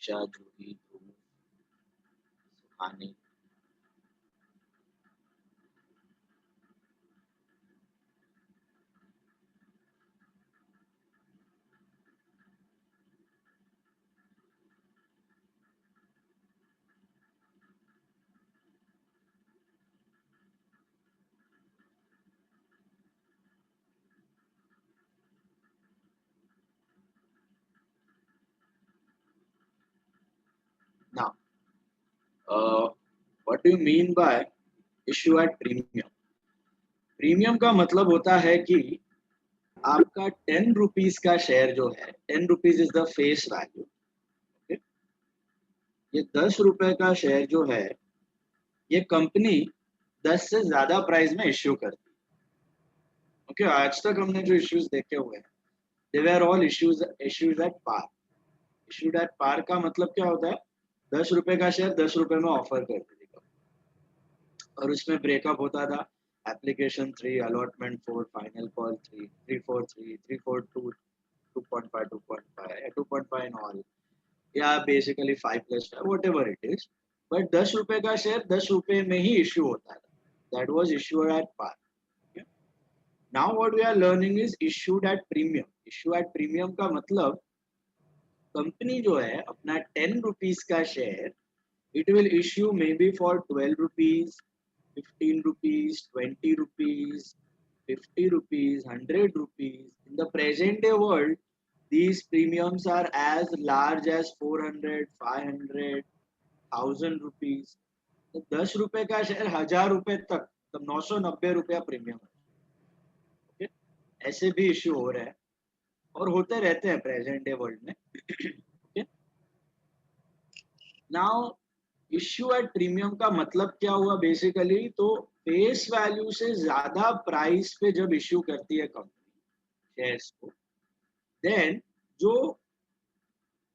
Isha, Juhi, Dhruv, Suhani. Now, what do you mean by issue at premium? Premium का मतलब होता है कि आपका 10 रुपीज का शेयर जो है, 10 rupees is the face value. ये 10 रुपए का शेयर जो है, ये कंपनी 10 से ज्यादा प्राइस में इश्यू करती है। ओके, आज तक हमने जो इश्यूज देखे हुए हैं, they were all issues at par. Issued at par का मतलब क्या होता है? 10 रुपए का शेयर 10 रुपए में ऑफर करती थी और उसमें ब्रेकअप होता था application 3, allotment 4, final call 3, 343, 342, 2.5, 2.5, 2.5 in all, या basically 5+5, whatever it is. But 10 रुपए का शेयर 10 रुपए में ही इश्यू होता था। That was issued at par. Now what we are learning is issued at premium. Issue at premium का मतलब company जो है अपना 10 रुपीज का share, it will issue maybe for 12 rupees, 15 rupees, 20 rupees, 50 rupees, 100 rupees. In the present day world, these premiums are as large as 400, 500, 1000 rupees. तो 10 रुपए का share 1000 रुपए तक, तो 990 रुपया प्रीमियम है। okay? ऐसे भी इश्यू हो रहे हैं और होते रहते हैं प्रेजेंट डे वर्ल्ड में। okay? Now issue at premium का मतलब क्या हुआ बेसिकली? तो फेस वैल्यू से ज्यादा प्राइस पे जब इश्यू करती है कंपनी शेयर्स को, देन जो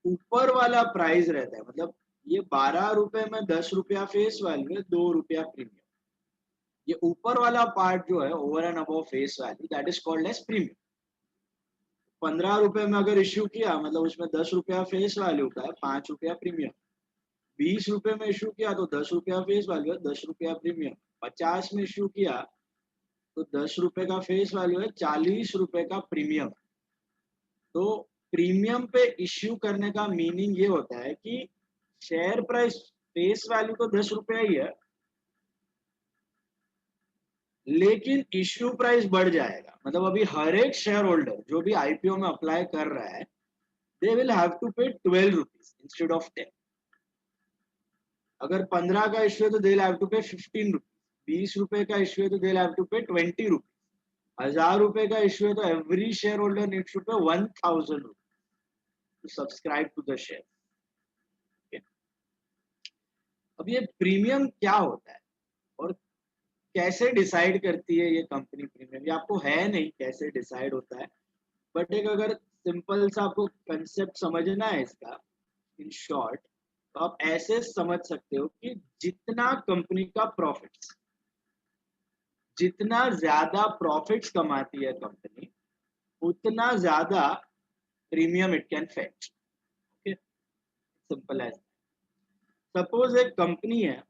ऊपर वाला प्राइस रहता है, मतलब ये 12 रुपए में 10 रुपया फेस वैल्यू है, 2 रुपया प्रीमियम। ये ऊपर वाला पार्ट जो है over and above face value, that is called as premium. 15 रुपए में अगर इश्यू किया, मतलब उसमें 10 रुपया फेस वैल्यू का है, 5 रुपया प्रीमियम। 20 रुपए में इश्यू किया तो 10 रुपया फेस वैल्यू है, 10 रुपया प्रीमियम। 50 में इश्यू किया तो 10 रुपए का फेस वैल्यू है, 40 रुपए का प्रीमियम। तो प्रीमियम पे इश्यू करने का मीनिंग ये होता है कि शेयर प्राइस फेस वैल्यू तो 10 रुपया ही है, लेकिन इश्यू प्राइस बढ़ जाएगा। मतलब अभी हर एक शेयर होल्डर जो भी आईपीओ में अप्लाई कर रहा है, दे विल हैव टू पे 12 रुपीज इंस्टेड ऑफ 10। अगर 15 का इश्यू है तो दे विल हैव टू पे 15 रुपीज। 20 रुपए का इश्यू है तो दे विल हैव टू पे 20 रुपीज। 1000 रुपए का इश्यू है तो every share holder needs to pay 1000 rupees to subscribe to the share. अब ये प्रीमियम क्या होता है और कैसे डिसाइड करती है ये कंपनी प्रीमियम, ये आपको है नहीं कैसे डिसाइड होता है, बट एक अगर सिंपल सा आपको कंसेप्ट समझना है इसका इन शॉर्ट, तो आप ऐसे समझ सकते हो कि जितना कंपनी का प्रॉफिट्स, जितना ज्यादा प्रॉफिट्स कमाती है कंपनी, उतना ज्यादा premium it can fetch. Okay, simple as. Suppose एक कंपनी है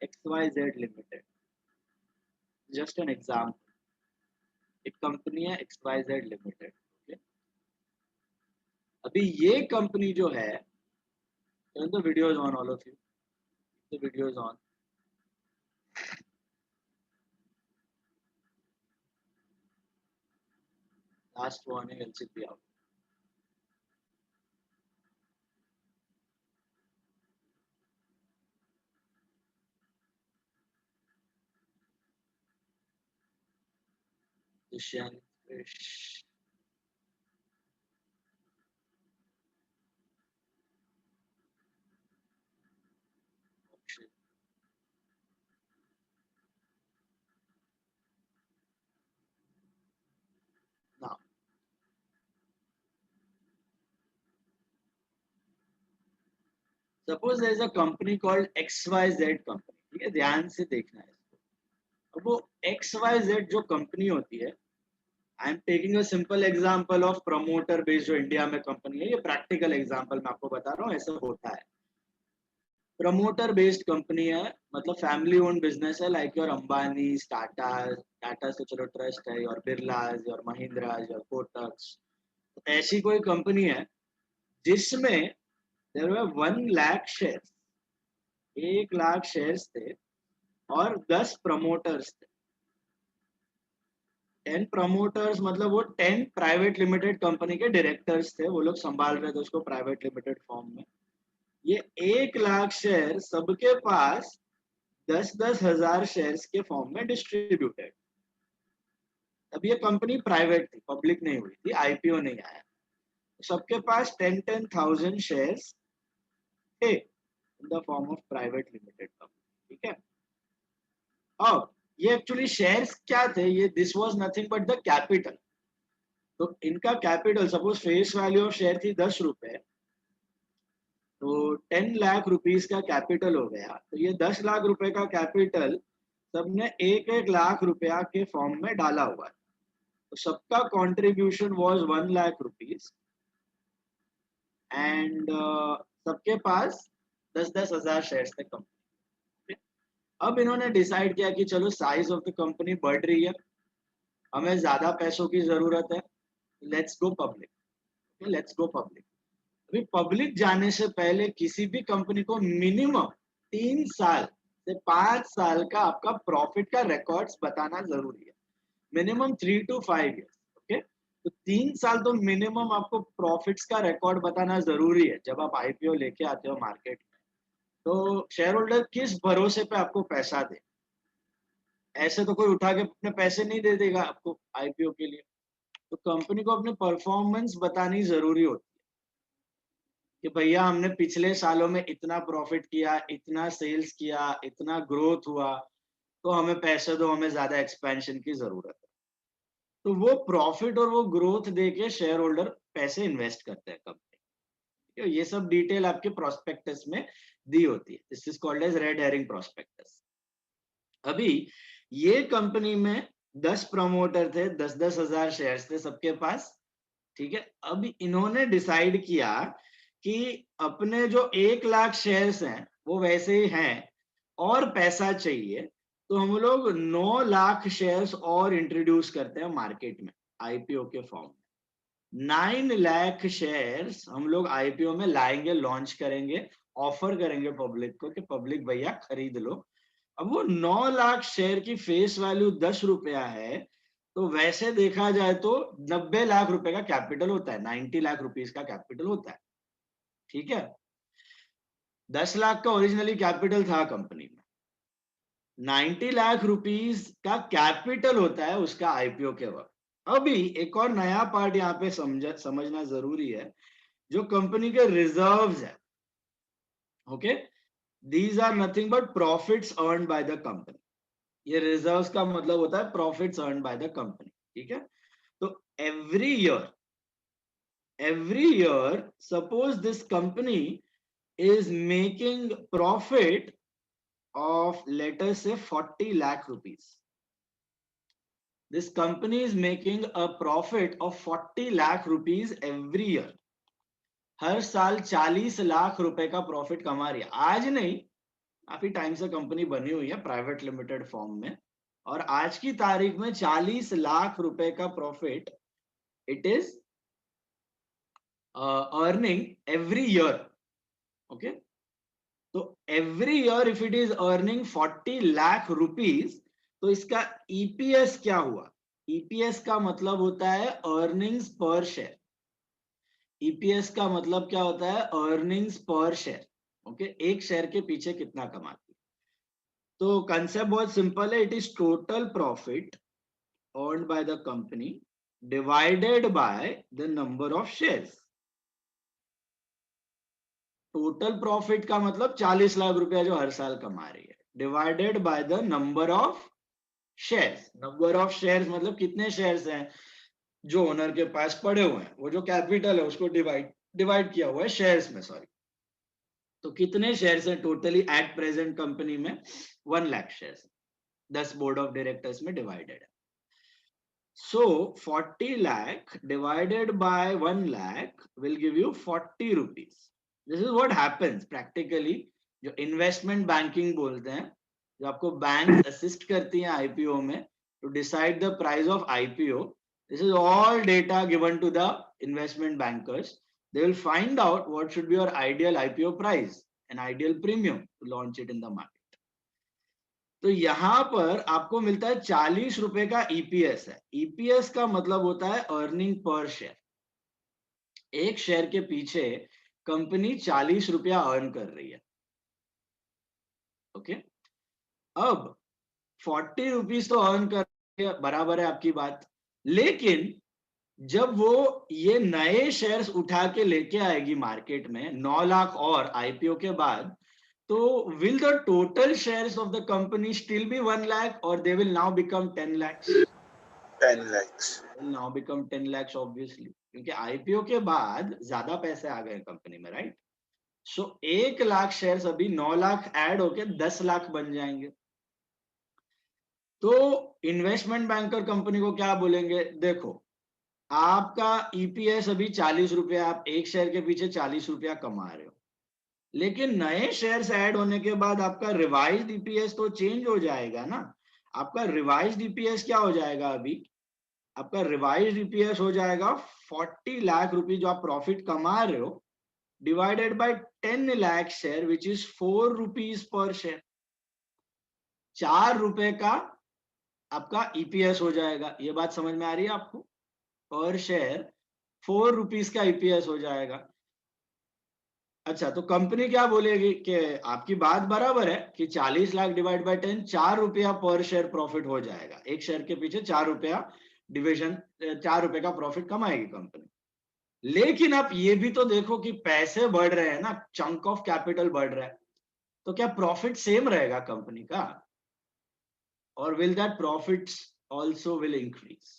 XYZ limited, just an example. एक कंपनी है XYZ लिमिटेड। ओके, अभी ये कंपनी जो है, the video is on, all of you, the video is on. Last warning, LCP out. Dushyant Krish. Option. Now, suppose there is a company called XYZ company। ठीक है, ध्यान से देखना है इसको। अब वो XYZ जो कंपनी होती है, I am taking a simple example of promoter based जो इंडिया में कंपनी है, ये प्रैक्टिकल एग्जांपल मैं आपको बता रहा हूँ, ऐसा होता है। प्रमोटर बेस्ड कंपनी है, मतलब फैमिली ओन बिजनेस है, लाइक योर अंबानी, टाटा, टाटा से चलो ट्रस्ट है, your Birlas, your Mahindras, your Kotaks. ऐसी कोई कंपनी है जिसमें there were 1 lakh share, 1 lakh shares थे और 10 प्रमोटर्स थे। 10 प्रमोटर्स मतलब वो 10 प्राइवेट लिमिटेड कंपनी के डायरेक्टर्स थे, वो लोग संभाल रहे थे उसको प्राइवेट लिमिटेड फॉर्म में। ये 1 लाख शेयर सबके पास 10-10 हजार शेयर्स के फॉर्म में डिस्ट्रीब्यूटेड। अब ये कंपनी प्राइवेट थी, पब्लिक नहीं हुई थी, आईपीओ नहीं आया, सबके पास 10,000 शेयर्स थे in the form of private limited company. ठीक है, अब ये एक्चुअली शेयर्स क्या थे, ये this was nothing but the capital. तो इनका capital, suppose face value of share थी 10 रुपए, तो 10 लाख रुपीज का कैपिटल हो गया, तो ये 10 लाख रुपए का कैपिटल सबने 1-1 लाख रुपया के फॉर्म में डाला हुआ है। तो सबका contribution was 1 lakh rupees and सबके पास 10-10 हजार शेयर्स थे कंपनी। अब इन्होंने डिसाइड किया कि चलो साइज ऑफ द कंपनी बढ़ रही है, हमें ज्यादा पैसों की जरूरत है, let's go public, let's go public. अभी पब्लिक जाने से पहले किसी भी कंपनी को मिनिमम 3 साल से 5 साल का आपका प्रॉफिट का रिकॉर्ड्स बताना जरूरी है, मिनिमम 3 to 5 years। ओके, तो 3 साल तो मिनिमम आपको प्रॉफिट्स का रिकॉर्ड बताना जरूरी है जब आप आईपीओ लेके आते हो मार्केट में। तो शेयर होल्डर किस भरोसे पे आपको पैसा दे, ऐसे तो कोई उठा के अपने पैसे नहीं दे देगा आपको आईपीओ के लिए। तो कंपनी को अपने परफॉर्मेंस बतानी जरूरी होती है कि भैया हमने पिछले सालों में इतना प्रॉफिट किया, इतना सेल्स किया, इतना ग्रोथ हुआ, तो हमें पैसे दो, हमें ज्यादा एक्सपेंशन की जरूरत है। तो वो प्रॉफिट और वो ग्रोथ देके शेयर होल्डर पैसे इन्वेस्ट करते हैं कंपनी। ये सब डिटेल आपके प्रोस्पेक्टस में दी होती है, this is called as red herring prospectus. अभी ये कंपनी में 10 प्रमोटर थे, 10-10 हजार शेयर्स थे सबके पास। ठीक है, अब इन्होंने डिसाइड किया कि अपने जो 1 लाख शेयर्स हैं वो वैसे ही हैं और पैसा चाहिए, तो हम लोग 9 लाख शेयर्स और इंट्रोड्यूस करते हैं मार्केट में आईपीओ के फॉर्म में। 9 लाख शेयर्स हम लोग आईपीओ में लाएंगे, लॉन्च करेंगे, ऑफर करेंगे पब्लिक को कि पब्लिक भैया खरीद लो। अब वो 9 लाख शेयर की फेस वैल्यू 10 रुपया है, तो वैसे देखा जाए तो 90 लाख रुपए का कैपिटल होता है, 90 लाख रुपीज का कैपिटल होता है। ठीक है, 10 लाख का ओरिजिनली कैपिटल था कंपनी में, 90 लाख रुपीज का कैपिटल होता है उसका आईपीओ के वक्त। अभी एक और नया पार्ट यहाँ पे समझना जरूरी है, जो कंपनी के रिजर्व्स है। Okay, these are nothing but profits earned by the company. ये रिजर्व्स का मतलब होता है profits earned by the company. ठीक है, तो every year suppose this company is making profit of, let us say, 40 lakh rupees. This company is making a profit of 40 lakh rupees every year. हर साल 40 लाख रुपए का प्रॉफिट कमा रही है। आज नहीं, काफी टाइम से कंपनी बनी हुई है प्राइवेट लिमिटेड फॉर्म में, और आज की तारीख में 40 लाख रुपए का profit it is earning every year. Okay, तो every year if it is earning 40 lakh rupees, तो इसका ईपीएस क्या हुआ? ईपीएस का मतलब होता है अर्निंग्स पर शेयर। ईपीएस का मतलब क्या होता है? अर्निंग्स पर शेयर। ओके, एक शेयर के पीछे कितना कमाती है। तो कंसेप्ट बहुत सिंपल है, it is total profit earned by the company divided by the number of shares. Total profit का मतलब 40 लाख रुपया जो हर साल कमा रही है, divided by the number of shares. Number of shares मतलब कितने शेयर्स हैं जो ओनर के पास पड़े हुए हैं, वो जो कैपिटल है उसको डिवाइड किया हुआ है शेयर्स में, सॉरी। तो कितने शेयर्स हैं टोटली एट प्रेजेंट कंपनी में? 1 lakh shares, 10 board of directors में डिवाइडेड है। So 40 lakh divided by 1 lakh will give you 40 rupees. This is what happens practically. जो इन्वेस्टमेंट बैंकिंग बोलते हैं, जो आपको बैंक असिस्ट करती हैं आईपीओ में to decide the price of IPO. This is all data given to the investment bankers. They will find out what should be your ideal IPO price, an ideal premium to launch it in the market. तो यहां पर आपको मिलता है 40 रुपए का EPS है. EPS का मतलब होता है अर्निंग पर शेयर. एक शेयर के पीछे कंपनी 40 रुपया अर्न कर रही है. ओके, अब 40 रुपीज तो अर्न कर बराबर है आपकी बात, लेकिन जब वो ये नए शेयर्स उठा के लेके आएगी मार्केट में 9 लाख और आईपीओ के बाद, तो will the total shares of the company still be 1 lakh or they will now become 10 lakhs? 10 lakhs. Will now become 10 lakhs obviously, क्योंकि आईपीओ के बाद ज्यादा पैसे आ गए कंपनी में, राइट? सो 1 लाख शेयर्स अभी 9 लाख ऐड होके 10 लाख बन जाएंगे. तो इन्वेस्टमेंट बैंकर कंपनी को क्या बोलेंगे, देखो आपका ईपीएस अभी 40 रुपया, आप एक शेयर के पीछे 40 रुपया कमा रहे हो, लेकिन नए शेयर्स ऐड होने के बाद आपका रिवाइज्ड ईपीएस तो चेंज हो जाएगा ना. आपका रिवाइज्ड ईपीएस क्या हो जाएगा, अभी आपका रिवाइज्ड ईपीएस हो जाएगा 40 लाख रुपए जो आप प्रॉफिट कमा रहे हो divided by 10 lakh share which is 4 rupees per share. 4 रुपए का आपका ईपीएस हो जाएगा. ये बात समझ में आ रही है आपको? पर शेयर 4 रुपीज का ईपीएस हो जाएगा. अच्छा, तो कंपनी क्या बोलेगी कि आपकी बात बराबर है कि 40 लाख डिवाइड बाय 10 4 रुपया पर शेयर प्रॉफिट हो जाएगा. एक शेयर के पीछे 4 रुपया डिविजन, 4 रुपए का प्रॉफिट कमाएगी कंपनी. लेकिन आप ये भी तो देखो कि पैसे बढ़ रहे हैं ना, चंक ऑफ कैपिटल बढ़ रहा है, तो क्या प्रॉफिट सेम रहेगा कंपनी का, और will that profits also will increase?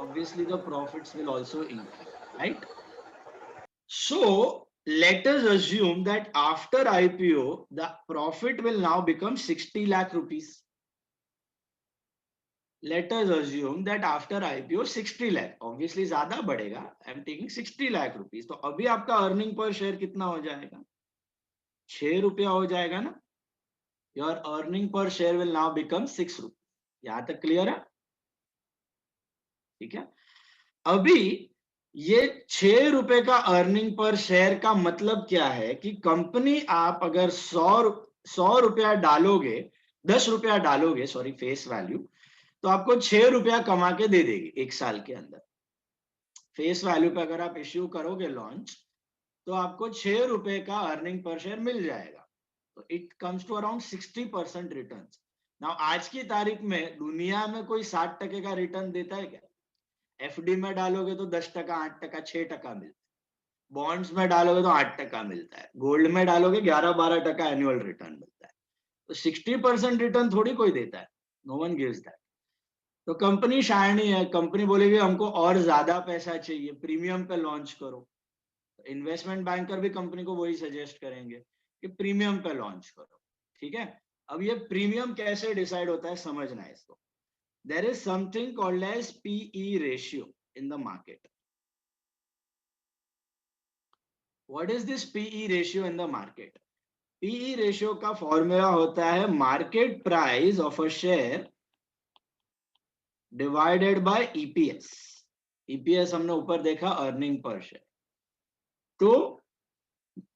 Obviously the profits will also increase, right? So let us assume that after IPO the profit will now become 60 lakh rupees. Let us assume that after IPO 60 lakh, obviously ज्यादा बढ़ेगा, I am taking 60 lakh rupees. तो अभी आपका earning per share कितना हो जाएगा, 6 रुपया हो जाएगा ना. Your earning per share will now become 6 rupees. यहां तक क्लियर है? ठीक है. अभी ये 6 रुपए का अर्निंग पर शेयर का मतलब क्या है कि कंपनी आप अगर 100 रुपया डालोगे, 10 रुपया डालोगे, सॉरी फेस वैल्यू, तो आपको 6 रुपया कमा के दे देगी एक साल के अंदर. फेस वैल्यू पे अगर आप इश्यू करोगे लॉन्च, तो आपको 6 रुपए का अर्निंग पर शेयर मिल जाएगा. तो it comes to around 60% return. Now आज की तारीख में दुनिया में कोई 60% का रिटर्न देता है क्या? एफडी में डालोगे तो 10%, 8%, 6% मिलता है. बॉन्ड्स में डालोगे तो 8% मिलता है. गोल्ड में डालोगे 11-12% एनुअल रिटर्न मिलता है. तो 60% रिटर्न थोड़ी कोई देता है. No one gives that. तो कंपनी शायनी है, कंपनी बोलेगी हमको और ज्यादा पैसा चाहिए, प्रीमियम पे लॉन्च करो. इन्वेस्टमेंट बैंकर भी कंपनी को वही सजेस्ट करेंगे कि प्रीमियम पे लॉन्च करो. ठीक है. अब ये प्रीमियम कैसे डिसाइड होता है समझना है इसको. There is something called as PE ratio in the market. What is this PE ratio in the market? PE ratio का फॉर्मूला होता है market price of a share divided by EPS. EPS हमने ऊपर देखा अर्निंग पर शेयर. तो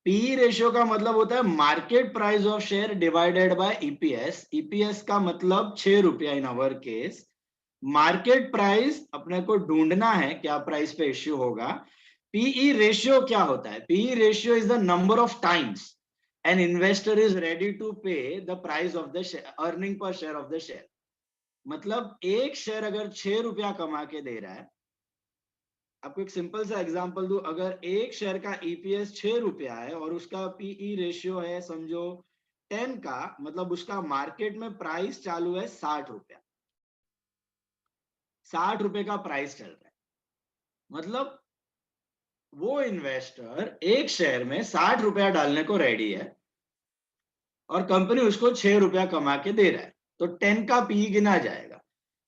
PE ratio का मतलब होता है market price of share divided by EPS. EPS का मतलब 6 रुपया in our case. Market price अपने को ढूंढना है क्या प्राइस पे इश्यू होगा. PE रेशियो क्या होता है? PE ratio is the number of times an investor is ready to pay the price of the share, earning per share of the share. मतलब एक शेयर अगर 6 रुपया कमा के दे रहा है, आपको एक सिंपल सा एग्जांपल दूं, अगर एक शेयर का EPS 6 रुपया है और उसका PE रेशियो है समझो 10 का, मतलब उसका मार्केट में प्राइस चालू है 60 रुपया. 60 रुपए का प्राइस चल रहा है. मतलब वो इन्वेस्टर एक शेयर में 60 रुपया डालने को रेडी है और कंपनी उसको 6 रुपया कमा के दे रहा है. तो 10 का पी गिना जाएगा,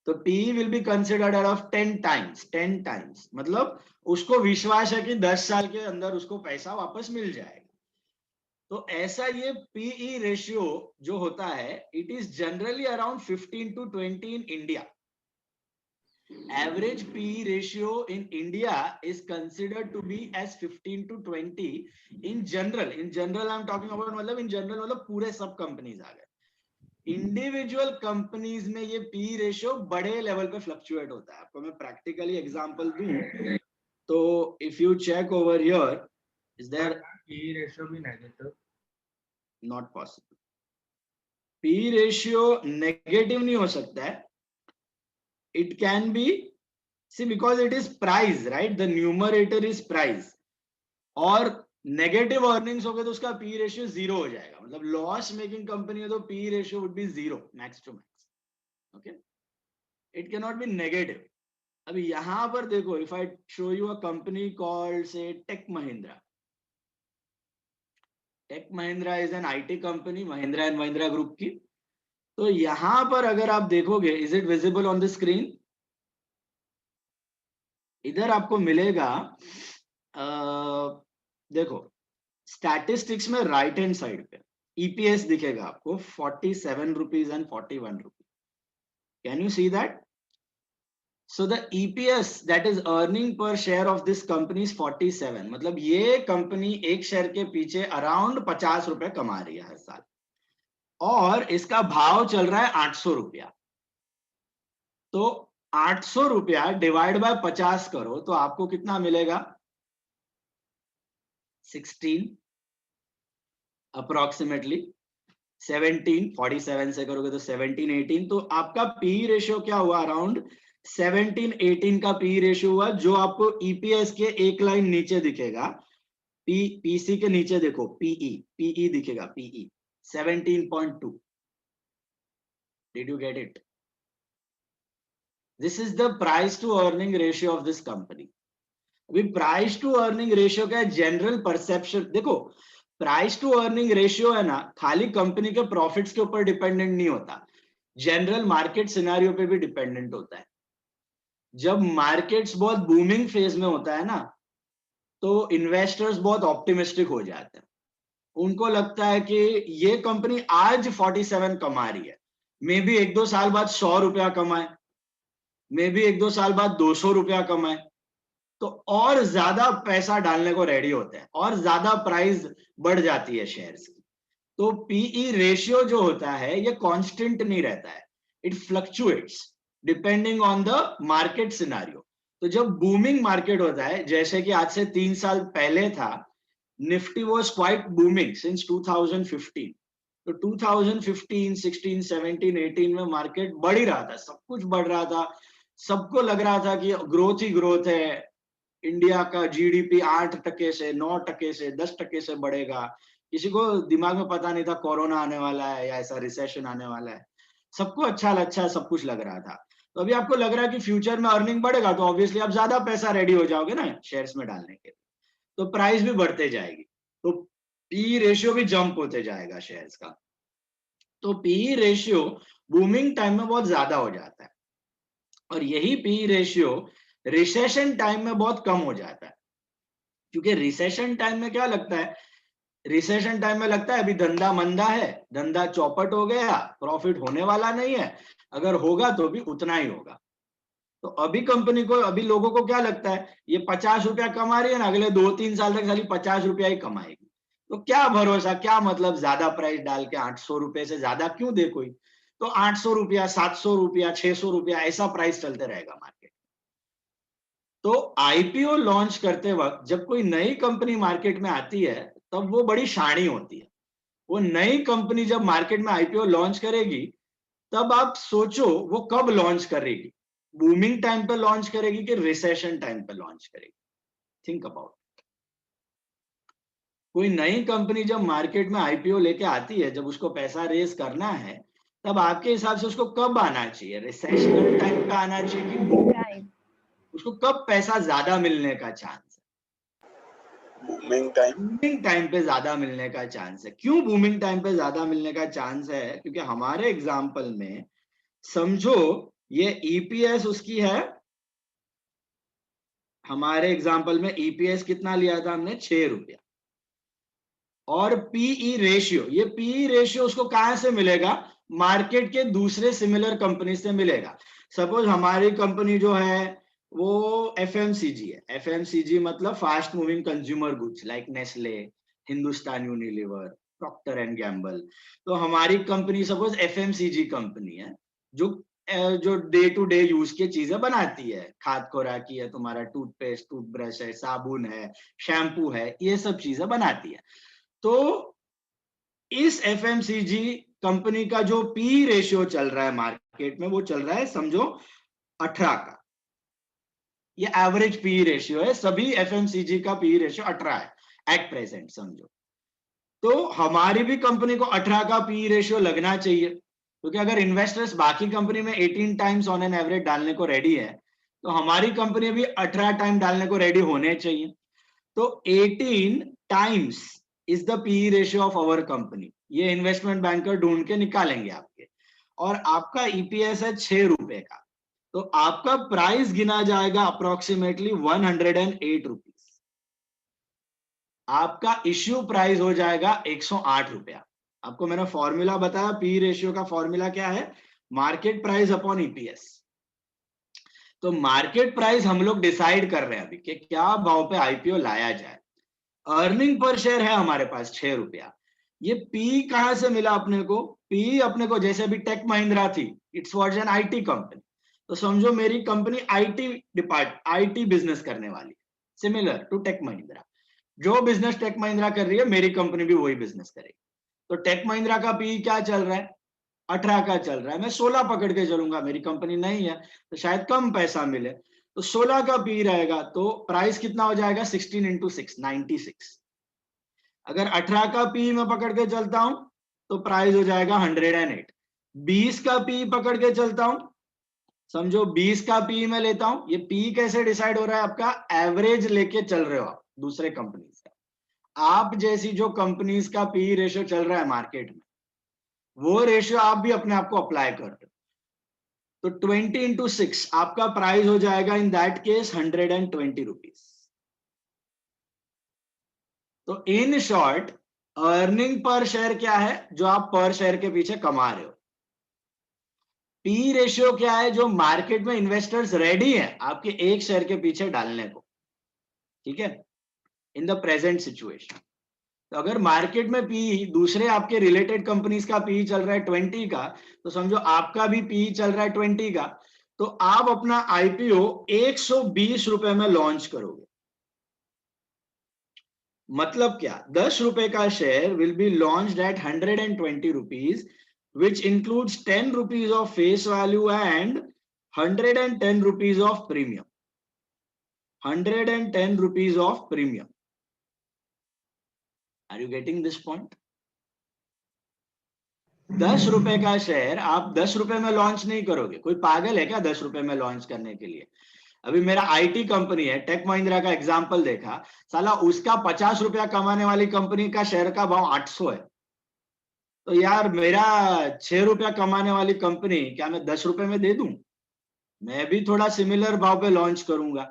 तो P will be considered of 10 times, मतलब उसको विश्वास है कि 10 साल के अंदर उसको पैसा वापस मिल जाएगा। तो ऐसा ये पीई रेशियो जो होता है, it is generally around 15 to 20 in India. Average PE ratio in India is considered to be as 15 to 20 in general. In general, I'm talking about मतलब in general मतलब पूरे सब कंपनीज आ गए। इंडिविजुअल कंपनीज में ये PE रेशियो बड़े level पे fluctuate होता है। आपको मैं प्रैक्टिकली एग्जांपल दूं तो if you check over here, is there PE ratio भी negative? Not possible. PE ratio negative नहीं हो सकता है। It can be, see, because it is price, right? The numerator is price. और नेगेटिव अर्निंग्स हो गए तो उसका पी रेशियो 0 हो जाएगा, मतलब लॉस मेकिंग कंपनी है तो P ratio would be 0 max to max. Okay, it cannot be negative. अभी यहां पर देखो, if I show you a company called say Tech Mahindra. Tech Mahindra is an IT company, Mahindra and Mahindra group की। तो यहां पर अगर आप देखोगे, is it visible on the screen? इधर आपको मिलेगा, देखो स्टैटिस्टिक्स में राइट हैंड साइड पे ईपीएस दिखेगा आपको 47 rupees and 41 rupees. Can you see that? So the EPS that is earning per share of this company is 47, मतलब ये कंपनी एक शेयर के पीछे अराउंड 50 रुपए कमा रही है हर साल, और इसका भाव चल रहा है 800 रुपया। तो 800 रुपया डिवाइड बाय 50 करो तो आपको कितना मिलेगा? 16 अप्रोक्सीमेटली 17, 47 से करोगे तो 17, 18। तो आपका पी रेशियो क्या हुआ? अराउंड 17, 18 का पी रेशियो हुआ, जो आपको ईपीएस के एक लाइन नीचे दिखेगा। पीसी के नीचे देखो, पीई दिखेगा, PE 17.2। Did you get it? This is the price to earning ratio of this company. अभी प्राइस टू अर्निंग रेशियो का जनरल परसेप्शन देखो, प्राइस टू अर्निंग रेशियो है ना, खाली कंपनी के प्रॉफिट्स के ऊपर डिपेंडेंट नहीं होता, जनरल मार्केट सिनेरियो पे भी डिपेंडेंट होता है। जब मार्केट्स बहुत बूमिंग फेज में होता है ना, तो इन्वेस्टर्स बहुत ऑप्टिमिस्टिक हो जाते हैं। उनको लगता है कि ये कंपनी आज 47 कमा रही है, मे बी 1-2 साल बाद 100 रुपया कमाए, मे बी 1-2 साल बाद 200 रुपया कमाए, तो और ज्यादा पैसा डालने को रेडी होते हैं और ज्यादा प्राइस बढ़ जाती है शेयर्स की। तो पीई रेशियो जो होता है ये कांस्टेंट नहीं रहता है, it fluctuates depending on the market scenario. तो जब बूमिंग मार्केट होता है, जैसे कि आज से 3 साल पहले था, Nifty was quite booming since 2015। तो 2015, 16, 17, 18 में मार्केट बढ़ ही रहा था, सब कुछ बढ़ रहा था, सबको लग रहा था कि ग्रोथ ही ग्रोथ है, इंडिया का जीडीपी 8% से 9% से 10% से बढ़ेगा। किसी को दिमाग में पता नहीं था कोरोना आने वाला है या ऐसा रिसेशन आने वाला है, सबको अच्छा सब कुछ लग रहा था। तो अभी आपको लग रहा है कि फ्यूचर में अर्निंग बढ़ेगा, तो ऑब्वियसली आप ज्यादा पैसा रेडी हो जाओगे ना शेयर्स में डालने के, तो प्राइस भी बढ़ते जाएगी, तो पी रेशियो भी जंप होते जाएगा शेयर्स का। तो पी रेशियो बूमिंग टाइम में बहुत ज्यादा हो जाता है, और यही पी रेशियो रिसेशन टाइम में बहुत कम हो जाता है। क्योंकि रिसेशन टाइम में क्या लगता है, रिसेशन टाइम में लगता है अभी धंधा मंदा है, धंधा चौपट हो गया, प्रॉफिट होने वाला नहीं है, अगर होगा तो भी उतना ही होगा। तो अभी कंपनी को, अभी लोगों को क्या लगता है, ये 50 रुपया कमा रही है ना, अगले 2-3 साल तक खाली 50 रुपया ही कमाएगी, तो क्या भरोसा, क्या मतलब ज्यादा प्राइस डाल के 800 रुपए से ज्यादा क्यों दे कोई। तो 800 रुपया, 700 रुपया, 600 रुपया ऐसा प्राइस चलते रहेगा मार्केट। तो आईपीओ लॉन्च करते वक्त जब कोई नई कंपनी मार्केट में आती है, तब वो बड़ी शानी होती है। वो नई कंपनी जब मार्केट में आईपीओ लॉन्च करेगी, तब आप सोचो वो कब लॉन्च करेगी, बूमिंग टाइम पे लॉन्च करेगी कि रिसेशन टाइम पे लॉन्च करेगी। थिंक अबाउट, कोई नई कंपनी जब मार्केट में आईपीओ लेके आती है, जब उसको पैसा रेज करना है, तब आपके हिसाब से उसको कब आना चाहिए, रिसेशन टाइम पे आना चाहिए कि उसको कब पैसा ज्यादा मिलने का चांस है? Booming time. बूमिंग टाइम पे ज्यादा मिलने का चांस है। क्यों बूमिंग टाइम पे ज्यादा मिलने का चांस है? क्योंकि हमारे एग्जाम्पल में समझो ये ईपीएस उसकी है, हमारे एग्जाम्पल में ईपीएस कितना लिया था हमने, 6 रुपया। और पीई रेशियो, ये पीई रेशियो उसको कहां से मिलेगा? मार्केट के दूसरे सिमिलर कंपनी से मिलेगा। सपोज हमारी कंपनी जो है वो एफएमसीजी है। एफएमसीजी मतलब fast moving consumer goods like Nestle, Hindustan Unilever, Procter and Gamble. तो हमारी कंपनी सपोज एफएमसीजी कंपनी है जो डे टू डे यूज की चीजें बनाती है। खाद खुराकी है, तुम्हारा टूथपेस्ट, टूथब्रश है, साबुन है, शैम्पू है, ये सब चीजें बनाती है। तो इस एफएमसीजी कंपनी का जो पी रेशियो चल रहा है मार्केट में, वो चल रहा है समझो 18 का। ये एवरेज पी रेशियो है, सभी एफएमसीजी का पी रेशियो 18 है एट प्रेजेंट समझो। तो हमारी भी कंपनी को 18 का पी रेशियो लगना चाहिए, क्योंकि अगर इन्वेस्टर्स बाकी कंपनी में 18 टाइम्स ऑन एन एवरेज डालने को रेडी है, तो हमारी कंपनी भी 18 टाइम डालने को रेडी होने चाहिए। तो 18 times is the P ratio of our company. ये इन्वेस्टमेंट बैंकर ढूंढ के निकालेंगे आपके। और आपका ईपीएस है 6 रुपए का, तो आपका प्राइस गिना जाएगा अप्रोक्सीमेटली 108 रुपीज। आपका इश्यू प्राइस हो जाएगा 108 रुपया। आपको मैंने फॉर्मूला बताया, पी रेशियो का फॉर्मूला क्या है? Market price upon EPS. तो मार्केट प्राइस हम लोग डिसाइड कर रहे हैं अभी कि क्या भाव पे आईपीओ लाया जाए। अर्निंग पर शेयर है हमारे पास 6 रुपया। ये पी कहां से मिला अपने को? पी अपने को, जैसे अभी टेक महिंद्रा थी, it's was an IT company. तो समझो मेरी कंपनी आईटी बिजनेस करने वाली, सिमिलर टू टेक महिंद्रा। जो बिजनेस टेक महिंद्रा कर रही है, मेरी कंपनी भी वही बिजनेस करेगी। तो टेक महिंद्रा का पी क्या चल रहा है? 18 का चल रहा है। मैं 16 पकड़ के चलूंगा, मेरी कंपनी नहीं है तो शायद कम पैसा मिले, तो 16 का पी रहेगा, तो प्राइस कितना हो जाएगा? 16 इंटू 6, 96। अगर 18 का पी में पकड़ के चलता हूं तो प्राइस हो जाएगा 108। 20 का पी पकड़ के चलता हूं, समझो 20 का पी में लेता हूं। ये पी कैसे डिसाइड हो रहा है? आपका एवरेज लेके चल रहे हो आप दूसरे कंपनी से। आप जैसी जो कंपनीज का पी रेशियो चल रहा है मार्केट में, वो रेशियो आप भी अपने आप को अप्लाई कर रहे हो। तो 20 इंटू 6 आपका प्राइस हो जाएगा इन दैट केस 120 रुपीज। तो in short earning per share क्या है? जो आप पर शेयर के पीछे कमा रहे हो। पी रेशियो क्या है? जो मार्केट में इन्वेस्टर्स रेडी है आपके एक शेयर के पीछे डालने को। ठीक है, इन द प्रेजेंट सिचुएशन। तो अगर मार्केट में पी, दूसरे आपके रिलेटेड कंपनीज का पी चल रहा है 20 का, तो समझो आपका भी पी चल रहा है 20 का, तो आप अपना आईपीओ 120 रुपए में लॉन्च करोगे। मतलब क्या? 10 रुपए का share will be launched at 120 rupees, which includes 10 rupees of face value and 110 rupees of premium. 110 rupees of premium. Are you getting this point? 10 रुपए का शेयर आप 10 रुपए में लॉन्च नहीं करोगे। कोई पागल है क्या 10 रुपए में लॉन्च करने के लिए? अभी मेरा आईटी कंपनी है, टेक महिंद्रा का एग्जांपल देखा, साला उसका 50 रुपया कमाने वाली कंपनी का शेयर का भाव 800 है। तो यार मेरा 6 रुपया कमाने वाली कंपनी क्या मैं 10 रुपए में दे दूं? मैं भी थोड़ा सिमिलर भाव पे लॉन्च करूंगा।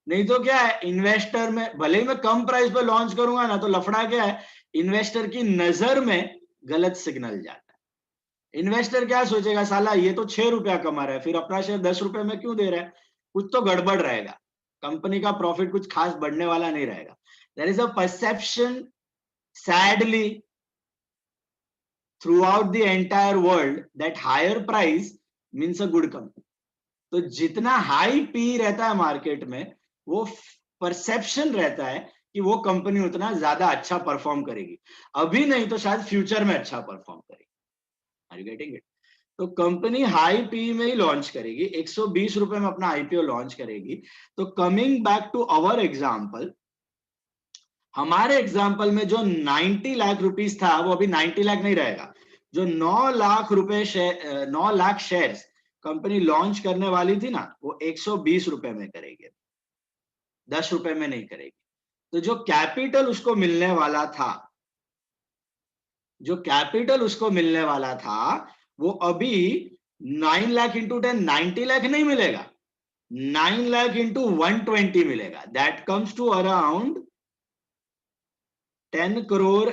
नहीं तो क्या है, इन्वेस्टर में भले ही मैं कम प्राइस पे लॉन्च करूंगा ना, तो लफड़ा क्या है, इन्वेस्टर की नजर में गलत सिग्नल जाता है। इन्वेस्टर क्या सोचेगा, साला ये तो 6 रुपया कमा रहा है, फिर अपना शेयर 10 रुपए में क्यों दे रहा है? कुछ तो गड़बड़ रहेगा, कंपनी का प्रॉफिट कुछ खास बढ़ने वाला नहीं रहेगा। There is a perception sadly throughout the entire world that higher price means a good company. तो जितना हाई पी रहता है मार्केट में, वो परसेप्शन रहता है कि वो कंपनी उतना ज्यादा अच्छा परफॉर्म करेगी। अभी नहीं तो शायद फ्यूचर में अच्छा परफॉर्म करेगी। Are you getting it? तो कंपनी हाई पी में ही लॉन्च करेगी, 120 रुपए में अपना आईपीओ लॉन्च करेगी। तो coming back to our example, हमारे एग्जाम्पल में जो 90 लाख रुपीस था, वो अभी 90 लाख नहीं रहेगा। जो 9 लाख रुपए 9 लाख शेयर्स कंपनी लॉन्च करने वाली थी ना, वो 120 रुपए में करेगी, 10 रुपए में नहीं करेगी। तो जो कैपिटल उसको मिलने वाला था, जो कैपिटल उसको मिलने वाला था वो अभी 9 लाख इंटू 10 90 लाख नहीं मिलेगा, 9 लाख इंटू 120 मिलेगा. दैट कम्स टू अराउंड 10 करोड़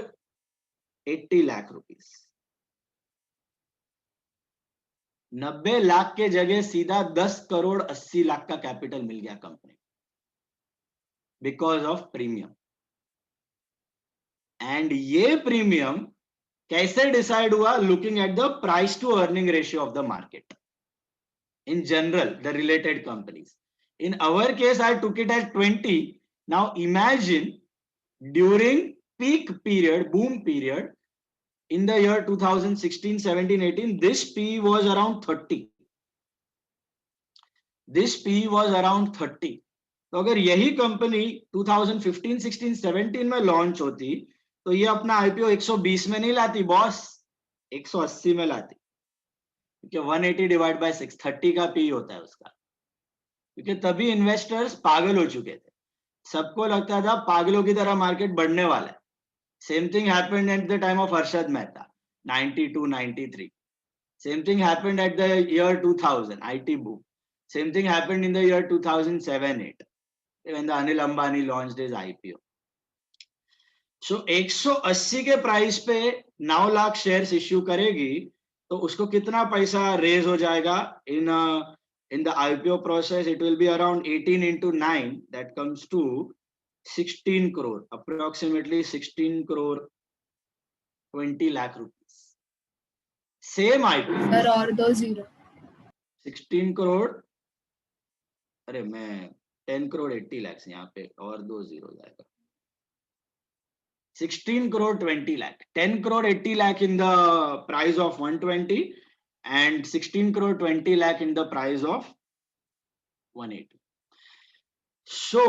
80 लाख रुपीस. 90 लाख के जगह सीधा 10 करोड़ 80 लाख का कैपिटल मिल गया company, because of premium. And ये प्रीमियम कैसे डिसाइड हुआ? Looking at the price to earning ratio of the market in general, the related companies. In our case, I took it as 20. Now imagine during peak period, boom period, in the year 2016, 17, 18, this PE was around 30. This PE was around 30. तो अगर यही company 2015, 16, 17 में launch होती तो ये अपना IPO 120 में नहीं लाती बॉस, 180 में लाती. क्योंकि 180 डिवाइड बाय 6 30 का पी होता है उसका. क्योंकि तभी इन्वेस्टर्स पागल हो चुके थे, सबको लगता था पागलों की तरह मार्केट बढ़ने वाला है. Same thing happened at the time of Harshad Mehta 92 93. Same thing happened at the year 2000 IT boom. Same thing happened in the year 2007-8 when the Anil Ambani launched his IPO. So 180 के प्राइस पे 9 लाख शेयर्स इश्यू करेगी तो उसको कितना पैसा रेज हो जाएगा? in the IPO process it will be around 18 into 9, that comes to 16 crore, approximately 16 crore 20 lakh rupees. Same IPO sir और 2 0. 16 करोड़, अरे मैं 10 करोड़ 80 lakhs यहाँ पे और 2 0 जाएगा. 16 crore 20 lakh, 10 crore 80 lakh in the price of 120 and 16 crore 20 lakh in the price of 180. So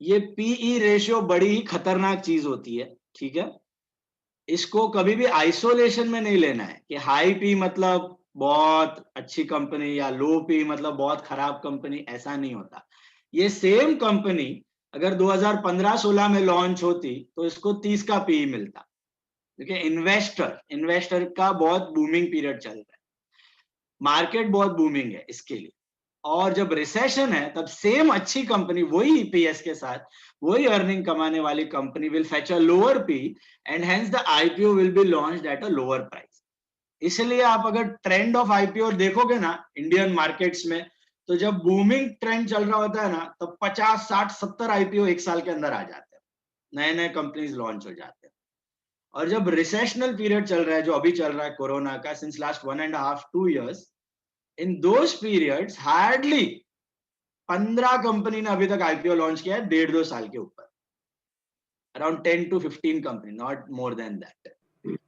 ये PE ratio बड़ी ही खतरनाक चीज होती है, ठीक है. इसको कभी भी आइसोलेशन में नहीं लेना है कि हाई पी मतलब बहुत अच्छी कंपनी या लो पी मतलब बहुत खराब कंपनी, ऐसा नहीं होता. ये सेम कंपनी अगर 2015-16 में लॉन्च होती तो इसको 30 का पीई मिलता, क्योंकि इन्वेस्टर का बहुत बूमिंग पीरियड चल रहा है, मार्केट बहुत बूमिंग है इसके लिए. और जब रिसेशन है तब सेम अच्छी कंपनी वही ईपीएस के साथ वही अर्निंग कमाने वाली company will fetch a lower P and hence the IPO will be launched at a lower price. इसलिए आप अगर ट्रेंड ऑफ आईपीओ देखोगे ना इंडियन मार्केट्स में, तो जब बूमिंग ट्रेंड चल रहा होता है ना तब 50, 60, 70 आईपीओ एक साल के अंदर आ जाते हैं, नए नए कंपनीज लॉन्च हो जाते हैं. और जब रिसेशनल पीरियड चल रहा है जो अभी चल रहा है कोरोना का सिंस लास्ट 1.5-2 years, इन दोस पीरियड्स हार्डली 15 कंपनी ने अभी तक आईपीओ लॉन्च किया है 1.5-2 साल के ऊपर. Around 10 to 15 company, not more than that.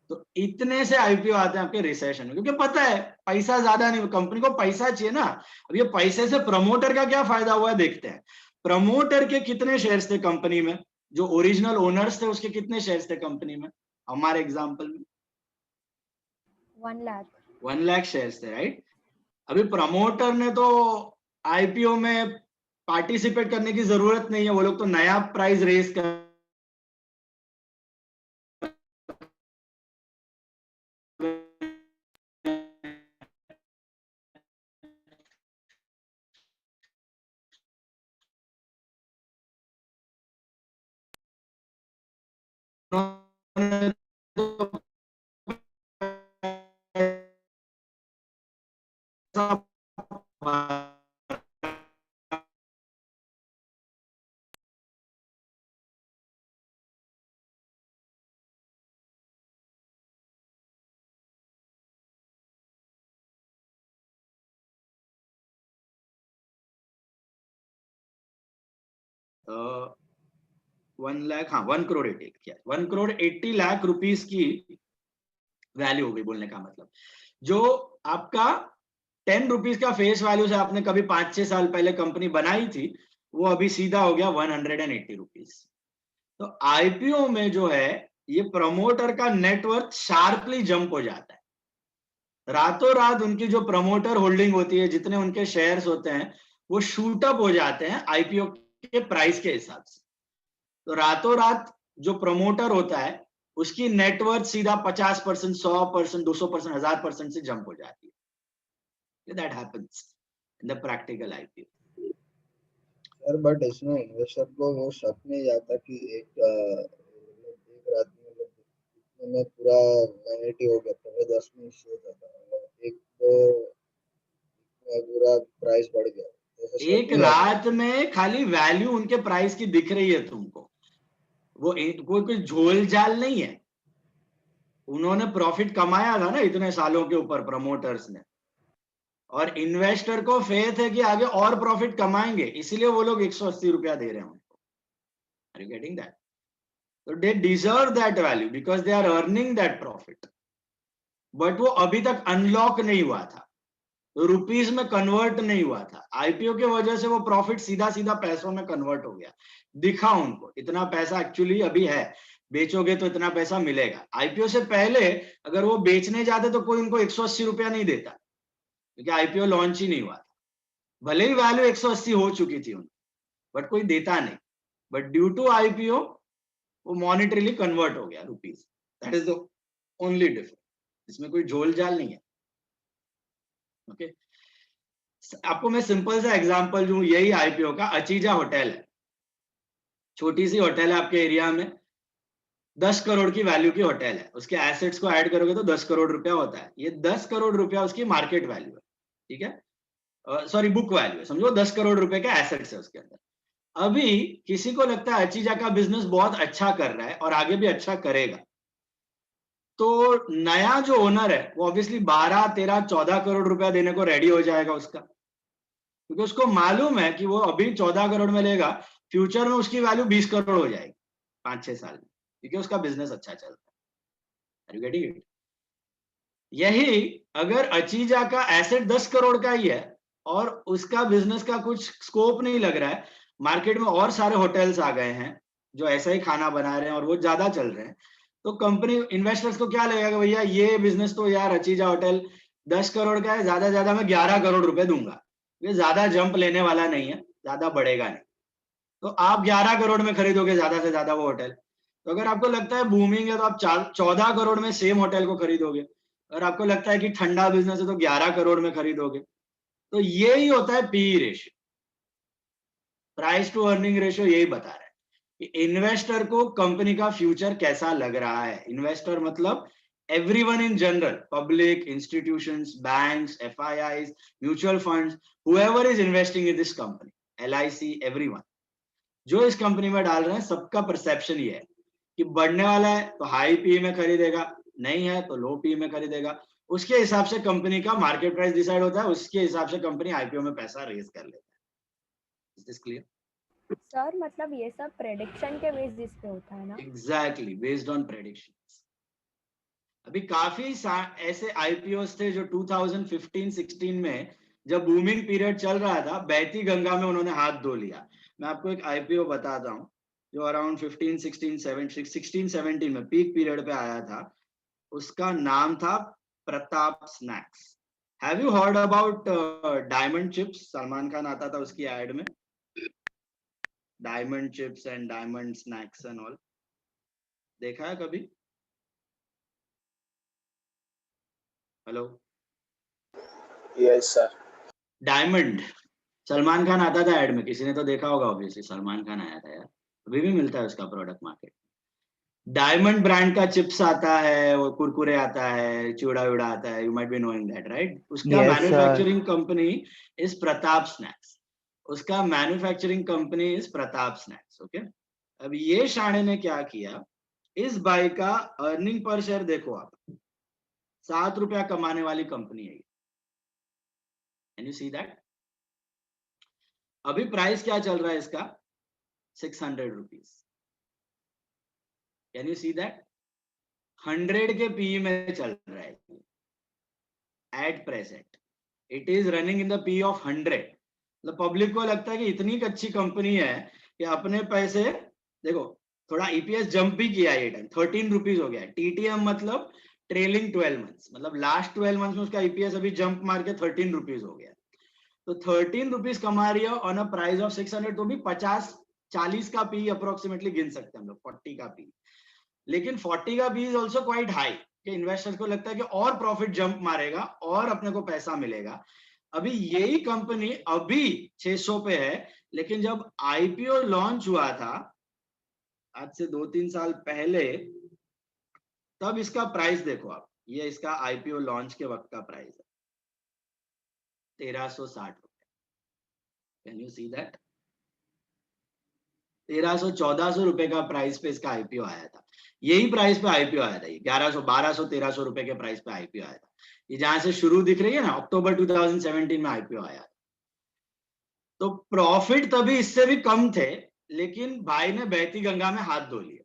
तो इतने से आईपीओ आते हैं आपके रिसेशन में, क्योंकि पता है पैसा ज्यादा नहीं, कंपनी को पैसा चाहिए ना. अब ये पैसे से प्रमोटर का क्या फायदा हुआ है देखते हैं. प्रमोटर के कितने शेयर्स थे कंपनी में? जो ओरिजिनल ओनर्स थे उसके कितने शेयर्स थे कंपनी में? हमारे एग्जांपल में 1 लाख. 1 लाख शेयर्स थे, राइट. अभी प्रमोटर ने तो आईपीओ में पार्टिसिपेट करने की जरूरत नहीं है, वो लोग तो नया प्राइस रेज कर वन लाख, हाँ 1 करोड़ 80 क्या 1 करोड़ 80 लाख रुपीस की वैल्यू हो गई. बोलने का मतलब जो आपका 10 रुपीस का फेस वैल्यू से आपने कभी 5-6 साल पहले कंपनी बनाई थी, वो अभी सीधा हो गया 180 रुपीस. तो आईपीओ में जो है ये प्रमोटर का नेटवर्थ शार्पली जंप हो जाता है. रातों रात उनकी जो प्रमोटर होल्डिंग होती है, जितने उनके शेयर्स होते हैं वो शूट अप हो जाते हैं आईपीओ के प्राइस के हिसाब से. तो रातों रात जो प्रमोटर होता है उसकी नेटवर्थ सीधा 50%, 100%, 200%, 1000% से जंप हो जाती है. That happens in the practical IPO. Sir but इसमें इन्वेस्टर को वो शक नहीं आता कि एक रात में मतलब इतने में पूरा 180 हो गया, पहले 10 में इश्यू होता था, एक पूरा प्राइस बढ़ गया, ऐसा शक एक नहीं आता? रात में खाली वैल्यू उनके प्राइस की दिख रही है तुमको, वो कोई झोल जाल नहीं है. उन्होंने प्रॉफिट कमाया था ना इतने सालों के ऊपर प्रमोटर्स ने, और इन्वेस्टर को फेथ है कि आगे और प्रॉफिट कमाएंगे, इसीलिए वो लोग 180 रुपया दे रहे हैं उनको. Are you getting that? So they deserve that value because they are earning that profit. But वो अभी तक अनलॉक नहीं हुआ था, तो रुपीज में कन्वर्ट नहीं हुआ था. आईपीओ की वजह से वो प्रॉफिट सीधा सीधा पैसों में कन्वर्ट हो गया. दिखा उनको इतना पैसा एक्चुअली अभी है, बेचोगे तो इतना पैसा मिलेगा. आईपीओ से पहले अगर वो बेचने जाते तो कोई उनको 180 रुपया नहीं देता, क्योंकि आईपीओ लॉन्च ही नहीं हुआ था. भले ही वैल्यू 180 हो चुकी थी उनको, बट कोई देता नहीं. बट ड्यू टू आईपीओ वो मॉनिटरीली कन्वर्ट हो गया rupees. That is the only difference. इसमें कोई झोल जाल नहीं है. ओके आपको मैं सिंपल सा एग्जांपल दूं. यही आईपीओ का अचीजा होटल है, छोटी सी होटल है आपके एरिया में, 10 करोड़ की वैल्यू की होटल है. उसके एसेट्स को ऐड करोगे तो 10 करोड़ रुपया होता है. ये 10 करोड़ रुपया उसकी मार्केट वैल्यू है. ठीक है, सॉरी बुक वैल्यू है. समझो 10 करोड़ रुपए के एसेट्स है उसके अंदर. अभी किसी को लगता है अचीजा का बिजनेस बहुत अच्छा कर रहा है और आगे भी अच्छा करेगा, तो नया जो ओनर है वो ऑब्वियसली 12, 13, 14 करोड़ रुपया देने को रेडी हो जाएगा उसका, क्योंकि उसको मालूम है कि वो अभी 14 करोड़ में लेगा, फ्यूचर में उसकी वैल्यू 20 करोड़ हो जाएगी 5-6 साल में, क्योंकि उसका बिजनेस अच्छा चल रहा है. Are you getting it? यही अगर अचीजा का एसेट 10 करोड़ का ही है और उसका बिजनेस का कुछ स्कोप नहीं लग रहा है, मार्केट में और सारे होटल्स आ गए हैं जो ऐसा ही खाना बना रहे हैं और वो ज्यादा चल रहे हैं, तो कंपनी इन्वेस्टर्स को क्या लगेगा, भैया ये बिजनेस तो यार अचीजा होटल 10 करोड़ का है, ज्यादा ज्यादा मैं 11 करोड़ रुपए दूंगा, ये ज्यादा जंप लेने वाला नहीं है, ज्यादा बढ़ेगा नहीं. तो आप 11 करोड़ में खरीदोगे ज्यादा से ज्यादा वो होटल. तो अगर आपको लगता है बूमिंग है तो आप 14 करोड़ में सेम होटल को खरीदोगे. अगर आपको लगता है कि ठंडा बिजनेस है तो 11 करोड़ में खरीदोगे. तो यही होता है PE ratio, price to earning ratio. यही बता रहा है कि इन्वेस्टर को कंपनी का फ्यूचर कैसा लग रहा है. इन्वेस्टर मतलब everyone in general, public, institutions, banks, FIIs, mutual funds, whoever is investing in this company, LIC, everyone जो इस कंपनी में डाल रहे हैं, सबका परसेप्शन ये है कि बढ़ने वाला है तो हाई पी में खरीदेगा, नहीं है तो लो पी में खरीदेगा. उसके हिसाब से कंपनी का मार्केट प्राइस डिसाइड होता है, उसके हिसाब से कंपनी आईपीओ में पैसा रेज कर लेता है. Is this clear? सर मतलब ये सब प्रेडिक्शन के बेसिस पे होता है ना? Exactly, based on predictions. अभी काफी ऐसे आईपीओस थे जो 2015-16 में जब बूमिंग पीरियड चल रहा था, बहती गंगा में उन्होंने हाथ धो लिया. मैं आपको एक आईपीओ बताता हूँ जो अराउंड 16 17 में पीक पीरियड पे आया था. उसका नाम था Pratap snacks. Have you heard about diamond chips? Salman Khan आता था उसकी एड में, diamond chips and diamond snacks and all. देखा है कभी? Hello? Yes sir. Diamond, Salman Khan आता था एड में, किसी ने तो देखा होगा ऑब्वियसली. सलमान खान आया था यार, अभी भी मिलता है उसका प्रोडक्ट मार्केट. डायमंड ब्रांड का चिप्स आता है, वो कुरकुरे आता है, चिवड़ा विड़ा आता है. You might be knowing that, right? उसका manufacturing company is Pratap snacks. उसका manufacturing company is Pratap snacks. Okay, अब ये शाणे ने क्या किया, इस बाई का अर्निंग पर शेयर देखो आप, 7 रुपया कमाने वाली कंपनी है. Can you see that? अभी प्राइस क्या चल रहा है इसका? 600 rupees. Can you see that? 100 के पी में चल रहा है at present. It is running in the P of 100. मतलब पब्लिक को लगता है कि इतनी अच्छी कंपनी है कि अपने पैसे देखो, थोड़ा ईपीएस जंप भी किया है ये टाइम, 13 रुपीज हो गया. टीटीएम मतलब ट्रेलिंग 12 मंथ्स, मतलब लास्ट 12 मंथ्स में उसका ईपीएस अभी जंप मार के 13 रुपीज हो गया. तो 13 रुपीज कमा रही है ऑन अ प्राइस ऑफ 600, तो भी 50 40 का पी अप्रोक्सीमेटली गिन सकते हैं हम लोग, 40 का पी। लेकिन 40 का P is also quite high, कि इन्वेस्टर्स को लगता है कि और प्रॉफिट जंप मारेगा और अपने को पैसा मिलेगा। अभी यही कंपनी अभी 600 पे है, लेकिन जब आईपीओ लॉन्च हुआ था आज से 2-3 साल पहले, तब इसका प्राइस देखो आप, ये इसका आईपीओ लॉन्च के वक्त का प्राइस है 1360 रुपए। Can you see that? 1300-1400 रुपए का प्राइस पे इसका आईपीओ आया था। यही प्राइस पे आईपीओ आया था, ये 1100, 1200, 1300 रुपए के प्राइस पे आईपीओ आया था। ये जहां से शुरू दिख रही है ना, अक्टूबर 2017 में आईपीओ आया। तो प्रॉफिट तभी इससे भी कम थे, लेकिन भाई ने बहती गंगा में हाथ धो लिया।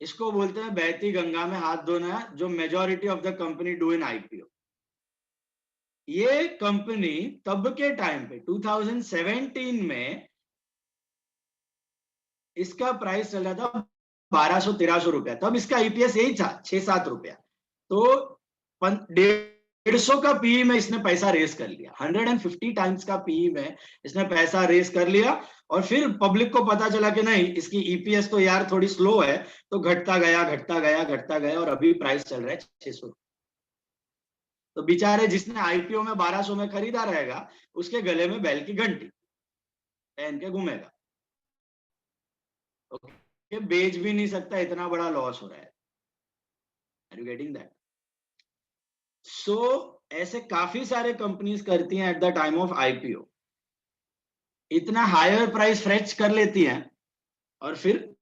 इसको बोलते हैं बहती गंगा में हाथ धोना, जो majority of the company do in IPO. ये कंपनी तब के टाइम पे 2017 में इसका प्राइस चल रहा था 1200-1300 रुपया, तब इसका ईपीएस यही था 6-7 रुपया। तो 150 का पीई में इसने पैसा रेस कर लिया, 150 टाइम्स का पीई में इसने पैसा रेस कर लिया। और फिर पब्लिक को पता चला कि नहीं, इसकी ईपीएस तो यार थोड़ी स्लो है, तो घटता गया घटता गया घटता गया, और अभी प्राइस चल रहा है 600। तो बेचारे जिसने आईपीओ में 1200 में खरीदा रहेगा, उसके गले में बैल की घंटी पहन के घूमेगा। ओके, बेच भी नहीं सकता, इतना बड़ा लॉस हो रहा है। Are you getting that? So ऐसे काफी सारे कंपनीज करती हैं at the time of IPO, इतना हायर प्राइस फेच कर लेती हैं और फिर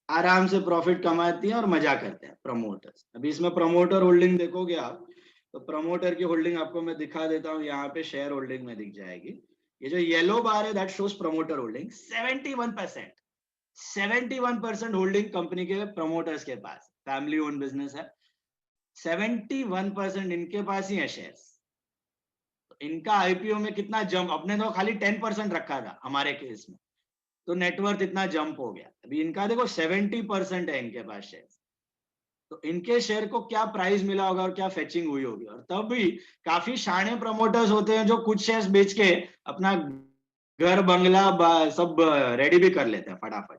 आराम से प्रॉफिट कमाती हैं और मजा करते हैं प्रमोटर्स। अभी इसमें प्रमोटर होल्डिंग देखोगे आप, तो प्रमोटर की होल्डिंग आपको मैं दिखा देता हूं, यहाँ पे शेयर होल्डिंग में दिख जाएगी। ये जो येलो बार है that shows promoter holding. 71% holding company के प्रमोटर्स के पास, फैमिली ओन बिजनेस है, 71% इनके पास ही है शेयर्स। तो इनका आईपीओ में कितना जंप, अपने तो खाली 10% रखा था हमारे केस में, तो नेटवर्थ इतना जंप हो गया। अभी इनका देखो 70% है इनके पास शेयर, तो इनके शेयर को क्या प्राइस मिला होगा और क्या फेचिंग हुई होगी। और तब भी काफी शाणे प्रमोटर्स होते हैं जो कुछ शेयर्स बेच के अपना घर बंगला सब रेडी भी कर लेते हैं फटाफट।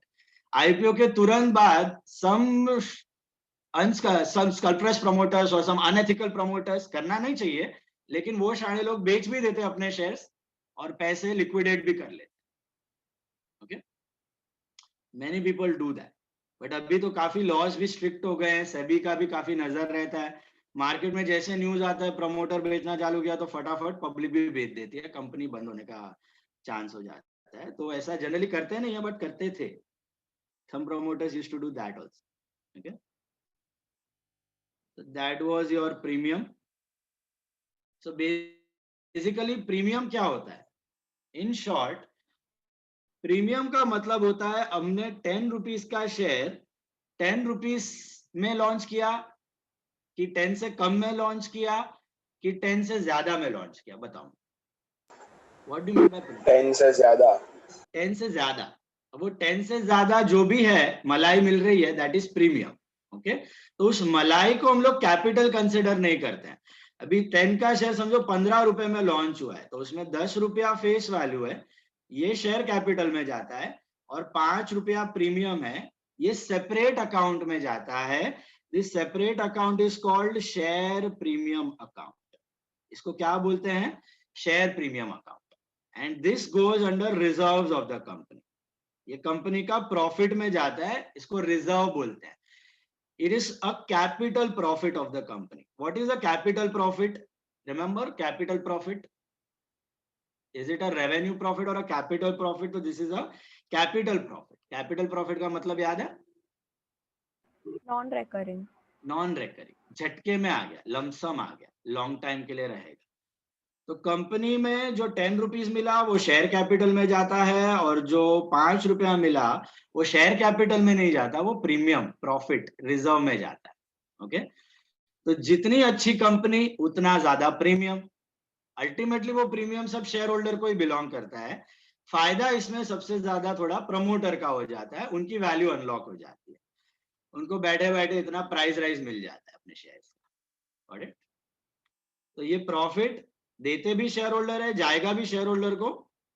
आईपीओ के तुरंत बाद सम स्कल्परस प्रमोटर्स और सम अनएथिकल प्रमोटर्स, करना नहीं चाहिए, लेकिन वो शाणे लोग बेच भी देते अपने शेयर्स और पैसे लिक्विडेट भी कर लेते। Okay, many people do that. But अभी तो काफी लॉज भी स्ट्रिक्ट हो गए हैं, सेबी का भी काफी नजर रहता है। मार्केट में जैसे न्यूज आता है प्रमोटर बेचना चालू किया, तो फटाफट पब्लिक भी बेच देती है, कंपनी बंद होने का चांस हो जाता है। तो ऐसा जनरली करते नहीं है, बट करते थे। Some promoters used to do that also. Okay, so that was your premium. So basically premium क्या होता है? In short, प्रीमियम का मतलब होता है हमने 10 रुपीज का शेयर 10 रुपीज में लॉन्च किया, कि 10 से कम में लॉन्च किया, कि 10 से ज्यादा में लॉन्च किया। बताओ, what do you mean bye premium? 10 से ज्यादा। 10 से ज्यादा, वो 10 से ज्यादा जो भी है मलाई मिल रही है, दैट इज प्रीमियम। ओके, तो उस मलाई को हम लोग कैपिटल कंसिडर नहीं करते हैं। अभी 10 का शेयर समझो 15 रुपए में लॉन्च हुआ है, तो उसमें 10 रुपया फेस वैल्यू है, ये शेयर कैपिटल में जाता है, और 5 रुपया प्रीमियम है, ये सेपरेट अकाउंट में जाता है। This separate account is called share premium account. इसको क्या बोलते हैं? Share premium account. And this goes under reserves of the company. ये कंपनी का प्रॉफिट में जाता है, इसको रिजर्व बोलते हैं। It is a capital profit of the company. What is a capital profit? Remember capital profit? Is it a revenue profit or a capital profit? So this is a capital profit. Capital profit का मतलब याद है? Non recurring. Non recurring, झटके में आ गया, lump sum आ गया, long time के लिए रहेगा। तो कंपनी में जो 10 रुपीज मिला वो शेयर कैपिटल में जाता है, और जो 5 रुपया मिला वो शेयर कैपिटल में नहीं जाता, वो प्रीमियम प्रॉफिट रिजर्व में जाता है। ओके, तो जितनी अच्छी कंपनी उतना ज्यादा प्रीमियम। अल्टीमेटली वो प्रीमियम सब शेयर होल्डर को ही बिलोंग करता है। फायदा इसमें सबसे ज्यादा थोड़ा प्रमोटर का हो जाता है, उनकी वैल्यू अनलॉक हो जाती है, उनको बैठे बैठे इतना प्राइस राइज मिल जाता है अपने शेयर्स का। तो ये प्रॉफिट देते भी शेयर होल्डर है, जाएगा भी शेयर होल्डर को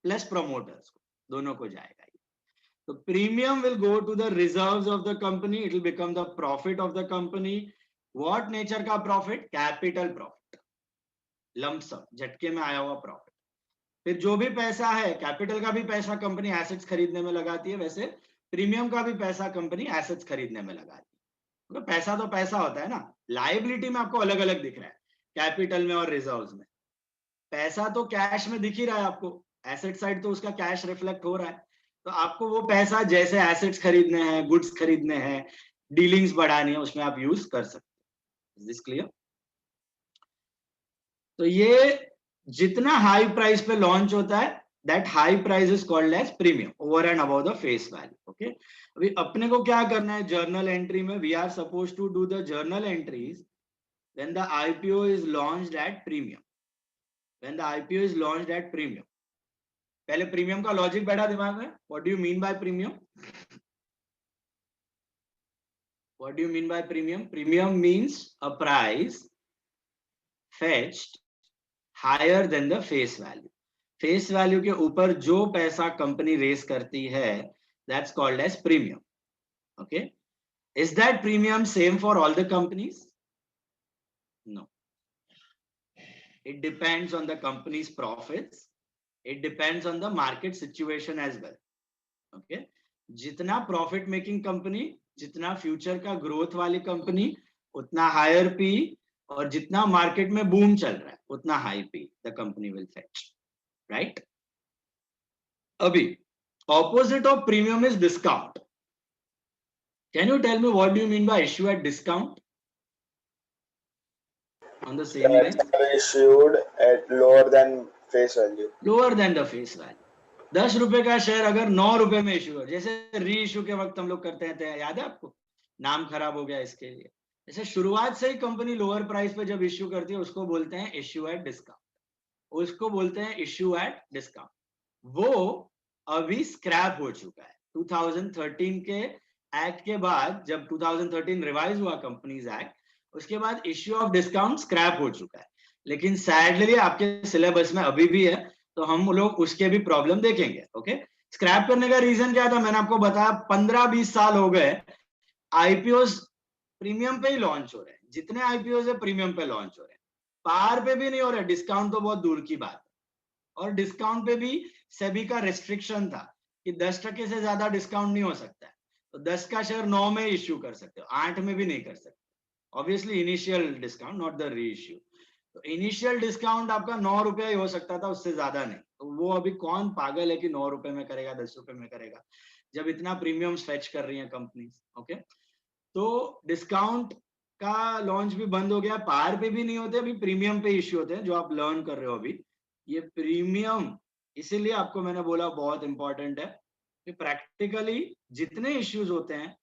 प्लस प्रमोटर्स को, दोनों को जाएगा। तो premium will go to the reserves of the company, it will become the profit of the company. What nature का प्रॉफिट? कैपिटल प्रॉफिट, लमसम झटके में आया हुआ प्रॉफिट. फिर जो भी पैसा है, कैपिटल का भी पैसा कंपनी एसेट्स खरीदने में लगाती है, वैसे प्रीमियम का भी पैसा कंपनी एसेट्स खरीदने में लगाती है. तो पैसा तो पैसा होता है ना. लायबिलिटी में आपको अलग अलग दिख रहा है, कैपिटल में और रिजर्व्स में. पैसा तो कैश में दिख ही रहा है आपको, एसेट साइड तो उसका कैश रिफ्लेक्ट हो रहा है. तो आपको वो पैसा जैसे एसेट्स खरीदने हैं, गुड्स खरीदने हैं, डीलिंग्स बढ़ानी है, उसमें आप यूज कर सकते हैं. Is this clear? तो ये जितना हाई प्राइस पे लॉन्च होता है, that high price is called as premium over and above the face value. Okay, अभी अपने को क्या करना है जर्नल एंट्री में? We are suppose to do the journal entries when the IPO is launched at premium. When the IPO is launched at premium, पहले premium का logic बैठा दिमाग में. What do you mean bye premium? What do you mean bye premium? Premium means a price fetched higher than the face value. Face value के ऊपर जो पैसा company race करती है, that's called as premium. Okay, is that premium same for all the companies? No, it depends on the company's profits, it depends on the market situation as well. Okay, जितना profit making company, जितना future का growth वाली company, उतना higher P, और जितना market में boom चल रहा है उतना high P the company will fetch. Right? अभी opposite of premium is discount. Can you tell me what do you mean by issue at discount? On the same line, issued at lower than face value. Lower than the face value. 10 रुपए का share अगर 9 रुपए में issue हो, जैसे री issue के वक्त हम लोग करते हैं, याद है आपको? नाम खराब हो गया इसके लिए. जैसे शुरुआत से ही कंपनी लोअर प्राइस पे जब इश्यू करती है, उसको बोलते हैं इश्यू एट डिस्काउंट. उसको बोलते हैं इश्यू एट डिस्काउंट. वो अभी स्क्रैप हो चुका है 2013 के एक्ट के बाद. जब 2013 रिवाइज हुआ कंपनीज एक्ट, उसके बाद इश्यू ऑफ डिस्काउंट स्क्रैप हो चुका है. लेकिन सैडली आपके सिलेबस में अभी भी है, तो हम लोग उसके भी प्रॉब्लम देखेंगे. ओके, स्क्रैप करने का रीजन क्या था? मैंने आपको बताया 15-20 साल हो गए आईपीओ प्रीमियम पे ही लॉन्च हो रहे हैं. जितने आईपीओ है प्रीमियम पे लॉन्च हो रहे हैं, पार पे भी नहीं हो रहे. डिस्काउंट तो बहुत दूर की बात है. और डिस्काउंट पे भी सेबी का रिस्ट्रिक्शन था कि 10% से ज्यादा डिस्काउंट नहीं हो सकता है. तो 10 का शेयर 9 में इश्यू कर सकते हो, 8 में भी नहीं कर सकते. Obviously initial discount, not the री इश्यू. तो इनिशियल डिस्काउंट आपका 9 रुपया ही हो सकता था, उससे ज्यादा नहीं. तो वो अभी कौन पागल है कि 9 रुपए में करेगा, 10 रुपए में करेगा, जब इतना प्रीमियम फेच कर रही है कंपनीज. ओके, तो डिस्काउंट का लॉन्च भी बंद हो गया, पार पे भी नहीं होते, अभी प्रीमियम पे इश्यू होते हैं, जो आप लर्न कर रहे हो अभी. ये प्रीमियम, इसीलिए आपको मैंने बोला बहुत इंपॉर्टेंट है कि प्रैक्टिकली जितने इश्यूज होते हैं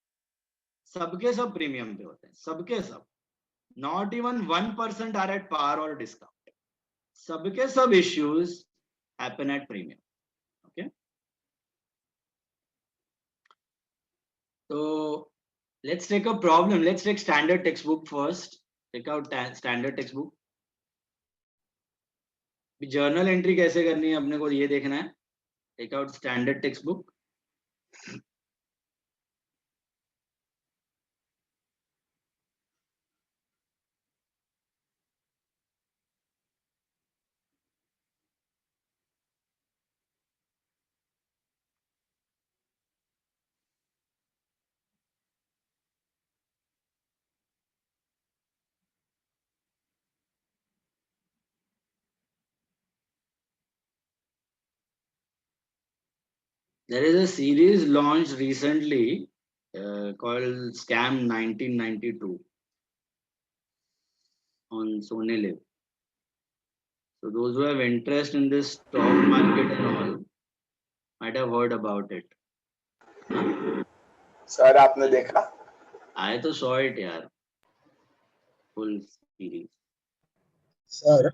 सबके सब प्रीमियम पे होते हैं, सबके सब. Not even 1% are at par और डिस्काउंट. सबके सब issues happen at premium. Okay, तो let's take a problem. Let's take standard textbook first. Take out standard textbook. Journal entry कैसे करनी है अपने को ये देखना है. Take out standard text book. There is a series launched recently called Scam 1992 on Sony Live. So those who have interest in this stock market and all might have heard about it. Sir आपने देखा? I तो saw it यार, full series. Sir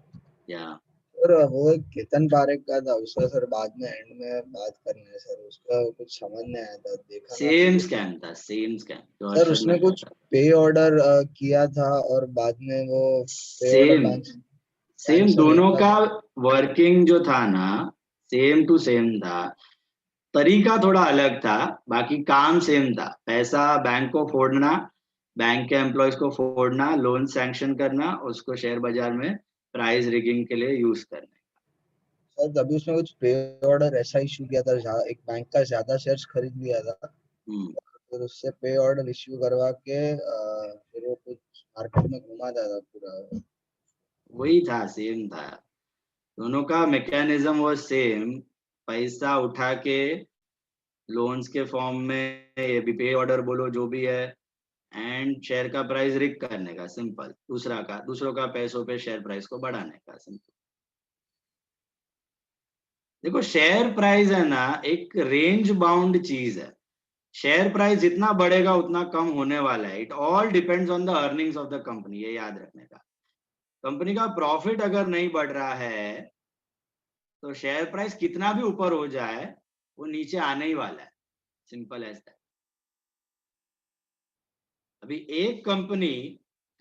Yeah. Sir वो केतन पारेख का था, उसका sir बाद में एंड में बात करना है सर. उसका कुछ समझ नहीं आया था, देखा सेम स्कैम था, सेम स्कैम. सर. उसने कुछ पे ऑर्डर किया था और बाद में वो सेम दोनों का वर्किंग जो था ना, सेम टू सेम था. तरीका थोड़ा अलग था, बाकी काम सेम था। पैसा बैंक को फोड़ना, बैंक के एम्प्लॉयज को फोड़ना, लोन सैंक्शन करना, उसको शेयर बाजार में प्राइस रिगिंग के लिए यूज करना। सर तभी उसमें कुछ पे ऑर्डर ऐसा इशू किया था, एक बैंक का ज्यादा शेयर्स खरीद लिया था, फिर उससे पे ऑर्डर इश्यू करवा के फिर वो कुछ मार्केट में घुमा था पूरा। वही था, सेम था, दोनों का मैकेनिज्म वो सेम। पैसा उठा के लोन्स के फॉर्म में, ये भी पे ऑर्डर बोलो जो भी है, एंड शेयर का प्राइस रिग करने का, सिंपल। दूसरों का पैसों पे शेयर प्राइस को बढ़ाने का, सिंपल। देखो शेयर प्राइस है ना, एक रेंज बाउंड चीज है। शेयर प्राइस जितना बढ़ेगा उतना कम होने वाला है। It all depends on the earnings of the company, ये याद रखने का। कंपनी का प्रॉफिट अगर नहीं बढ़ रहा है तो शेयर प्राइस कितना भी ऊपर हो जाए वो नीचे आने ही वाला है, सिंपल एज दैट। अभी एक कंपनी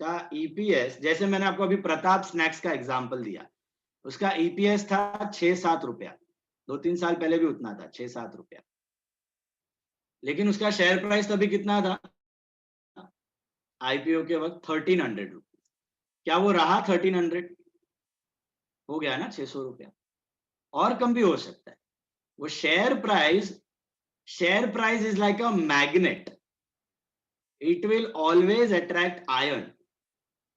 का ईपीएस, जैसे मैंने आपको अभी प्रताप स्नैक्स का एग्जांपल दिया, उसका ईपीएस था 6-7 रुपया, 2-3 साल पहले भी उतना था, 6-7 रुपया। लेकिन उसका शेयर प्राइस तभी कितना था आईपीओ के वक्त? 1300 रुपीज। क्या वो रहा 1300? हो गया ना 600 रुपया, और कम भी हो सकता है। वो share price is like a magnet, it will always attract iron.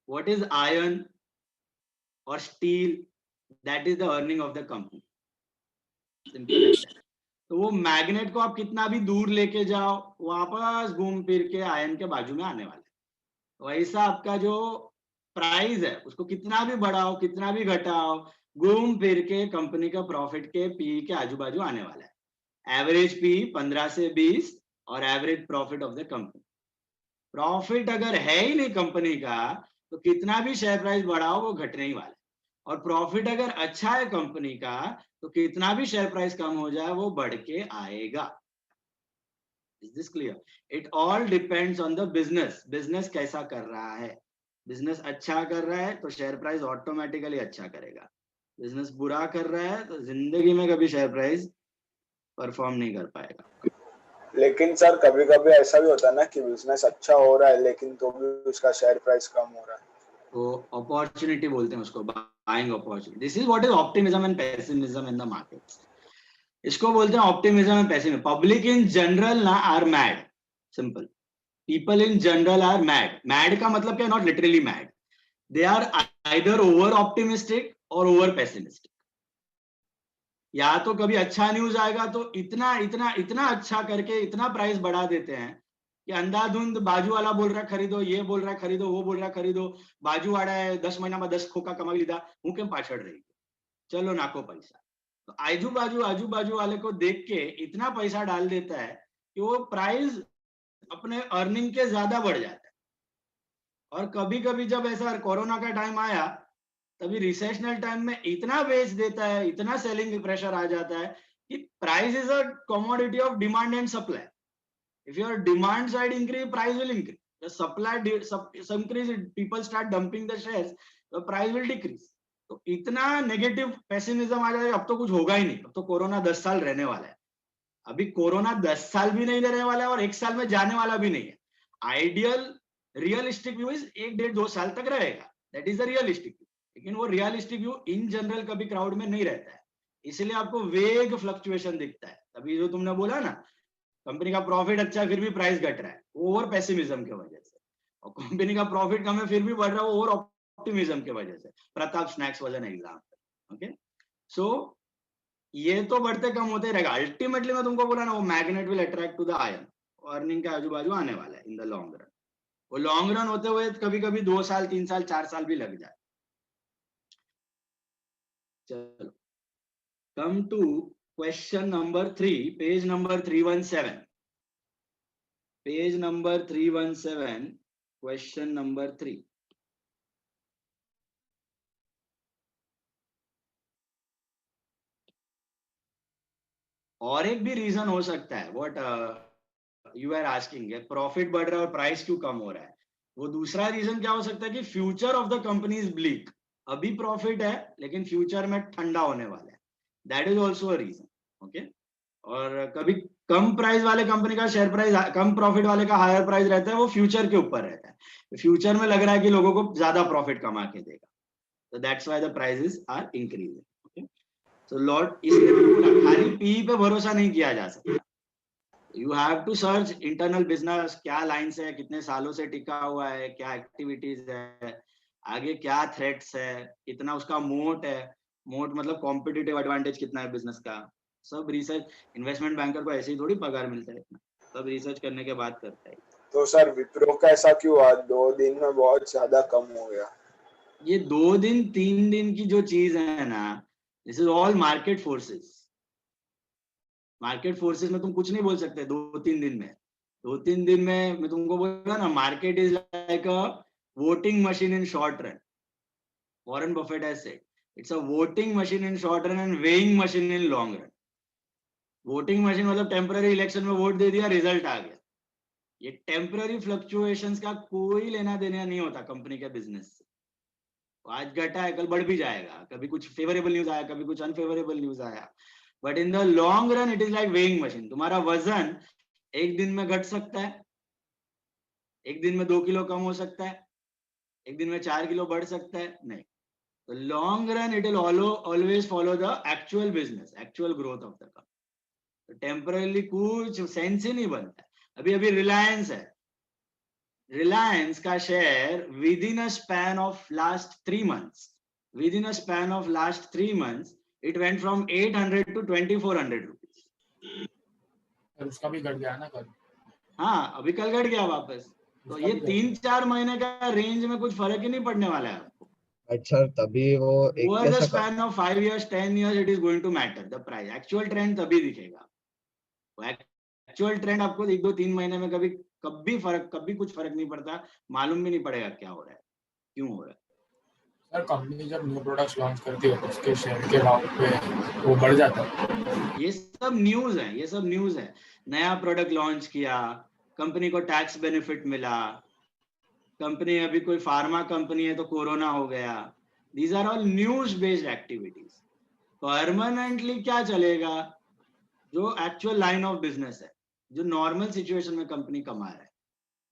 What is iron or steel? That is the earning of the company. Simple as that. तो वो मैग्नेट को आप कितना भी दूर लेके जाओ, वापस घूम फिर के आयन के बाजू में आने वाला है। तो ऐसा आपका जो प्राइस है उसको कितना भी बढ़ाओ, कितना भी घटाओ, घूम फिर के कंपनी का प्रॉफिट के पी के आजू बाजू आने वाला है। एवरेज पी 15 से 20 और average profit of the company. Profit अगर है ही नहीं कंपनी का तो कितना भी शेयर प्राइस बढ़ाओ वो घटने ही वाला है। और प्रॉफिट अगर अच्छा है कंपनी का तो कितना भी शेयर प्राइस कम हो जाए वो बढ़ के आएगा। Is this clear? It all depends on the business. Business कैसा कर रहा है। बिजनेस अच्छा कर रहा है तो शेयर प्राइस ऑटोमेटिकली अच्छा करेगा। बिजनेस बुरा कर रहा है तो जिंदगी में कभी शेयर प्राइस परफॉर्म नहीं कर पाएगा। लेकिन सर कभी कभी ऐसा भी होता है ना कि बिजनेस अच्छा हो रहा है लेकिन तो भी उसका शेयर प्राइस कम हो रहा है, तो अपॉर्चुनिटी बोलते हैं उसको, buying opportunity. This is what is optimism and pessimism in the markets. इसको बोलते हैं optimism and pessimism. Public in general ना are mad, simple. People in general are mad. Mad का मतलब क्या? Not literally mad, they are either over optimistic और over pessimistic. या तो कभी अच्छा न्यूज आएगा तो इतना इतना इतना अच्छा करके इतना प्राइस बढ़ा देते हैं कि अंधाधुंध बाजू वाला बोल रहा है खरीदो, ये बोल रहा है खरीदो, वो बोल रहा है खरीदो, बाजू वाला है 10 महीना में 10 खोखा कमा लीधा, हूं केम पाछड़ रही, चलो नाको पैसा। तो आजू बाजू वाले को देख के इतना पैसा डाल देता है कि वो प्राइस अपने अर्निंग के ज्यादा बढ़ जाता है। और कभी कभी जब ऐसा कोरोना का टाइम आया तभी रिसेशनल टाइम में इतना बेच देता है, इतना सेलिंग प्रेशर आ जाता है कि price is a commodity of demand and supply. If your demand side increase, price will increase. The supply increase, people start dumping the shares, the price will decrease. तो इतना नेगेटिव पेसिमिज्म आ जाएगा, अब तो कुछ होगा ही नहीं, अब तो कोरोना 10 साल रहने वाला है। अभी कोरोना 10 साल भी नहीं रहने वाला है और 1 साल में जाने वाला भी नहीं है। आइडियल रियलिस्टिक व्यू इज 1-1.5-2 साल तक रहेगा, that is the realistic view. लेकिन वो रियलिस्टिक व्यू इन जनरल कभी क्राउड में नहीं रहता है, इसलिए आपको वेग फ्लक्चुएशन दिखता है। अभी जो तुमने बोला ना कंपनी का प्रॉफिट अच्छा है फिर भी प्राइस घट रहा है, ओवर पेसिमिज्म की वजह से। और कंपनी का प्रॉफिट कम है फिर भी बढ़ रहा है, ओवर ऑप्टिमिज्म की वजह से। Pratap snacks was an example. Okay, so ये तो बढ़ते कम होते रहेगा। अल्टीमेटली मैं तुमको बोला ना, वो magnet will attract to the ion, earning के आजू बाजू आने वाला है इन द लॉन्ग रन। वो लॉन्ग रन होते हुए कभी कभी 2 साल 3 साल 4 साल भी लग जाए। चलो, come to question number 3, page number 317। Page number 317, question number 3। और एक भी रीजन हो सकता है, what you are asking, profit बढ़ रहा है और प्राइस क्यों कम हो रहा है। वो दूसरा रीजन क्या हो सकता है कि future of the company is bleak. अभी प्रॉफिट है लेकिन फ्यूचर में ठंडा होने वाला है, that is also a reason. Okay, और कभी कम प्राइस वाले कंपनी का शेयर प्राइस, कम प्रॉफिट वाले का हायर प्राइस रहता है, वो फ्यूचर के ऊपर रहता है। फ्यूचर में लग रहा है कि लोगों को ज्यादा प्रॉफिट कमा के देगा, तो that's why the prices are increasing. Okay, so lot, इसलिए मैंने बोला खाली पी पे भरोसा नहीं किया जा सकता। You have to search internal business, क्या लाइन्स है, कितने सालों से टिका हुआ है, क्या एक्टिविटीज है, आगे क्या थ्रेट्स है, कितना उसका मोट है, मोट मतलब कॉम्पिटिटिव एडवांटेज कितना है बिजनेस का, सब रिसर्च। इन्वेस्टमेंट बैंकर को ऐसे ही थोड़ी पगार मिलता है इतना, सब रिसर्च करने के बाद करता है। तो सर विप्रो का ऐसा क्यों हुआ, 2 दिन में बहुत ज्यादा कम हो गया? ये 2 दिन 3 दिन की जो चीज है ना, this is all market forces. Market forces में तुम कुछ नहीं बोल सकते 2-3 दिन में। 2-3 दिन में मैं तुमको बोला ना, market is like a voting machine in short run. Warren Buffett has said it's a voting machine in short run and weighing machine in long run. Voting machine मतलब टेम्पररी इलेक्शन में वोट दे दिया, result आ गया। ये temporary fluctuations का कोई लेना देना नहीं होता कंपनी के बिजनेस से। आज घटा है, कल बढ़ भी जाएगा, कभी कुछ फेवरेबल न्यूज आया, कभी कुछ अनफेवरेबल न्यूज आया, but in the long run it is like weighing machine. तुम्हारा वजन एक दिन में घट सकता है, एक दिन में 2 किलो कम हो सकता है, एक दिन में 4 किलो बढ़ सकता है, नहीं। तो long run it will always follow the actual business, actual growth of the company. तो टेम्परली कुछ सेंस ही नहीं बनता है। अभी अभी रिलायंस है, रिलायंस का share with in a span of last 3 months, within a span of last 3 months it went from 800 to 2400 rupees। और उसका भी घट गया ना कल। हाँ, अभी कल घट गया वापस। तो उसका ये भी घट 3-4 महीने का रेंज में कुछ फर्क ही नहीं पड़ने वाला है आपको। अच्छा, तभी वो एक ओवर द कैसा span of 5 years 10 years it is going to matter the price. Actual trend तभी दिखेगा। एक्चुअल ट्रेंड आपको 1-2-3 महीने में कभी कुछ फर्क नहीं पड़ता, मालूम भी नहीं पड़ेगा क्या हो रहा है, क्यों हो रहा है। सर कंपनी जब न्यू प्रोडक्ट्स लॉन्च करती है तो उसके शेयर के भाव पे वो बढ़ जाता है। ये सब न्यूज है, ये सब न्यूज है। नया प्रोडक्ट लॉन्च किया, कंपनी को टैक्स बेनिफिट मिला, कंपनी अभी कोई फार्मा कंपनी है तो कोरोना हो गया, these are all news based activities. Permanently क्या चलेगा, जो एक्चुअल लाइन ऑफ बिजनेस है, जो नॉर्मल सिचुएशन में कंपनी कमा रहा है।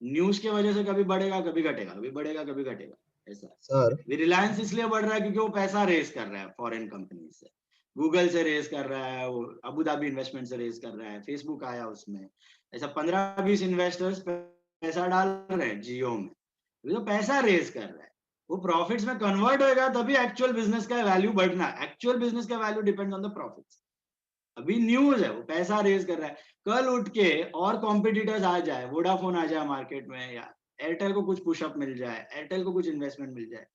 न्यूज की वजह से कभी बढ़ेगा कभी घटेगा, कभी बढ़ेगा कभी घटेगा, ऐसा है। सर? रिलायंस इसलिए बढ़ रहा है क्योंकि वो पैसा रेस कर रहा है फॉरेन कंपनी से, गूगल से रेस कर रहा है, वो अबू धाबी इन्वेस्टमेंट से रेस कर रहा है, फेसबुक आया उसमें, ऐसा 15-20 इन्वेस्टर्स पैसा डाल रहे हैं जियो में, तो पैसा रेस कर रहा है। वो प्रॉफिट्स में कन्वर्ट होएगा तभी एक्चुअल बिजनेस का वैल्यू बढ़ना। एक्चुअल बिजनेस का value depends on the profits. अभी न्यूज है, वो पैसा रेज कर रहा है, कल उठ के और कॉम्पिटिटर्स आ जाए, वोडाफोन आ जाए मार्केट में, या एयरटेल को कुछ पुशअप मिल जाए, एयरटेल को कुछ इन्वेस्टमेंट मिल जाए,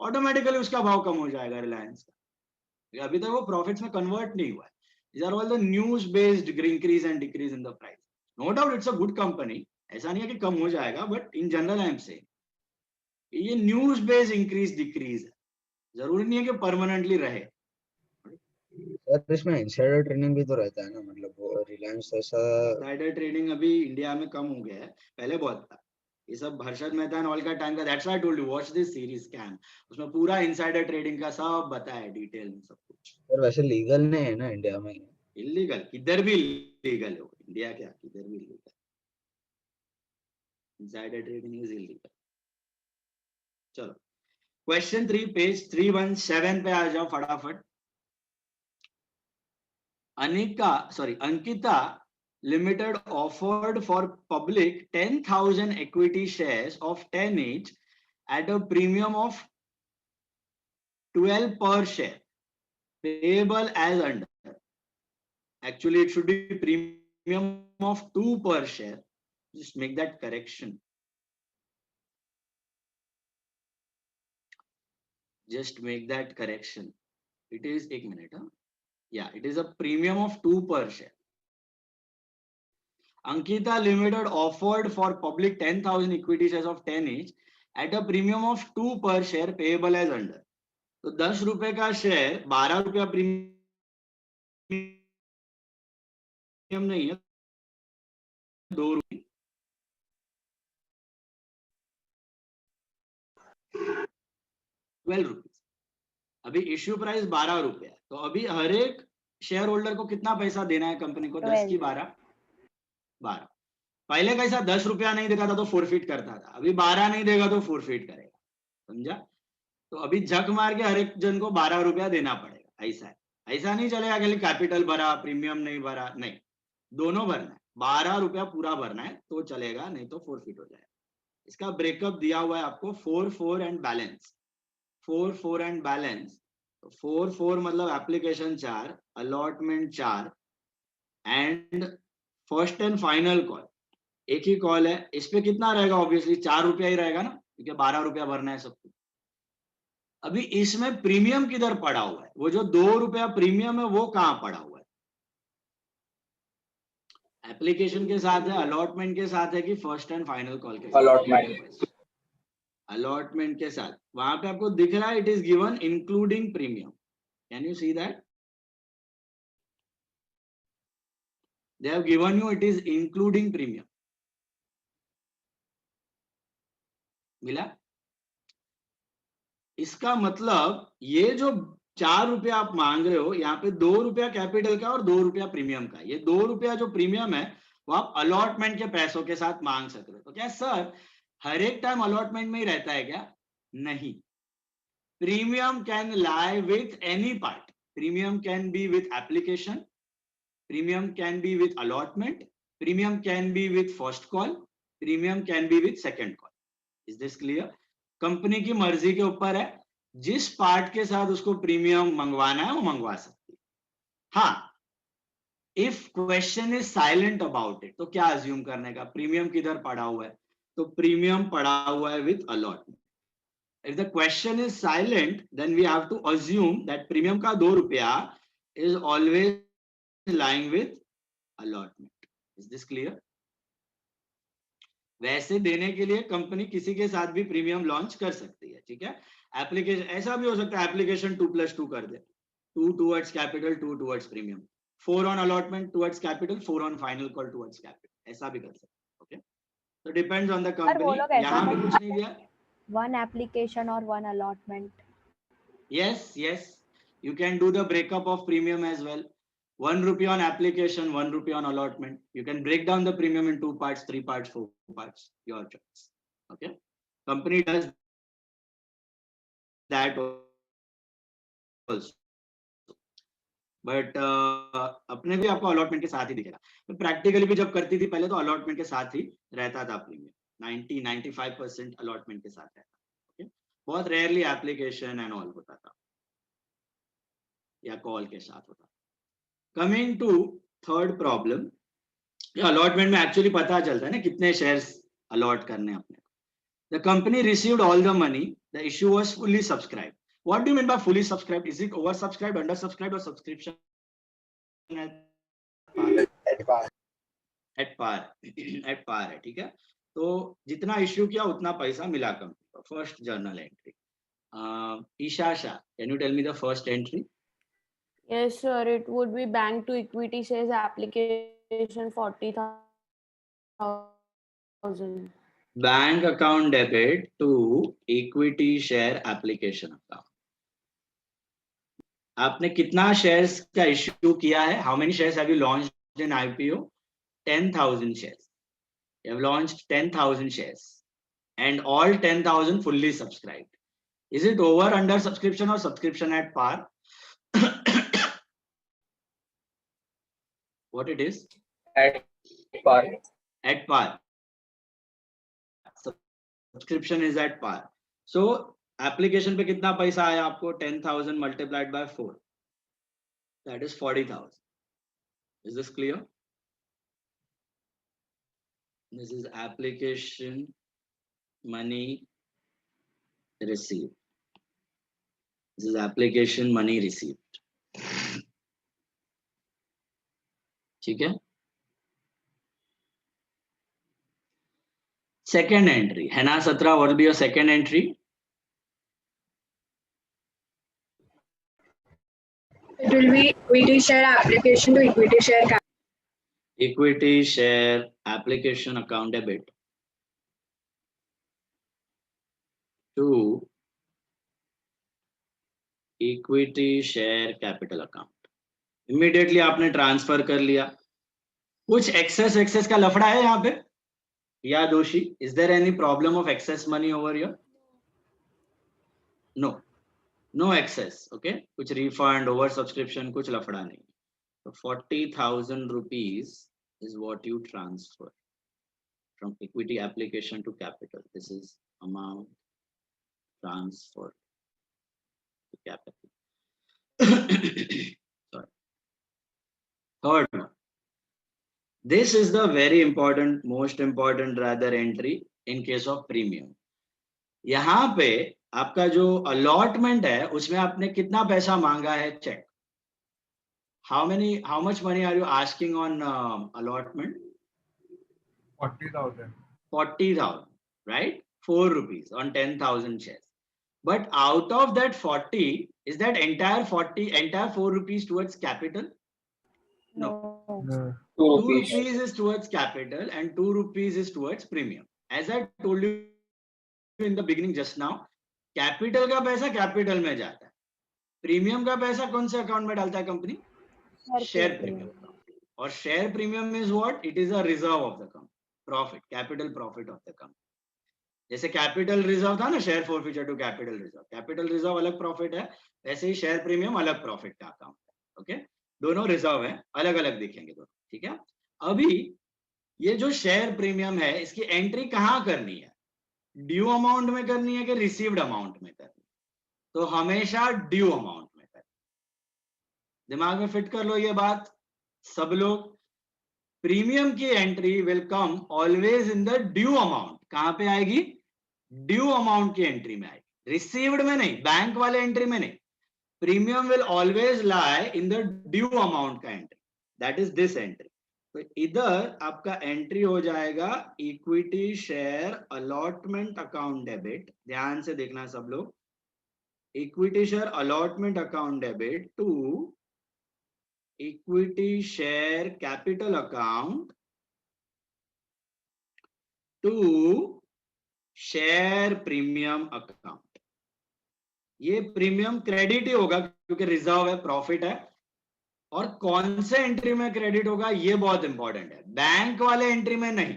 ऑटोमेटिकली उसका भाव कम हो जाएगा रिलायंस का। अभी तक वो प्रॉफिट्स में कन्वर्ट नहीं हुआ है। These are all the news based increase and decrease in the price. No doubt it's a good company, ऐसा नहीं है कि कम हो जाएगा, but in general I am saying ये न्यूज बेस्ड इंक्रीज डिक्रीज है, जरूरी नहीं है कि परमानेंटली रहे। सर इसमें इंसाइडर ट्रेडिंग भी तो रहता है ना, मतलब वो रिलायंस ऐसा। इनसाइडर ट्रेडिंग अभी इंडिया में कम हो गया है, पहले बहुत था। ये सब हर्षद मेहता ऑल का टाइम का, that's why I told you watch this series scam, उसमें पूरा इनसाइडर ट्रेडिंग का सब बताया है डिटेल में सब कुछ। सर वैसे लीगल नहीं है ना इंडिया में? इलीगल किधर भी लीगल है, इंडिया क्या किधर भी legal, insider trading is illegal. चलो क्वेश्चन 3 पेज 317 पे आ जाओ फटाफट। Ankita Limited offered for public 10,000 equity shares of 10 each at a premium of 12 per share, payable as under. Actually, it should be premium of 2 per share. Just make that correction. Just make that correction. It is 1 minute. Huh? Yeah, it is a premium of 2 per share. Ankita Limited offered for public 10,000 equity shares of 10 each at a premium of 2 per share payable as under. तो 10 रुपए का share 12 रुपया premium नहीं है, 2 रुपये 12 rupees. अभी issue price 12 रुपया, तो अभी हर एक शेयर होल्डर को कितना पैसा देना है कंपनी को? 10 की 12 पहले कैसा 10 रुपया नहीं देता था तो फोरफिट करता था, अभी 12 नहीं देगा तो फोरफिट करेगा, समझा? तो अभी झक मार के हर एक जन को 12 रुपया देना पड़ेगा, ऐसा है। ऐसा नहीं चलेगा कि कैपिटल भरा प्रीमियम नहीं भरा, नहीं, दोनों भरना है, 12 रुपया पूरा भरना है तो चलेगा, नहीं तो फोरफिट हो जाएगा। इसका ब्रेकअप दिया हुआ है आपको 4-4 एंड बैलेंस, 4-4 एंड बैलेंस। 4-4 मतलब application 4, allotment 4 and first and final call, एक ही कॉल है। इस पे कितना रहेगा? ऑब्वियसली 4 रुपया ही रहेगा ना, क्योंकि 12 रुपया भरना है सबको। अभी इसमें प्रीमियम किधर पड़ा हुआ है? वो जो 2 रुपया प्रीमियम है वो कहां पड़ा हुआ है? एप्लीकेशन के साथ है, अलॉटमेंट के साथ है कि फर्स्ट एंड फाइनल कॉल के साथ? अलॉटमेंट। अलॉटमेंट के साथ। वहां पे आपको दिख रहा है it is given including premium, can you see that? They have given you it is including premium, मिला? इसका मतलब ये जो 4 रुपया आप मांग रहे हो, यहाँ पे 2 रुपया कैपिटल का और 2 रुपया प्रीमियम का। ये 2 रुपया जो प्रीमियम है वो आप अलॉटमेंट के पैसों के साथ मांग सकते हो। तो क्या सर हर एक टाइम अलॉटमेंट में ही रहता है क्या? नहीं, premium can lie with any part. Premium can be with application, premium can be with allotment, premium can be with first call, premium can be with second call. Is this clear? Company की मर्जी के ऊपर है, जिस part के साथ उसको premium मंगवाना है वो मंगवा सकती है। हाँ, if question is silent about it, तो क्या अज्यूम करने का? प्रीमियम किधर पड़ा हुआ है? तो प्रीमियम पड़ा हुआ है with allotment. If the question is silent then we have to assume that premium का 2 रुपया is always lying with allotment. Is this clear? वैसे देने के लिए कंपनी किसी के साथ भी प्रीमियम लॉन्च कर सकती है, ठीक है? एप्लीकेशन ऐसा भी हो सकता है, एप्लीकेशन 2+2 कर दे, 2 towards capital, 2 towards premium, 4 on allotment towards capital, 4 on final call towards capital, ऐसा भी कर सकते हैं। ओके, तो डिपेंड्स ऑन द सर वो कंपनी। लोग ऐसा यहाँ पे कुछ नहीं दिया। वन एप्लीकेशन और one allotment. yes, you can do the breakup of premium as well. 1 rupee on application, 1 rupee on allotment. You can break down the premium in 2 parts, 3 parts, 4 parts, your choice. Okay, company does that also, but अपने भी आपको allotment के साथ ही दिखेगा। तो practically भी जब करती थी पहले तो अलॉटमेंट के साथ ही रहता था प्रीमियम, 90-95% अलॉटमेंट के साथ रहता था। okay? बहुत रेयरली एप्लीकेशन एंड ऑल होता था या कॉल के साथ होता। Coming to third problem, allotment में एक्चुअली पता चलता है ना कितने शेयर्स अलॉट करने अपने को। The company received all the money, the issue was fully subscribed. What do you mean by fully subscribed? Is it over subscribed, under subscribed और subscription at par. At par है, ठीक है? तो जितना issue किया उतना पैसा मिला कंपनी को। First journal entry, Isha Shah, can you tell me the first entry? Yes, sir. It would be bank to equity shares application 40,000. Bank account debit to equity share application account. आपने कितना शेयर्स का issue किया है? How many shares have you launched in IPO? 10,000 shares. You have launched 10,000 shares and all 10,000 fully subscribed. Is it over, under subscription और subscription at par? What it is? At par. At par. Subscription is at par. So application पे कितना पैसा आया आपको? 10,000 multiplied by 4, that is 40,000. Is this clear? This is application money received. This is application money received. ठीक है? Second entry, Hena Satra, what will be your second entry? It will be equity share application to equity share capital. Equity share application account debit to equity share capital account. Immediately आपने transfer कर लिया। कुछ access का लफड़ा है यहाँ पे या दोषी? Is there any problem of excess money over here? No excess. Okay, कुछ रिफंड, ओवर सब्सक्रिप्शन, कुछ लफड़ा नहीं। तो 40,000 rupees is what you transfer from equity application to capital. This is amount transferred to capital. Sorry. Third one. This is the very important, most important rather entry in case of premium. यहाँ पे आपका जो allotment है उसमें आपने कितना पैसा मांगा है? Check. How much money are you asking on allotment? 40,000. 40,000, right? 4 rupees on 10,000 shares. But out of that 40, is that entire 4 rupees towards capital? No. 2 rupees is towards capital and 2 rupees is towards premium. As I told you in the beginning just now, capital का पैसा capital में जाता है, premium का पैसा कौन से account में डालता है कंपनी? Share premium. और share premium is what? It is a reserve of the company. Profit, capital profit of the company. जैसे कैपिटल रिजर्व था ना, share forfeiture to capital reserve, capital reserve अलग प्रॉफिट है, वैसे ही शेयर प्रीमियम अलग profit का अकाउंट है। ओके, दोनों रिजर्व है, अलग अलग दिखेंगे दोनों, ठीक है। अभी ये जो शेयर प्रीमियम है इसकी एंट्री कहाँ करनी है? ड्यू अमाउंट में करनी है कि रिसीव्ड अमाउंट में करनी है? तो हमेशा ड्यू अमाउंट में करनी। दिमाग में फिट कर लो ये बात सब लोग। प्रीमियम की entry will come always in the due amount. कहां पे आएगी? ड्यू अमाउंट की एंट्री में आएगी, रिसीव्ड में नहीं, बैंक वाले एंट्री में नहीं। Premium will always lie in the due amount का entry, that is this entry. तो इधर आपका एंट्री हो जाएगा equity share allotment account debit. ध्यान से देखना सब लोग, equity share allotment account debit to equity share capital account to share premium account। ये प्रीमियम क्रेडिट ही होगा क्योंकि रिजर्व है, प्रॉफिट है। और कौन से एंट्री में क्रेडिट होगा ये बहुत इंपॉर्टेंट है, बैंक वाले एंट्री में नहीं,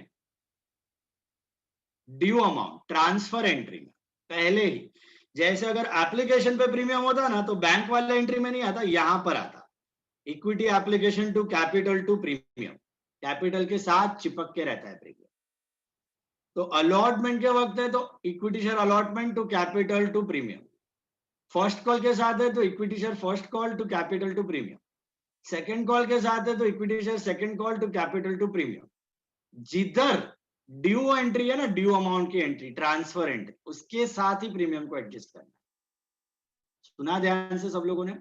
ड्यू अमाउंट ट्रांसफर एंट्री में पहले ही। जैसे अगर एप्लीकेशन पे प्रीमियम होता ना तो बैंक वाले एंट्री में नहीं आता, यहां पर आता, equity application to capital to premium, capital के साथ चिपक के रहता है प्रीमियम। तो अलॉटमेंट के वक्त है तो equity share allotment to capital to premium, first call के साथ है तो equity share first call to capital to premium, second call के साथ है तो equity share second call to capital to premium. जिधर ड्यू एंट्री है ना, ड्यू अमाउंट की एंट्री, ट्रांसफर एंट्री, उसके साथ ही प्रीमियम को एडजस्ट करना। सुना ध्यान से सब लोगों ने?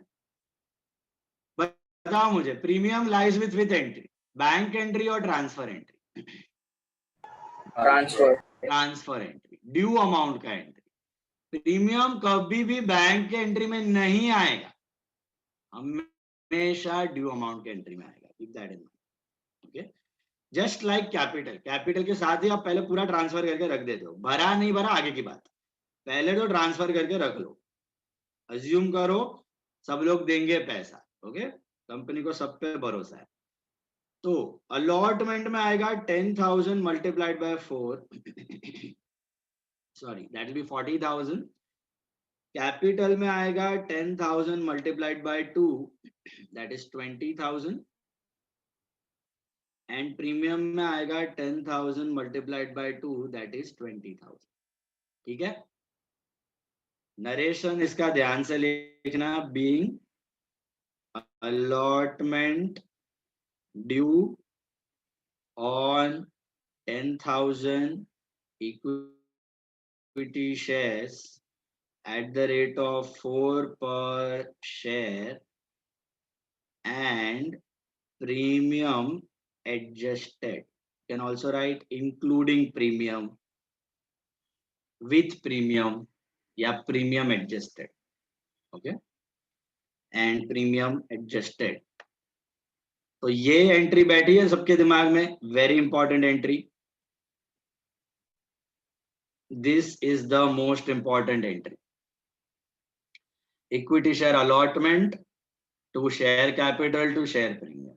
बताओ मुझे, premium lies with entry, bank entry और transfer entry? Transfer entry, due amount का एंट्री। प्रीमियम कभी भी बैंक के एंट्री में नहीं आएगा, हमेशा ड्यू अमाउंट के एंट्री में आएगा। Keep that in mind. Okay, just like capital, capital के साथ ही आप पहले पूरा ट्रांसफर करके रख देते हो, भरा नहीं भरा आगे की बात, पहले तो ट्रांसफर करके रख लो। अज्यूम करो सब लोग देंगे पैसा, ओके, कंपनी को सब पे भरोसा है। तो अलॉटमेंट में आएगा 10,000 multiplied by 4 sorry that will be 40,000। Capital में आएगा 10,000 multiplied by 2 that is 20,000 and premium में आएगा 10,000 मल्टीप्लाइड बाय 2 दैट इज 20,000। ठीक है, नरेशन इसका ध्यान से लिखना। Being allotment due on 10,000 equity shares at the rate of 4 per share and premium adjusted. You can also write including premium, with premium या premium adjusted, okay, and premium adjusted। तो ये entry बैठी है सबके दिमाग में, very important entry. This is the most important entry. Equity share allotment to share capital to share premium.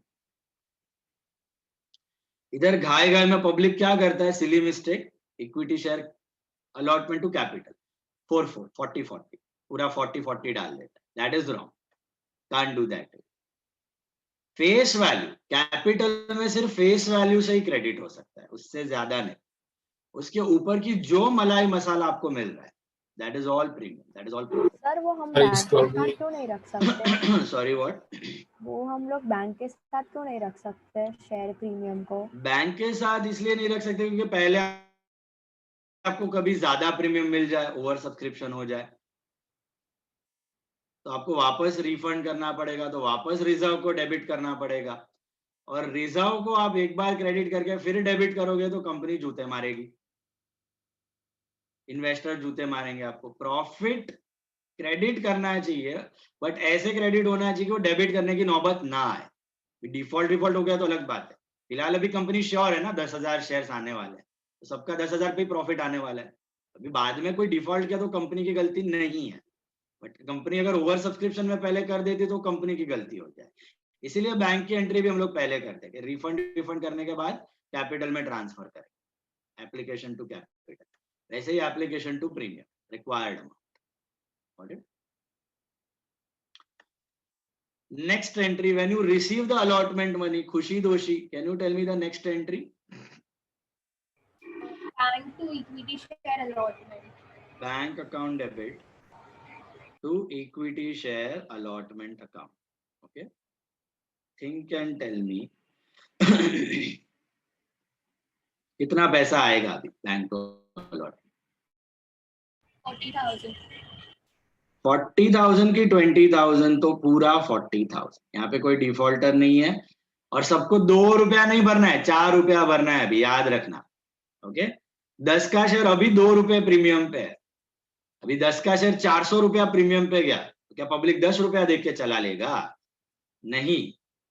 इधर घाय घाय में पब्लिक क्या करता है, silly mistake, equity share allotment to capital 40-40 पूरा 40-40 डाल देता है। That is wrong, can't do that. Face value, capital में सिर्फ फेस वैल्यू से ही क्रेडिट हो सकता है, उससे ज्यादा नहीं। उसके ऊपर की जो मलाई मसाला आपको मिल रहा है, that is all premium, that is all premium. Sir वो हम सर, बैंक इसको के साथ अभी- क्यों नहीं रख सकते? Sorry what? वो हम लोग बैंक के साथ क्यों नहीं रख सकते शेयर प्रीमियम को? बैंक के साथ इसलिए नहीं रख सकते क्योंकि पहले आपको कभी ज्यादा प्रीमियम मिल जाए, ओवर सब्सक्रिप्शन हो जाए, तो आपको वापस रिफंड करना पड़ेगा, तो वापस रिजर्व को डेबिट करना पड़ेगा, और रिजर्व को आप एक बार क्रेडिट करके फिर डेबिट करोगे तो कंपनी जूते मारेगी, इन्वेस्टर जूते मारेंगे आपको। प्रॉफिट क्रेडिट करना चाहिए, बट ऐसे क्रेडिट होना चाहिए कि वो डेबिट करने की नौबत ना आए। डिफॉल्ट हो गया तो अलग बात है। फिलहाल अभी कंपनी श्योर है ना 10,000 शेयर्स आने वाले हैं, तो सबका 10,000 पे प्रॉफिट आने वाला है। अभी बाद में कोई डिफॉल्ट किया तो कंपनी की गलती नहीं है, बट कंपनी अगर ओवर सब्सक्रिप्शन में पहले कर देती तो कंपनी की गलती हो जाए। इसीलिए बैंक की एंट्री भी हम लोग पहले करते हैं, रिफंड करने के बाद कैपिटल में ट्रांसफर करें, एप्लीकेशन टू कैपिटल। वैसे ही application to premium, required amount. Next entry, when you receive the allotment money, Khushi Doshi, can you tell me the next entry? Bank to equity share allotment. Bank account debit to equity share allotment account. Okay. Think and tell me कितना पैसा आएगा अभी bank को allotment? 40,000. 40,000 की 20,000 तो पूरा 40,000। यहाँ पे कोई डिफॉल्टर नहीं है, और सबको 2 रुपया नहीं भरना है, 4 रुपया भरना है, अभी याद रखना। ओके, 10 का शेयर अभी 2 रुपए प्रीमियम पे है। अभी 10 का शेयर 400 रुपया प्रीमियम पे गया, तो क्या पब्लिक 10 रुपया देख के चला लेगा? नहीं,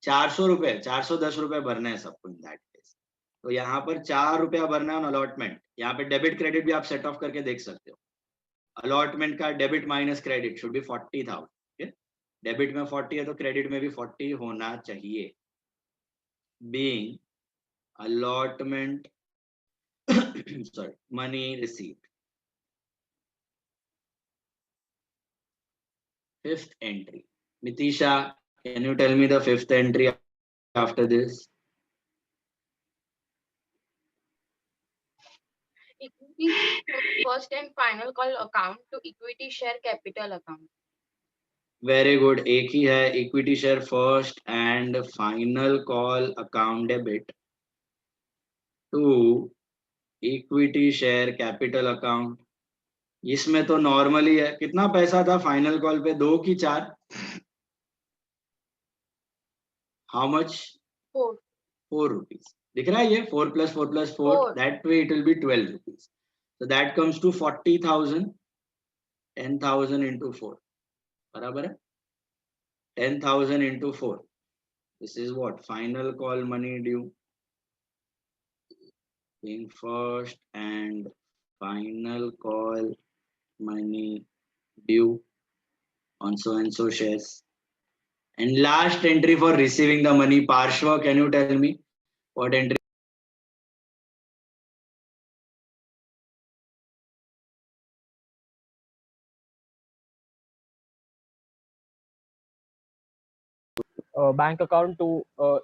400 रुपए, 410 रुपए भरना है सबको इन दैट केस। तो यहाँ पर 4 रुपया भरना है अलॉटमेंट। यहाँ पे डेबिट क्रेडिट भी आप सेट ऑफ करके देख सकते हो। अलॉटमेंट का debit minus credit should be 40,000। Debit में 40 है तो क्रेडिट में भी 40 होना चाहिए। Being allotment sorry, money received. Fifth entry. Mitisha, can you tell me the fifth entry after this? Equity first and final call account to equity share capital account. Very good. एक ही है, equity share first and final call account debit to equity share capital account. इसमें तो normally है। कितना पैसा था final call पे, 2 की 4? How much? 4 rupees. दिख रहा है ये 4 + 4 + 4, that way it will be 12 rupees. So that comes to 40,000. 10,000 into 4 बराबर है 10,000 into 4. This is what final call money due in first and final call money due on so and so shares. And last entry for receiving the money, Parshva, can you tell me what entry? Bank account to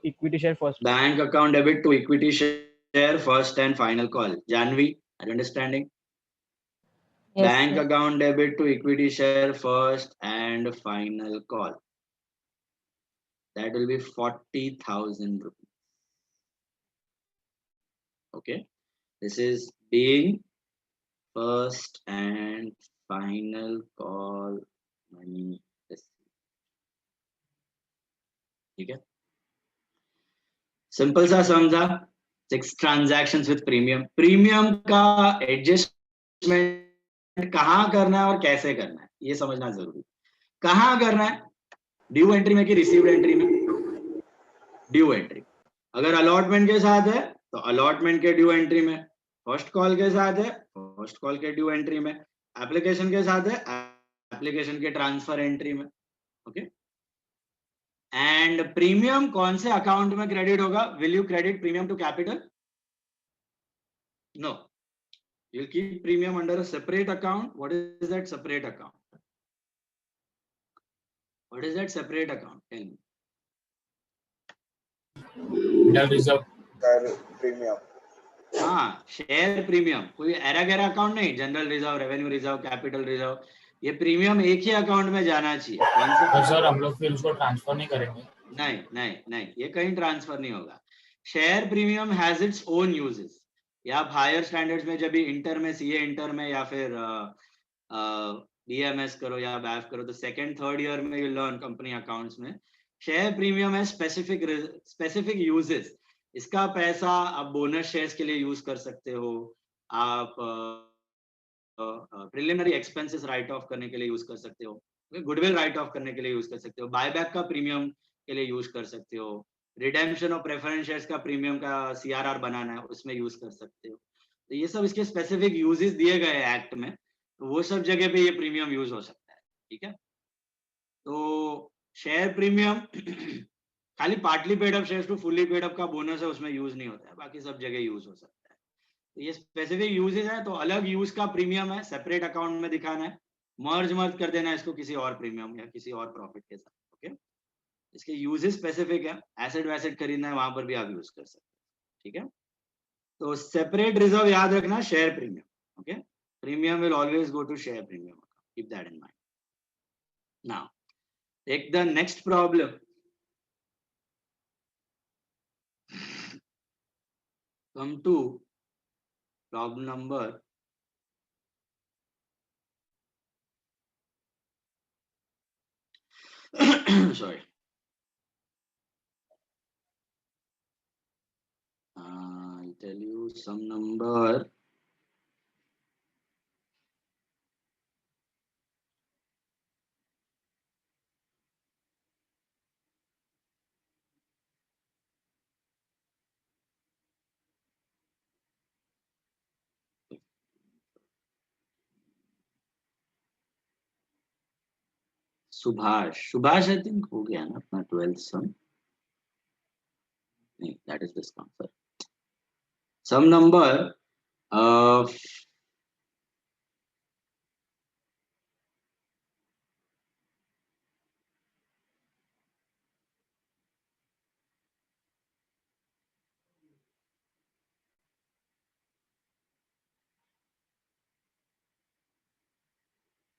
equity share first. Bank account debit to equity share first and final call. Janvi, are you understanding? Yes, Bank sir. account debit to equity share first and final call. That will be 40,000 rupees. Okay, this is being first and final call money. ठीक है, simple सा समझा। 6 transactions with premium. Premium का adjustment कहाँ करना है और कैसे करना है ये समझना जरूरी। कहाँ करना है, ड्यू एंट्री में कि रिसीव्ड एंट्री में? Due entry. अगर अलॉटमेंट के साथ है तो अलॉटमेंट के ड्यू एंट्री में, फर्स्ट कॉल के साथ है फर्स्ट कॉल के ड्यू एंट्री में, एप्लीकेशन के साथ है एप्लीकेशन के ट्रांसफर एंट्री में। ओके, एंड प्रीमियम कौन से अकाउंट में क्रेडिट होगा? Will you credit premium to capital? No, you'll keep premium under a separate account. What is that separate account? What is that separate account? Tell me. General reserve. Share premium. हाँ, share premium, कोई era गैरा account नहीं, general reserve, revenue reserve, capital reserve, ये premium एक ही account में जाना चाहिए। कौन सा? तो सर हम लोग फिर उसको ट्रांसफर नहीं करेंगे? नहीं नहीं नहीं, ये कहीं ट्रांसफर नहीं होगा। Share premium has its own uses. या आप हायर स्टैंडर्ड्स में जब भी इंटर में, सीए इंटर में या फिर बीएमएस करो या बैफ करो, तो सेकंड थर्ड ईयर में यू लर्न कंपनी अकाउंट्स में शेयर प्रीमियम है स्पेसिफिक यूजेस। इसका पैसा आप बोनस शेयर्स के लिए यूज कर सकते हो, आप प्रिलिमिनरी एक्सपेंसेस राइट ऑफ करने के लिए यूज कर सकते हो, गुडविल राइट ऑफ करने के लिए यूज कर सकते हो, बायबैक का प्रीमियम के लिए यूज कर सकते हो, रिडेम्पशन ऑफ प्रेफरेंस शेयर्स का प्रीमियम का सीआरआर बनाना है उसमें यूज कर सकते हो। तो ये सब इसके स्पेसिफिक यूजेस दिए गए हैं एक्ट में, तो वो सब जगह पे ये प्रीमियम यूज हो सकता है। ठीक है, तो शेयर प्रीमियम खाली partly paid up shares to fully paid up का बोनस है उसमें यूज नहीं होता है, बाकी सब जगह यूज हो सकता है। तो ये स्पेसिफिक यूजेस है, तो अलग यूज का प्रीमियम है, सेपरेट अकाउंट में दिखाना है, मर्ज कर देना है इसको किसी और प्रीमियम या किसी और प्रॉफिट के साथ। ओके, इसके यूजेस स्पेसिफिक है, एसेट वैसेट खरीदना है वहां पर भी आप यूज कर सकते हैं। ठीक है, तो सेपरेट रिजर्व याद रखना, share premium. Okay, premium will always go to share premium, keep that in mind. Now take the next problem. Come to problem number 'sorry' I'll tell you some number. Subhash I think हो गया ना अपना 12th सम। नहीं, that is this answer. Sum number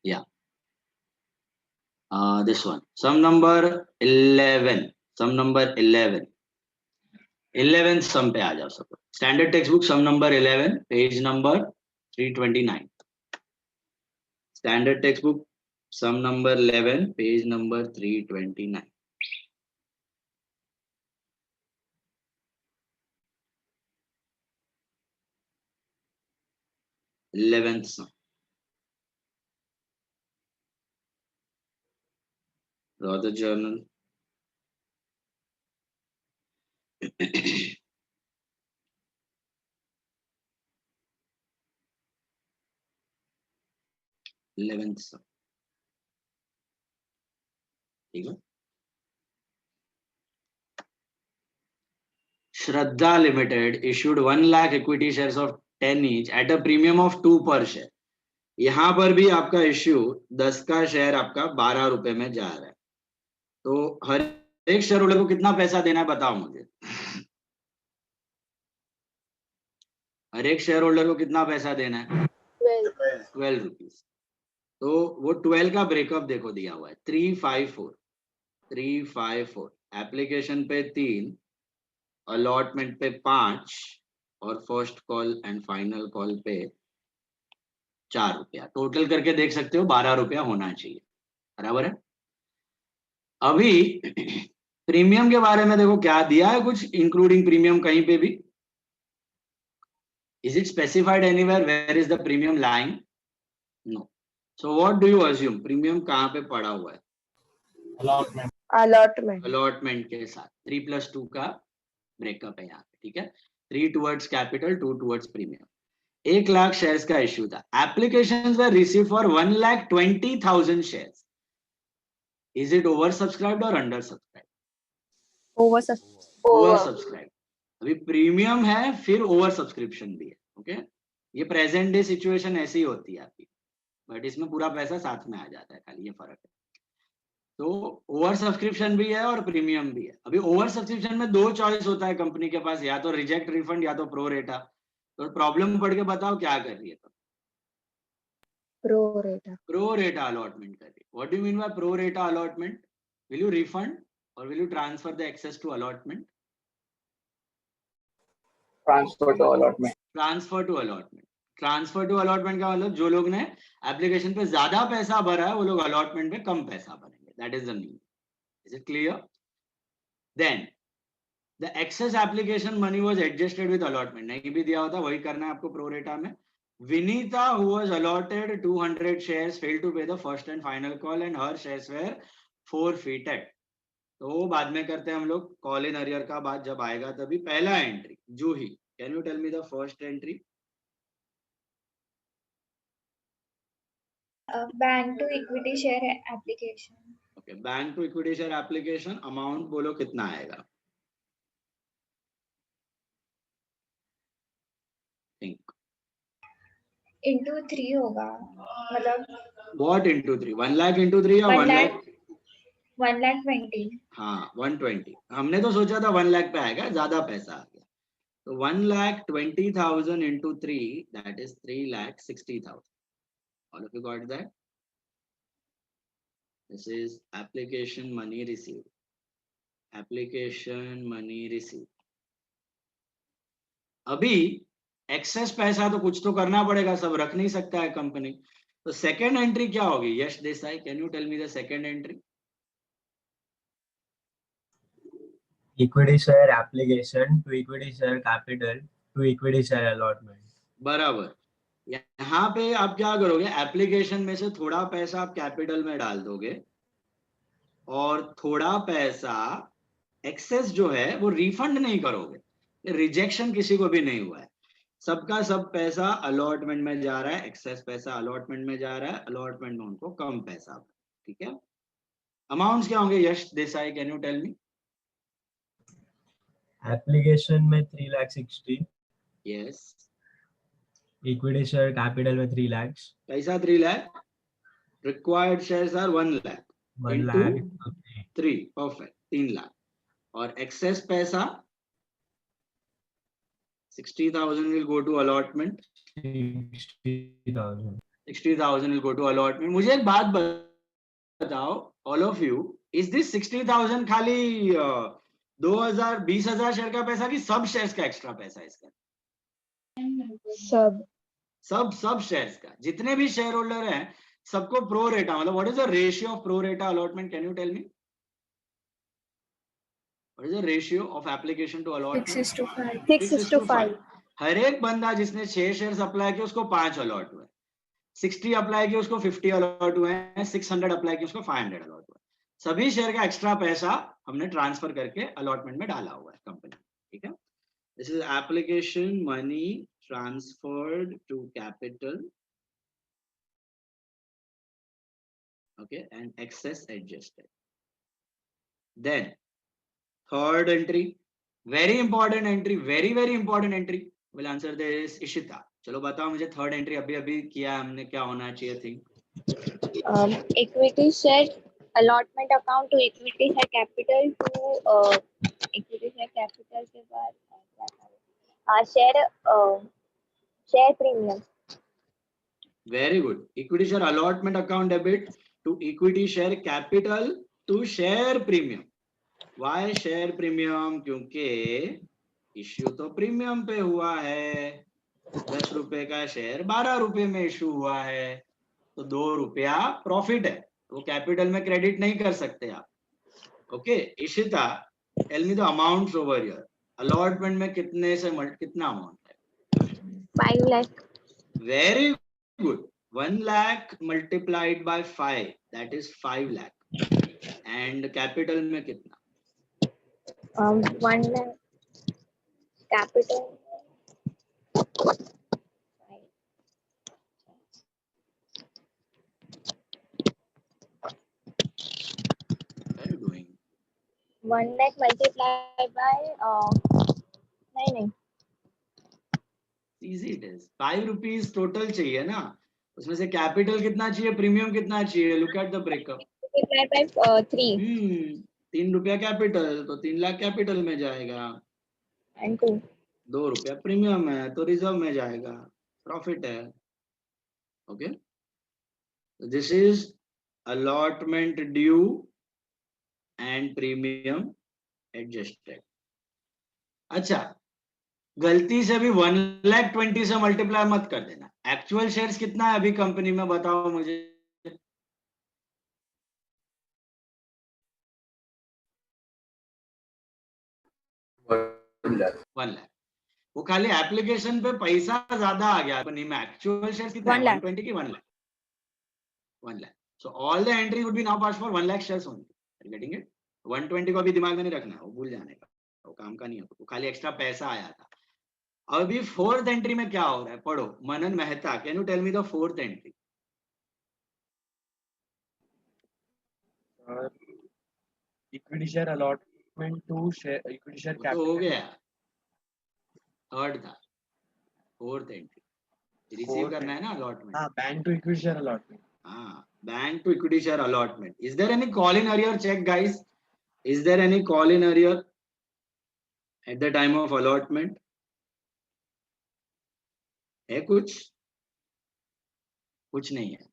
yeah, this one, sum number 11, sum number 11th sum पे आ जाओ सब। Standard text book sum number 11, page number 329। Standard text book sum number 11, page number 329। Eleventh sum. Draw the journal. Eleventh sum. ठीक है, Shraddha Limited issued 1 lakh equity shares of 10 each at a premium of 2 per share. यहां पर भी आपका issue 10 का share आपका 12 रुपए में जा रहा है, तो हर एक शेयर होल्डर को कितना पैसा देना है बताओ मुझे। हर एक शेयर होल्डर को कितना पैसा देना है? 12 रुपीज। तो वो 12 का ब्रेकअप देखो दिया हुआ है, 354, एप्लीकेशन पे 3, अलॉटमेंट पे 5 और first call and final call पे 4 रुपया। टोटल करके देख सकते हो 12 रुपया होना चाहिए, बराबर है। अभी प्रीमियम के बारे में देखो क्या दिया है, कुछ इंक्लूडिंग प्रीमियम कहीं पे भी? Is it specified anywhere where is the premium lying? No. So what do you assume? Premium कहाँ पे पड़ा हुआ है? Allotment के साथ 3 + 2 का ब्रेकअप है यहाँ पे। ठीक है, 3 towards capital, 2 towards premium। 1 lakh shares का इश्यू था। Applications were received for 1,20,000 shares. Is it oversubscribed or undersubscribed? Over over subscribe. अभी प्रीमियम है फिर ओवर सब्सक्रिप्शन भी है। ओके, ये प्रेजेंट डे सिचुएशन ऐसी होती है आपकी, बट इसमें पूरा पैसा साथ में आ जाता है, खाली ये फर्क है। तो ओवर सब्सक्रिप्शन भी है और प्रीमियम भी है। अभी ओवर सब्सक्रिप्शन में दो चॉइस होता है कंपनी के पास, या तो रिजेक्ट रिफंड या तो प्रो रेटा। तो प्रॉब्लम पढ़ के बताओ क्या कर रही है। प्रो रेटा अलॉटमेंट कर रही है। What do you mean by pro rata allotment? Will you refund और will you transfer the excess to allotment? Transfer to allotment. Transfer to allotment. Transfer to allotment का मतलब जो लोग ने एप्लीकेशन पे ज्यादा पैसा भरा है वो लोग अलॉटमेंट में कम पैसा भरेंगे। That is the meaning. Is it clear? Then the excess application money was adjusted with allotment. नहीं भी दिया होता वही करना है आपको प्रो रेटा में। Vinita, who was allotted 200 shares, failed to pay the first and final call and her shares were forfeited. तो बाद में करते हैं हम लोग कॉल इन अरियर का बात जब आएगा तभी। पहला entry Juhi, can you tell me the first entry? Bank to equity share application. Okay, bank to equity share application. Amount बोलो कितना आएगा? थिंक। इंटू 3 होगा, मतलब व्हाट इंटू 3? 1 लाख इंटू 3 या 1 लाख? 1,20,000। हाँ 120। हमने तो सोचा था 1 लाख पे आएगा, ज्यादा पैसा आ गया। तो 1,20,000 into 3, that is 3,60,000. All of you got that? This is application money received. Application money received. अभी एक्सेस पैसा तो कुछ तो करना पड़ेगा, सब रख नहीं सकता है कंपनी। तो सेकेंड एंट्री क्या होगी? Yash Desai, can you tell me the second entry? Equity share application to equity share capital to equity share allotment. बराबर। यहाँ पे आप क्या करोगे? एप्लीकेशन में से थोड़ा पैसा आप कैपिटल में डाल दोगे और थोड़ा पैसा एक्सेस जो है वो रिफंड नहीं करोगे। रिजेक्शन किसी को भी नहीं हुआ है, सबका सब पैसा अलॉटमेंट में जा रहा है। एक्सेस पैसा अलॉटमेंट में जा रहा है, अलॉटमेंट में उनको कम पैसा। ठीक है, अमाउंट्स क्या होंगे? Yash Desai, can you tell me? Application में 3,60,000। यस। इक्विटी शेयर कैपिटल में 3 लाख। पैसा 3 lakh. Required shares are 1 lakh 1 lakh 3, perfect, 3 lakh. और एक्सेस पैसा 60,000 will go to allotment. 60,000 will go to allotment. मुझे एक बात बताओ, all of you, is this 60,000 खाली 20,000 शेयर का पैसा कि सब शेयर्स का एक्स्ट्रा पैसा? इसका सब शेयर्स का, जितने भी शेयर होल्डर हैं सबको प्रो रेटा, मतलब what is the ratio of pro rata allotment? Can you tell me what is the ratio of application to allotment? 6:5. हर एक बंदा जिसने 6 शेयर्स अप्लाई किए उसको 5 अलॉट हुए, 60 अप्लाई किए उसको 50 अलॉट हुए हैं, 600 अप्लाई किए उसको 500 अलॉट हुए। सभी शेयर का एक्स्ट्रा पैसा हमने ट्रांसफर करके अलॉटमेंट में डाला हुआ है कंपनी। ठीक है, this is application money transferred to capital, okay, and excess adjusted. Then third entry, very important entry, very important entry, will answer this Ishita. चलो बताओ मुझे, थर्ड एंट्री अभी किया हमने, क्या होना चाहिए? Think equity share allotment account to equity share capital to equity share capital के बाद share premium. Very good. Equity share allotment account debit to equity share capital to share premium. Why share premium? क्योंकि issue तो premium पे हुआ है। 10 रुपए का share 12 रुपए में इश्यू हुआ है, तो 2 रुपया प्रॉफिट है, वो कैपिटल में क्रेडिट नहीं कर सकते आप। Okay Ishita, tell me the amounts over here. Allotment में कितने से कितना अमाउंट है? 5 lakh. Very good. 1 lakh multiplied by 5, that is 5 lakh. And capital में कितना? 1 lakh capital. 1 lakh multiplied by नहीं easy it is. 5 rupees total चाहिए ना, उसमें से कैपिटल कितना चाहिए, प्रीमियम कितना चाहिए, look at the breakup. multiplied by 3 3 रुपया कैपिटल, तो 3 लाख कैपिटल में जाएगा, and 2 2 रुपया प्रीमियम है तो रिजर्व में जाएगा, प्रॉफिट है। Okay, this is allotment due and premium adjusted. अच्छा, गलती से भी 1,20,000 से मल्टीप्लाई मत कर देना। एक्चुअल शेयर्स कितना है अभी कंपनी में, बताओ मुझे। 1 लाख। वो खाली एप्लीकेशन पे पैसा ज्यादा आ गया कंपनी में, एक्चुअल शेयर्स कितना है? 120 की 1 lakh. 1 lakh. So all the entry would be now pass for 1 lakh shares only. Are you getting it? 120 को अभी दिमाग में नहीं रखना है, वो भूल जाने का, वो काम का नहीं है, वो खाली एक्स्ट्रा पैसा आया था। अभी फोर्थ एंट्री में क्या हो रहा है, पढ़ो। Manan Mehta, can you tell me the fourth entry? Equity share allotment to share, equity share तो हो गया, थर्ड था। फोर्थ एंट्री रिसीव करना है ना अलॉटमेंट। हाँ, bank to equity share allotment. हाँ, bank to equity share allotment. Is there any call in arrear? Check guys, is there any call in arrear at the time of allotment? है कुछ नहीं है।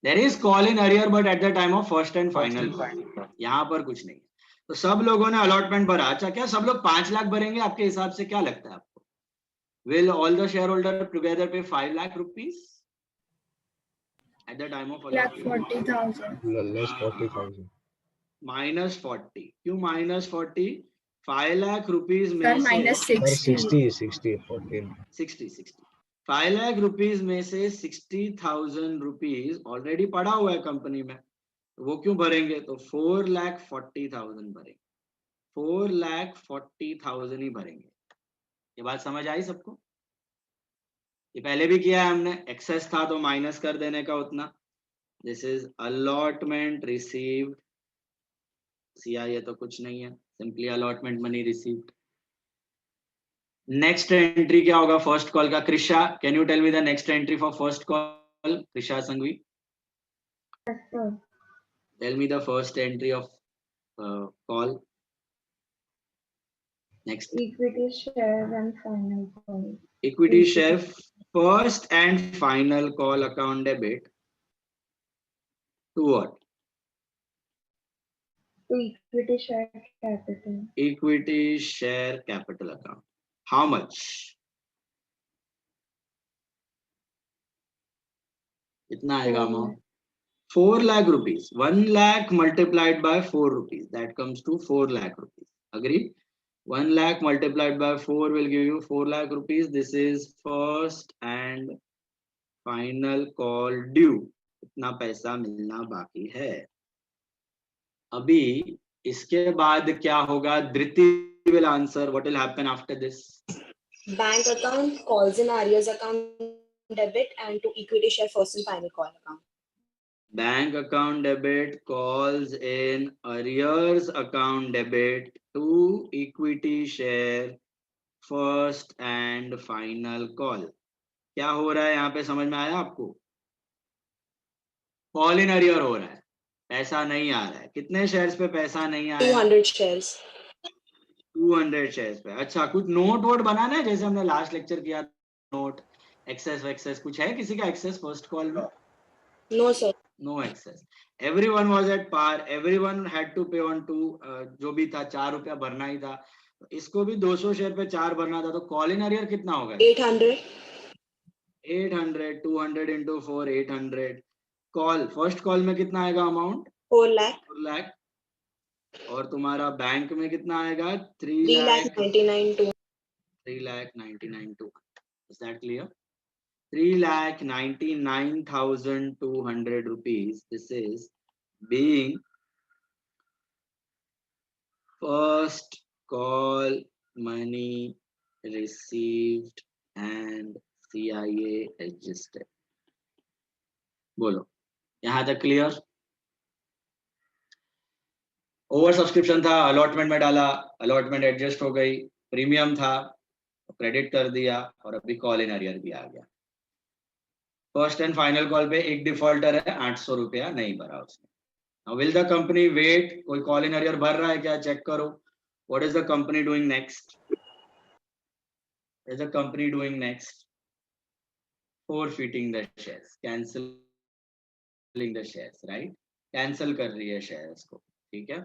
There is call in arrear but at the time of first and final. यहाँ पर कुछ नहीं है। तो सब लोगों ने अलॉटमेंट भरा। अच्छा, क्या सब लोग 5 लाख भरेंगे आपके हिसाब से? क्या लगता है आपको? Will all the share holder together पे 5 lakh rupees eight the time of allotment? 40,000 less 40,000. -40। क्यों -40? 5 लाख रुपीज में सर से minus Sir, 60 60, 14. 60 5 लाख रुपीज में से 60,000 रुपीज ऑलरेडी पड़ा हुआ है कंपनी में, वो क्यों भरेंगे? तो 4,40,000 भरेंगे। 4,40,000 ही भरेंगे। ये बात समझ आई सबको? ये पहले भी किया है हमने, एक्सेस था तो माइनस कर देने का उतना। This is allotment received. CIA तो कुछ नहीं है, simply allotment money received. Next entry क्या होगा फर्स्ट कॉल का? Krisha, can you tell me the next entry for first call? Krisha Sanghvi, tell me the first entry of call. Next, equity share and final call equity share first and final call account debit to what? to equity share capital Equity share capital account. How much? कितना आएगा amount? 4 lakh rupees. 1 lakh multiplied by 4 rupees, that comes to 4 lakh rupees. Agree? 1 lakh multiplied by 4 will give you 4 lakh rupees. This is first and final call due. इतना पैसा मिलना बाकी है। अभी इसके बाद क्या होगा? धृति will answer. What will happen after this? Bank account calls in arrears account debit and to equity share first and final call account. Bank account debit calls in arrears account debit to equity share first and final call. क्या हो रहा है यहाँ पे, समझ में आया आपको? कॉल इन अरियर हो रहा है, पैसा नहीं आ रहा है। कितने शेयर्स पे पैसा नहीं आया? 200 shares. 200 शेयर्स पे। अच्छा, कुछ नोट वोट बनाना है जैसे हमने लास्ट लेक्चर किया? नोट एक्सेस वैक्सेस कुछ है किसी का एक्सेस फर्स्ट कॉल में? No sir. No excess. Everyone was at par. Everyone had to pay on to जो भी था 4 रुपया भरना ही था। इसको भी 200 शेयर पे 4 भरना था, तो कॉल इन अरियर कितना होगा? 800. 800, 200 into 4, 800। कॉल फर्स्ट कॉल में कितना आएगा अमाउंट? 4 lakh. 4 लाख। और तुम्हारा बैंक में कितना आएगा? 3,99,200. 3,99,200। Is that clear? 3,99,200 rupees. This is being first call money received and CIA adjusted. बोलो, यहाँ तक क्लियर? ओवर सब्सक्रिप्शन था, अलॉटमेंट में डाला, अलॉटमेंट एडजस्ट हो गई, प्रीमियम था, क्रेडिट कर दिया, और अभी कॉल इन अरियर भी आ गया। फर्स्ट एंड फाइनल कॉल पे एक डिफॉल्टर है, 800 रुपया नहीं भरा उसने। Now will the company wait? कोई कॉल इन अरियर भर रहा है क्या, चेक करो। What is the company doing next? What is the company doing next? Forfeiting the shares, cancelling the shares, right? Cancel कर रही है shares को, ठीक है।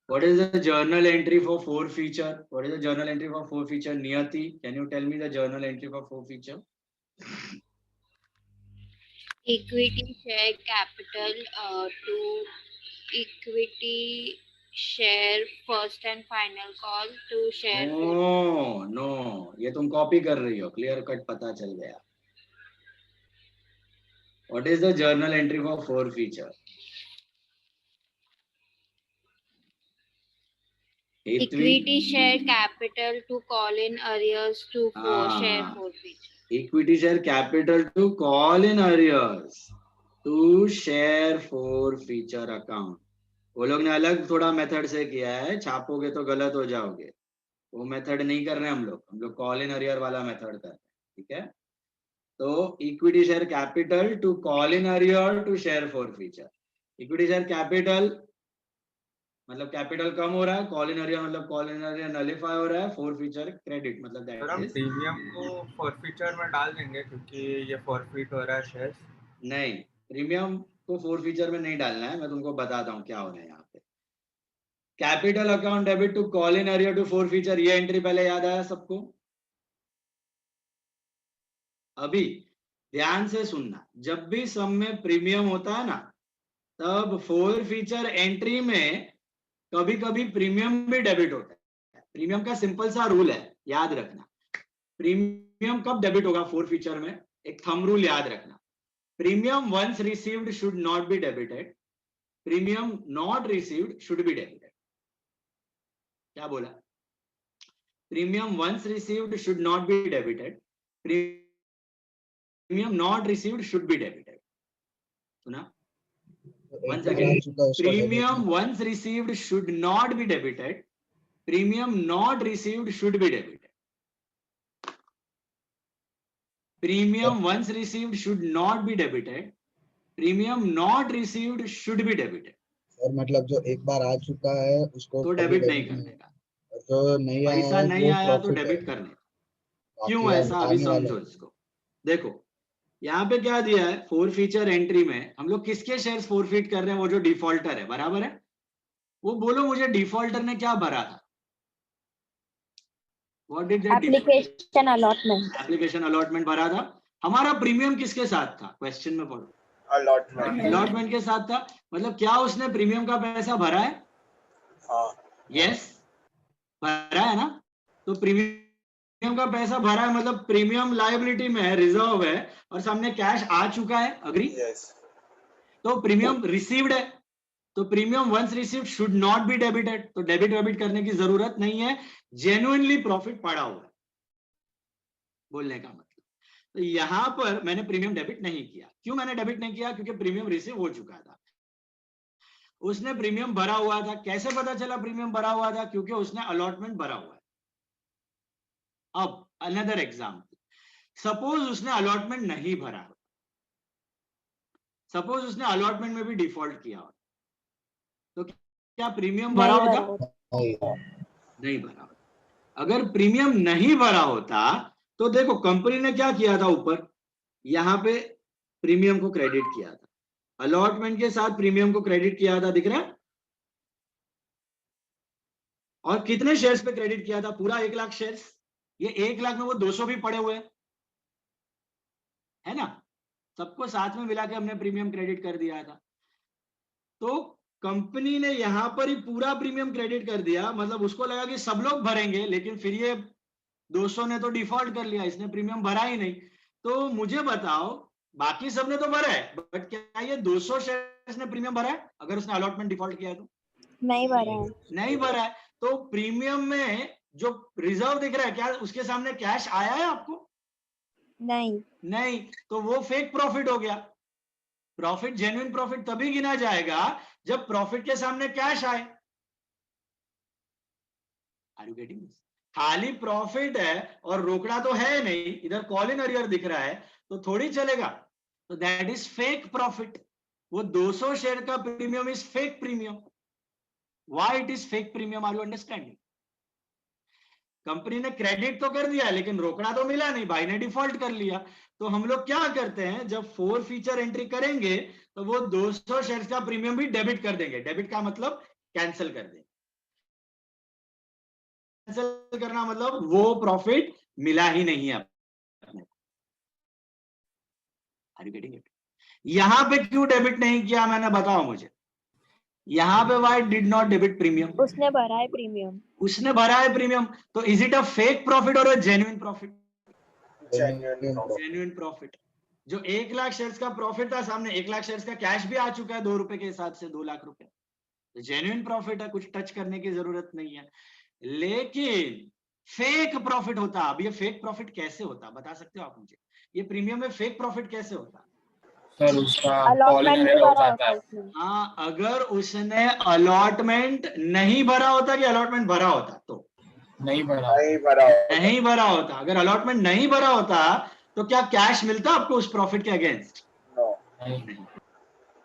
What is the journal entry for forfeiture? What is the journal entry for forfeiture? Niyati, can you tell me the journal entry for forfeiture? Equity share capital to equity share first and final call to share. No, ये तुम copy कर रही हो, clear cut पता चल गया। What is the journal entry for forfeiture? Equity share capital to call in arrears to share forfeiture. Equity share capital to call in arrears to share forfeiture account. वो लोग ने अलग थोड़ा मेथड से किया है, छापोगे तो गलत हो जाओगे, वो मेथड नहीं कर रहे हम लोग कॉल इन अरियर वाला मेथड कर रहे हैं, ठीक है। तो equity share capital to call in arrear to share forfeiture. Equity share capital मतलब कैपिटल कम हो रहा है, कॉल इन अरियर मतलब कॉल इन अरियर नलिफाई हो रहा है, फॉरफीचर क्रेडिट मतलब दैट हम इज प्रीमियम को फॉरफीचर में डाल देंगे क्योंकि ये फॉरफीट हो रहा है शेयर्स। नहीं, प्रीमियम को फॉरफीचर में नहीं डालना है, मैं तुमको बताता हूँ क्या हो रहा है यहाँ पे। Capital account debit to call in arrear to forfeiture, ये एंट्री पहले याद आया सबको? अभी ध्यान से सुनना, जब भी सम में प्रीमियम होता है ना, तब फॉरफीचर एंट्री में कभी कभी प्रीमियम भी डेबिट होता है। प्रीमियम का सिंपल सा रूल है, याद रखना। प्रीमियम कब डेबिट होगा फॉरफीचर में, एक थंब रूल याद रखना। Premium once received should not be debited, premium not received should be debited. क्या बोला? Premium once received should not be debited, premium not received should be debited. सुना? Once again, premium once received should not be debited, premium not received should be debited. Premium once received should not be debited, premium not received should be debited. और मतलब जो एक बार आ चुका है उसको तो debit नहीं करने का, जो नहीं आया पैसा नहीं आया तो डेबिट करने का। क्यों ऐसा, अभी समझो इसको। देखो यहाँ पे क्या दिया है, फॉरफीचर एंट्री में हम लोग किसके शेयर्स फॉरफीट कर रहे हैं, वो जो डिफॉल्टर है, बराबर है। वो बोलो मुझे डिफॉल्टर ने क्या भरा था, what did that application allotment, application allotment भरा था। हमारा प्रीमियम किसके साथ था, क्वेश्चन में पढ़ो, अलॉटमेंट के साथ था। मतलब क्या उसने प्रीमियम का पैसा भरा है? यस, भरा है ना। तो प्रीमियम का पैसा भरा है मतलब प्रीमियम लायबिलिटी में है, रिजर्व है, और सामने कैश आ चुका है, अग्री? तो प्रीमियम रिसीव्ड है, तो premium once received should not be debited, तो डेबिट करने की जरूरत नहीं है, जेन्युइनली प्रॉफिट पड़ा हुआ है, बोलने का मतलब। तो यहां पर मैंने प्रीमियम डेबिट नहीं किया। क्यों मैंने डेबिट नहीं किया? क्योंकि प्रीमियम रिसीव हो चुका था, उसने प्रीमियम भरा हुआ था। कैसे पता चला प्रीमियम भरा हुआ था? क्योंकि उसने अलॉटमेंट भरा हुआ है। अब अनदर एग्जाम्पल, सपोज उसने अलॉटमेंट नहीं भरा, सपोज उसने अलॉटमेंट में भी डिफॉल्ट किया हो, तो क्या प्रीमियम भरा होता? नहीं भरा होता। अगर प्रीमियम नहीं भरा होता तो देखो कंपनी ने क्या किया था, ऊपर यहां पे प्रीमियम को क्रेडिट किया था, अलॉटमेंट के साथ प्रीमियम को क्रेडिट किया था, दिख रहा है? और कितने शेयर्स पे क्रेडिट किया था? पूरा 1 लाख शेयर्स। ये 1 लाख में वो 200 भी पड़े हुए है ना, सबको साथ में मिला के हमने प्रीमियम क्रेडिट कर दिया था। तो कंपनी ने यहां पर ही पूरा प्रीमियम क्रेडिट कर दिया, मतलब उसको लगा कि सब लोग भरेंगे, लेकिन फिर ये 200 ने तो डिफॉल्ट कर लिया, इसने प्रीमियम भरा ही नहीं। तो मुझे बताओ, बाकी सबने तो भरा है, बट क्या ये 200 शेयर्स ने प्रीमियम भरा है? अगर उसने अलॉटमेंट डिफॉल्ट किया है तो नहीं भरा है, नहीं भरा है। तो प्रीमियम में जो रिजर्व दिख रहा है, क्या उसके सामने कैश आया है आपको? नहीं, तो वो फेक प्रॉफिट हो गया। प्रॉफिट, जेन्युइन प्रॉफिट तभी गिना जाएगा जब प्रॉफिट के सामने कैश आए। Are you getting this? खाली प्रॉफिट है और रोकड़ा तो है नहीं, इधर कॉल इन अरियर दिख रहा है, तो थोड़ी चलेगा। तो दैट इज फेक प्रॉफिट। वो 200 शेयर का premium is fake premium. Why it is fake premium? Are you understanding? Company ने क्रेडिट तो कर दिया लेकिन रोकड़ा तो मिला नहीं, भाई ने डिफॉल्ट कर लिया। तो हम लोग क्या करते हैं, जब 4 फीचर एंट्री करेंगे तो वो 200 शेयर का प्रीमियम भी डेबिट कर देंगे। डेबिट का मतलब कैंसिल कर देंगे। कैंसिल करना मतलब वो प्रॉफिट मिला ही नहीं है अपने को। Are you getting it? यहां पे क्यों डेबिट नहीं किया मैंने, बताओ मुझे। यहां पे why did not debit premium? उसने भरा है प्रीमियम। उसने भरा है प्रीमियम। तो is it a fake profit और a genuine profit? Genuine profit. जो 1 लाख शेयर्स का प्रॉफिट था, सामने 1 लाख शेयर्स का कैश भी आ चुका है 2 रुपए के हिसाब से, 2 लाख रुपए। तो जेन्युइन प्रॉफिट है, कुछ टच करने की जरूरत नहीं है। लेकिन फेक प्रॉफिट होता। अब ये फेक प्रॉफिट कैसे होता, बता सकते हो आप मुझे? ये प्रीमियम में फेक प्रॉफिट कैसे होता? सर उसका अलॉटमेंट भी भरा होता है उसने। हाँ, अगर उसने अलॉटमेंट नहीं भरा होता कि अलॉटमेंट भरा होता? तो नहीं भरा नहीं भरा होता। अगर अलॉटमेंट नहीं भरा होता तो क्या कैश मिलता आपको उस प्रॉफिट के अगेंस्ट? नहीं।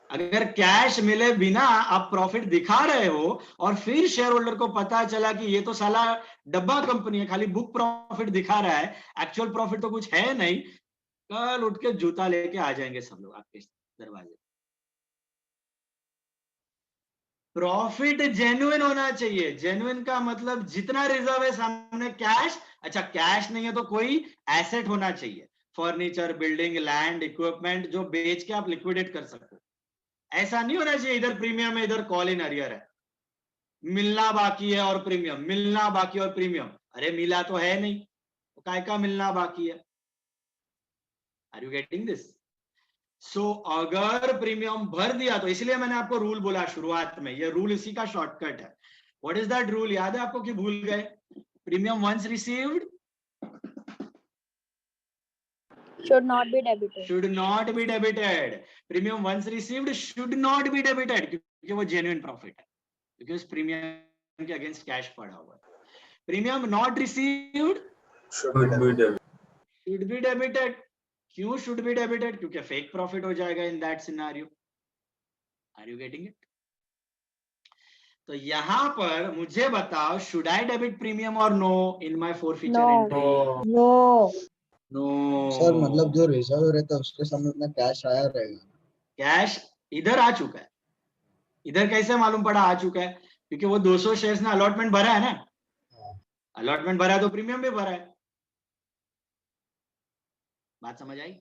अगर कैश मिले बिना आप प्रॉफिट दिखा रहे हो और फिर शेयर होल्डर को पता चला कि ये तो साला डब्बा कंपनी है, खाली बुक प्रॉफिट दिखा रहा है, एक्चुअल प्रॉफिट तो कुछ है नहीं, कल उठ के जूता लेके आ जाएंगे सब लोग आपके दरवाजे। प्रॉफिट जेन्युइन होना चाहिए। जेन्युइन का मतलब जितना रिजर्व है सामने कैश, अच्छा कैश नहीं है तो कोई एसेट होना चाहिए, फर्नीचर, बिल्डिंग, लैंड, इक्विपमेंट, जो बेच के आप लिक्विडेट कर सको। ऐसा नहीं होना चाहिए इधर प्रीमियम है इधर कॉल इन अरियर है, मिलना बाकी है और प्रीमियम, मिलना बाकी और प्रीमियम। अरे मिला तो है नहीं, तो काय का मिलना बाकी है? Are you getting this? So अगर प्रीमियम भर दिया तो, इसलिए मैंने आपको रूल बोला शुरुआत में, ये रूल इसी का शॉर्टकट है। What is that rule? याद है आपको कि भूल गए? Premium once received should not be debited. should not be debited. Premium once received should not be debited, क्योंकि वो जेन्युइन प्रॉफिट है, क्योंकि उस प्रीमियम के अगेंस्ट कैश पड़ा हुआ है। Premium not received should be debited. क्यों should be debited? क्योंकि फेक प्रॉफिट हो जाएगा in that scenario. Are you getting it? तो यहां पर मुझे बताओ, शुड आई डेबिट प्रीमियम और no in my 4 feature entry? No sir मतलब जो रिजर्व रहता है उसके सामने अपना कैश आया रहेगा। कैश इधर आ चुका है। इधर कैसे मालूम पड़ा आ चुका है? क्योंकि वो 200 शेयर्स ने अलॉटमेंट भरा है ना, अलॉटमेंट भरा है तो प्रीमियम भी भरा है। बात समझ आई?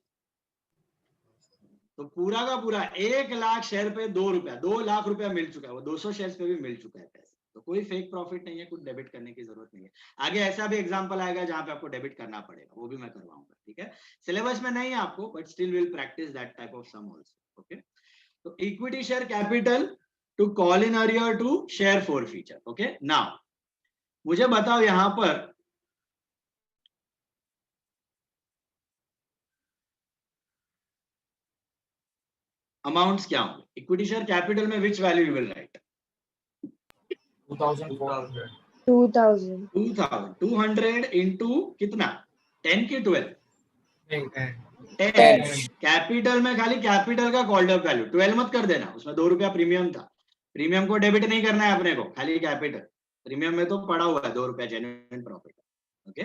तो पूरा का पूरा 1 लाख शेयर पे 2 रुपया, 2 लाख रुपया मिल चुका है, वो 200 शेयर्स पे भी मिल चुका है पैसा। तो कोई फेक प्रॉफिट नहीं है, कुछ डेबिट करने की जरूरत नहीं है। आगे ऐसा भी एग्जांपल आएगा जहां पे आपको डेबिट करना पड़ेगा, वो भी मैं करवाऊंगा, ठीक है? सिलेबस में नहीं है आपको, but still will practice that type of sum also. Okay, तो equity share capital to call in arrear to share forfeiture. Okay, now मुझे बताओ यहां पर अमाउंट्स क्या होंगे? इक्विटी शेयर कैपिटल में which value you will write? 2000 200 into कितना? 10 की 12? 10 कैपिटल में खाली कैपिटल का कॉल्ड अप वैल्यू 12 मत कर देना, उसमें 2 रुपया प्रीमियम था। प्रीमियम को डेबिट नहीं करना है अपने को, खाली कैपिटल। प्रीमियम में तो पड़ा हुआ है 2 रुपया जेन्युइन प्रॉफिट। ओके,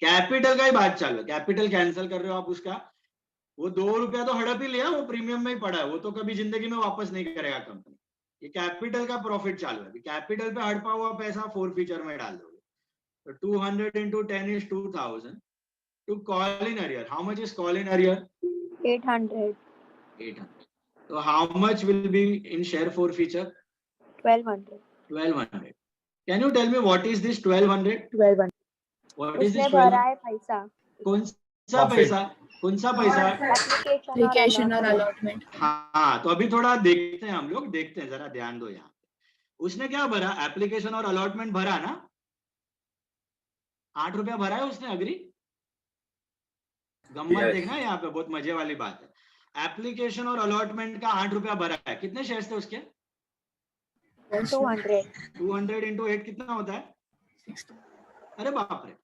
कैपिटल का ही बात चालू है, कैपिटल कैंसिल कर रहे हो आप उसका, वो 2 रुपया तो हड़प ही लिया, वो प्रीमियम में ही पड़ा है, वो तो कभी जिंदगी में वापस नहीं करेगा कंपनी। ये कैपिटल का प्रॉफिट चालू है, कैपिटल पे हड़पा हुआ पैसा फोर फीचर में डाल दोगे। तो 200 into 10 is 2000 to call in arrear. How much is call in arrear? 800. 800. So how much will be in share forfeiture? 1200. 1200. Can you tell me what is this 1200? 1200. What is उसने this भरा 1200? है पैसा। कौन सा पैसा? कौन सा पैसा? एप्लीकेशन और अलॉटमेंट। हाँ, तो अभी थोड़ा देखते हैं, हम लोग देखते हैं, जरा ध्यान दो यहाँ पे। उसने क्या भरा? एप्लीकेशन और अलॉटमेंट भरा ना, 8 रुपया भरा है उसने। अग्री? गम्मत देखना यहाँ पे, बहुत मजे वाली बात है। एप्लीकेशन और अलॉटमेंट का 8 रुपया भरा है। कितने शेयर्स थे उसके? 200. 200 into 8 कितना होता है? अरे बाप रे,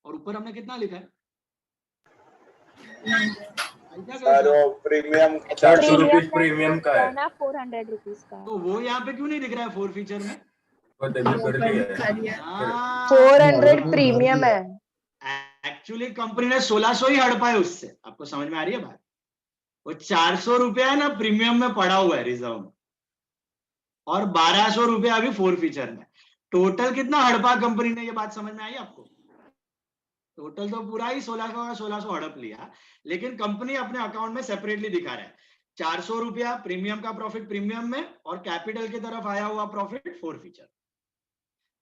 और ऊपर हमने कितना लिखा है? सर वो प्रीमियम प्रीमियम का है ना 400 रुपीज का, तो वो यहाँ पे क्यों नहीं दिख रहा है 4 फीचर में? 400 प्रीमियम है। एक्चुअली कंपनी ने 1600 ही हड़पा है उससे, आपको समझ में आ रही है बात? वो 400 रुपया ना प्रीमियम में पड़ा हुआ है रिजर्व में, और 1200 रुपया अभी 4 फीचर में। टोटल कितना हड़पा कंपनी ने, ये बात समझ में आई आपको? टोटल तो पूरा ही 1600 हड़प लिया, लेकिन कंपनी अपने अकाउंट में सेपरेटली दिखा रहा है 400 रुपया प्रीमियम का प्रॉफिट प्रीमियम में, और कैपिटल की तरफ आया हुआ प्रॉफिट 4 फीचर।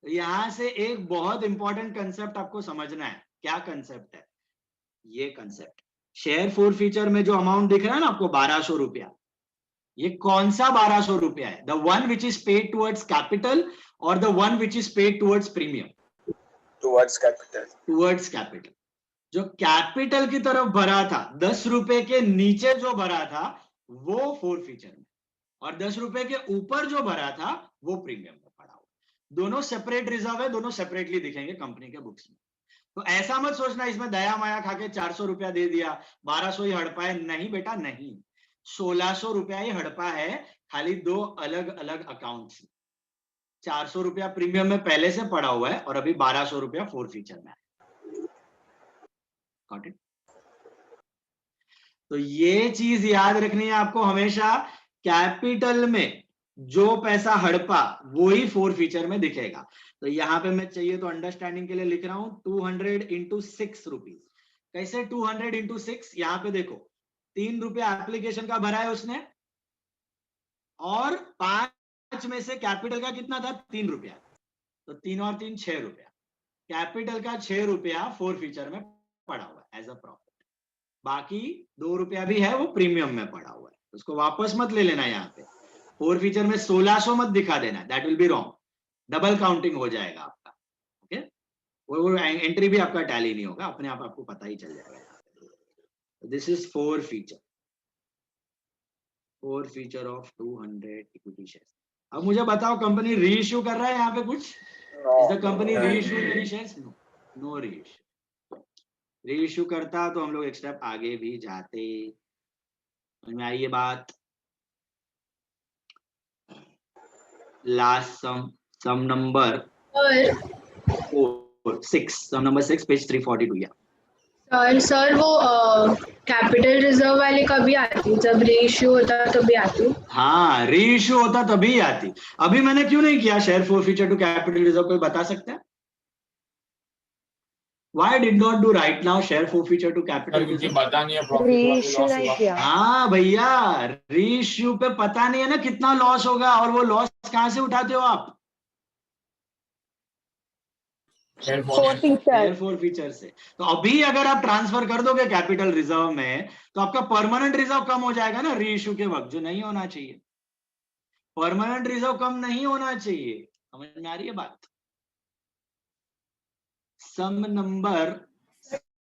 तो यहां से एक बहुत इंपॉर्टेंट कंसेप्ट आपको समझना है। क्या कंसेप्ट है? ये कंसेप्ट, शेयर 4 फीचर में जो अमाउंट दिख रहा है ना आपको 1200 रुपया, ये कौन सा 1200 रुपया है? The one which is paid towards capital और the one which is paid towards premium? Towards capital. Towards capital. जो कैपिटल की तरफ भरा था 10 रुपए के नीचे जो भरा था वो 4 फीचर में, और 10 रुपए के ऊपर जो भरा था वो प्रीमियम में पड़ा हुआ। दोनों सेपरेट रिजर्व है, दोनों सेपरेटली दिखेंगे कंपनी के बुक्स में। तो ऐसा मत सोचना इसमें दया माया खाके 400 रुपया दे दिया 1200 ही हड़पा है। नहीं बेटा नहीं, 1600 रुपया ही हड़पा है, खाली 2 अलग अलग अकाउंट से। 400 रुपया प्रीमियम में पहले से पड़ा हुआ है और अभी 1200 रुपया 4 फीचर में है। Got it? तो ये चीज याद रखनी है आपको हमेशा, कैपिटल में जो पैसा हड़पा वो ही 4 फीचर में दिखेगा। तो यहां पे मैं चाहिए तो अंडरस्टैंडिंग के लिए लिख रहा हूं 200 इंटू 6 रुपीज। कैसे 200 इंटू 6? यहां पे देखो 3 रुपया एप्लीकेशन का भरा है उसने, और 5 में से कैपिटल का कितना था? 3 रुपया, तो 3 और 3 6 रुपया। कैपिटल का 6 रुपया 4 फीचर में पड़ा हुआ है एज अ प्रॉफिट। बाकी 2 रुपया भी है वो प्रीमियम में पड़ा हुआ है, उसको वापस मत ले लेना। यहाँ पे 4 फीचर में 1600 मत दिखा देना, that will be wrong, double counting हो जाएगा आपका। ओके, वो एंट्री भी आपका टैली नहीं होगा, अपने आप आपको पता ही चल जाएगा। यहाँ पे this is 4 feature, 4 feature of 200 equity shares. अब मुझे बताओ कंपनी रीइश्यू कर रहा है यहाँ पे कुछ? Is the company reissue any shares? No, no reissue. Reissue करता तो हम लोग एक स्टेप आगे भी जाते। समझ में आई ये बात? लास्ट सम नंबर 6, सम नंबर 6 पेज 342। या सर वो कैपिटल रिजर्व वाले कभी आती, जब रीइश्यू होता तभी आती? हाँ, रीइश्यू होता तभी आती। अभी मैंने क्यों नहीं किया share 4 feature to capital reserve? कोई बता सकता है? Why did not do right now share 4 feature to capital? क्योंकि पता नहीं है प्रॉफिट नहीं किया। हाँ भैया, रीइश्यू पे पता नहीं है ना कितना लॉस होगा, और वो लॉस कहां से उठाते हो आप? शेयर 4 फीचर से। तो अभी अगर आप ट्रांसफर कर दोगे कैपिटल रिजर्व में तो आपका परमानेंट रिजर्व कम हो जाएगा ना रीइश्यू के वक्त, जो नहीं होना चाहिए। परमानेंट रिजर्व कम नहीं होना चाहिए, समझ में आ रही है बात? सम नंबर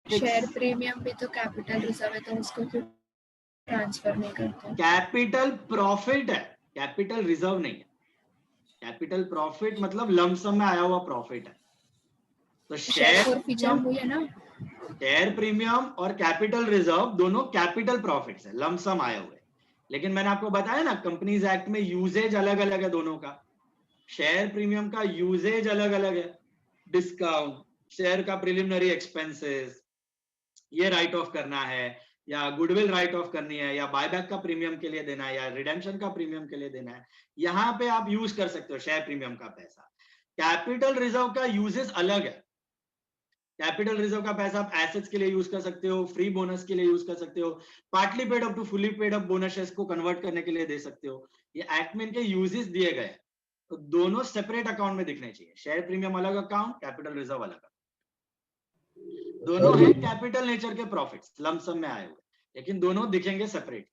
शेयर प्रीमियम भी तो कैपिटल रिजर्व है, तो उसको क्यों ट्रांसफर नहीं करते? कैपिटल प्रॉफिट है, कैपिटल रिजर्व नहीं है। कैपिटल प्रॉफिट मतलब लमसम में आया हुआ प्रॉफिट है। तो शेयर फीचर है ना, शेयर प्रीमियम और कैपिटल रिजर्व दोनों कैपिटल प्रॉफिट्स है, लमसम आए हुए। लेकिन मैंने आपको बताया ना कंपनीज एक्ट में यूजेज अलग अलग है दोनों का। शेयर प्रीमियम का यूजेज अलग अलग है, डिस्काउंट, शेयर का प्रिलिमिनरी एक्सपेंसेस, ये राइट ऑफ करना है, या गुडविल राइट ऑफ करनी है, या बायबैक का प्रीमियम के लिए देना है, या रिडेम्पशन का प्रीमियम के लिए देना है। यहां पे आप यूज कर सकते हो शेयर प्रीमियम का पैसा। कैपिटल रिजर्व का यूजेस अलग है। कैपिटल रिजर्व का पैसा आप एसेट्स के लिए यूज कर सकते हो, फ्री बोनस के लिए यूज कर सकते हो, partly paid up to fully paid up bonuses को कन्वर्ट करने के लिए दे सकते हो। ये एक्ट में इनके यूजेस दिए गए, तो दोनों सेपरेट अकाउंट में दिखने चाहिए। शेयर प्रीमियम अलग अकाउंट, कैपिटल रिजर्व अलग अकाउंट। दोनों है कैपिटल नेचर के प्रॉफिट्स, लमसम में आए हुए, लेकिन दोनों दिखेंगे सेपरेट।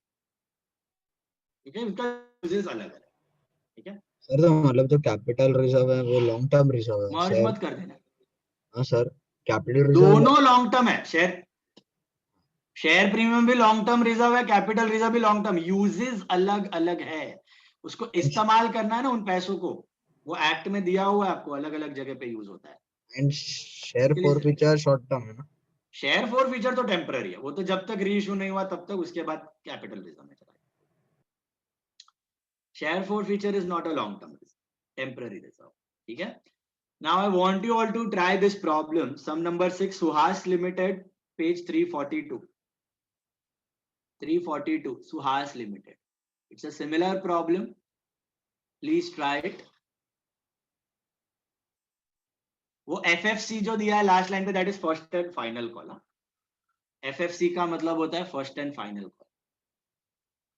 ठीक है, इनका यूजेस अलग अलग। ठीक है सर, तो मतलब जो कैपिटल रिजर्व है वो लॉन्ग टर्म रिजर्व है, मर्ज मत कर देना। हाँ सर, कैपिटल रिजर्व दोनों लॉन्ग टर्म है। शेयर प्रीमियम भी लॉन्ग टर्म रिजर्व है, कैपिटल रिजर्व भी लॉन्ग टर्म। यूजेस अलग अलग है, उसको इस्तेमाल करना है ना उन पैसों को। वो एक्ट में दिया हुआ है आपको, अलग अलग जगह पे यूज होता है. And share forfeiture short term है ना. शेयर फॉर फीचर तो टेम्पररी है, वो तो जब तक री इशू नहीं हुआ तब तक, उसके बाद कैपिटल रिजर्व में चला. Share for feature is not a long term reserve, temporary reserve. ठीक है. Now I want you all to try this problem. Sum number 6, Suhas Limited, page 342. 342, Suhas Limited. It's a similar problem. Please try it. वो FFC जो दिया है last line पे, that is first and final call. FFC का मतलब होता है first and final call.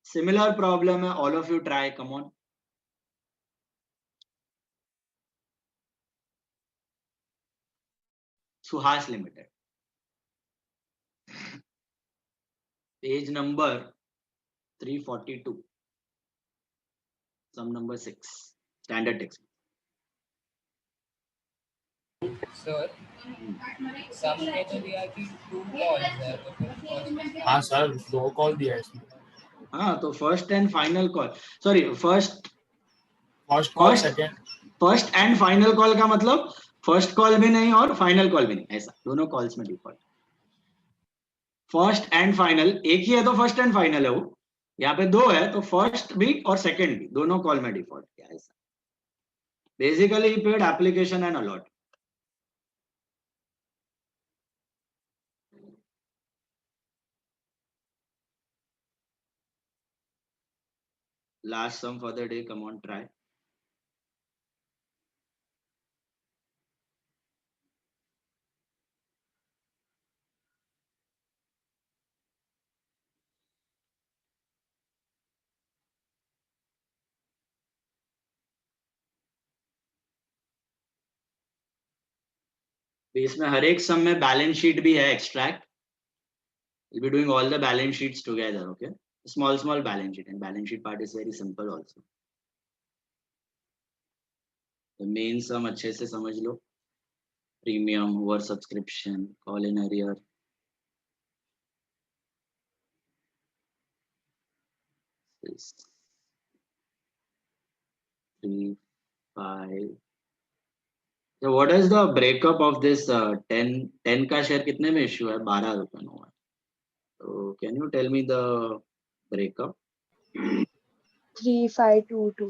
Similar problem है, all of you try. Come on. Suhas Limited. Page number 342. Sum number 6. Standard text. Sir सम में तो दिया कि 2 कॉल्स है तो फिर first- हाँ सर 2 कॉल दिया है इसमें. हाँ तो first and final call, sorry first call first and final call का मतलब फर्स्ट कॉल भी नहीं और फाइनल कॉल भी नहीं, ऐसा दोनों कॉल्स में डिफॉल्ट. फर्स्ट एंड फाइनल एक ही है तो फर्स्ट एंड फाइनल है वो. यहाँ पे 2 है तो फर्स्ट भी और सेकंड भी दोनों कॉल में डिफॉल्ट किया, ऐसा. Basically paid application and a lot. Last sum for the day. Come on, try. इसमें हर एक सम में बैलेंस शीट भी है, extract. We'll be doing all the balance sheets together, okay? Small balance sheet, and balance sheet part is very simple also. The main sum अच्छे से समझ लो. Premium, over subscription, call in arrear. This 3, 5. So what is the breakup of this 10 का share कितने में issue है? 12 रुपए में हुआ. So can you tell me the breakup? 3522.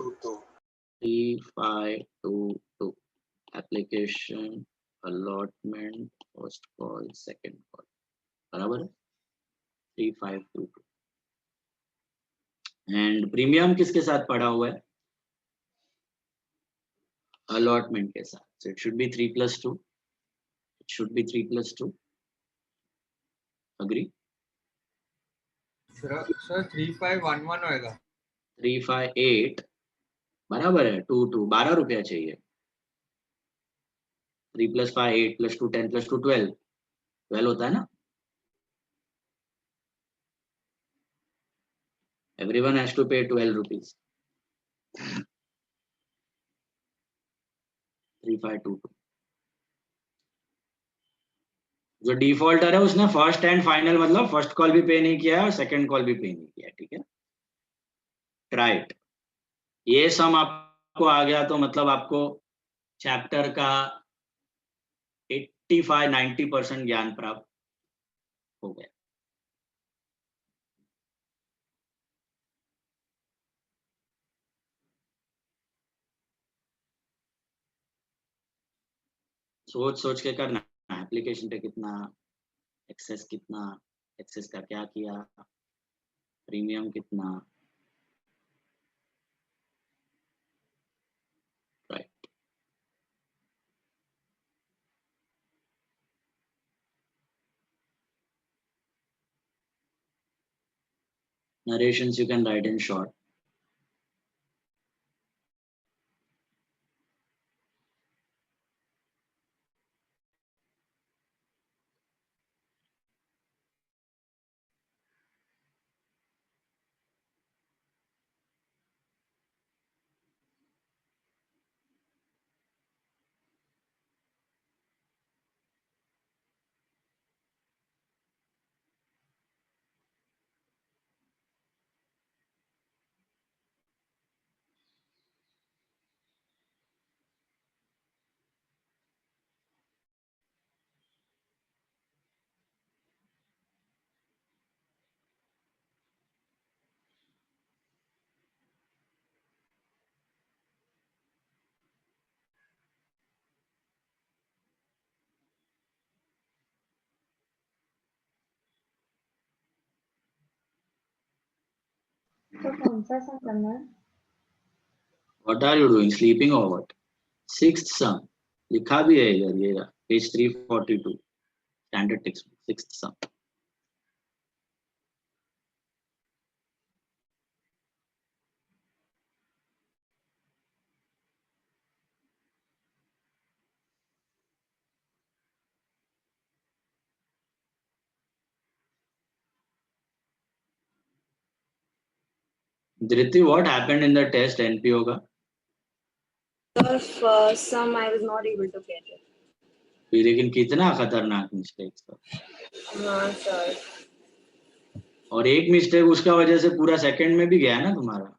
3522. Application, allotment, first call, second call. बराबर है 3522. एंड प्रीमियम किसके साथ पड़ा हुआ है? अलॉटमेंट के साथ. So it should be 3 plus 2. It should be 3 plus 2. Agree? Sir 3511 होएगा. 358 बराबर है 22. 12 रुपया चाहिए. 3 plus 5 8 plus 2 10 plus 2 12. 12 होता है ना. Everyone has to pay 12 rupees. 3522. जो डिफॉल्टर है उसने फर्स्ट एंड फाइनल मतलब फर्स्ट कॉल भी पे नहीं किया है और सेकंड कॉल भी पे नहीं किया है. ठीक है. राइट. ये सम आपको आ गया तो मतलब आपको चैप्टर का 85-90% ज्ञान प्राप्त हो गया. सोच सोच के करना. एप्लीकेशन पे कितना एक्सेस, कितना एक्सेस का क्या किया, प्रीमियम कितना. Right. Narrations you can write in short. कौन सा सम करना है? What are you doing? Sleeping or what? Sixth sum. लिखा भी है इधर ये page 342 standard text book sixth sum. Dhriti, what happened in the test NPO का? The first sum I was not able to get it. लेकिन कितना खतरनाक mistake था. हाँ सर. और एक मिस्टेक उसका वजह से पूरा सेकंड में भी गया ना तुम्हारा.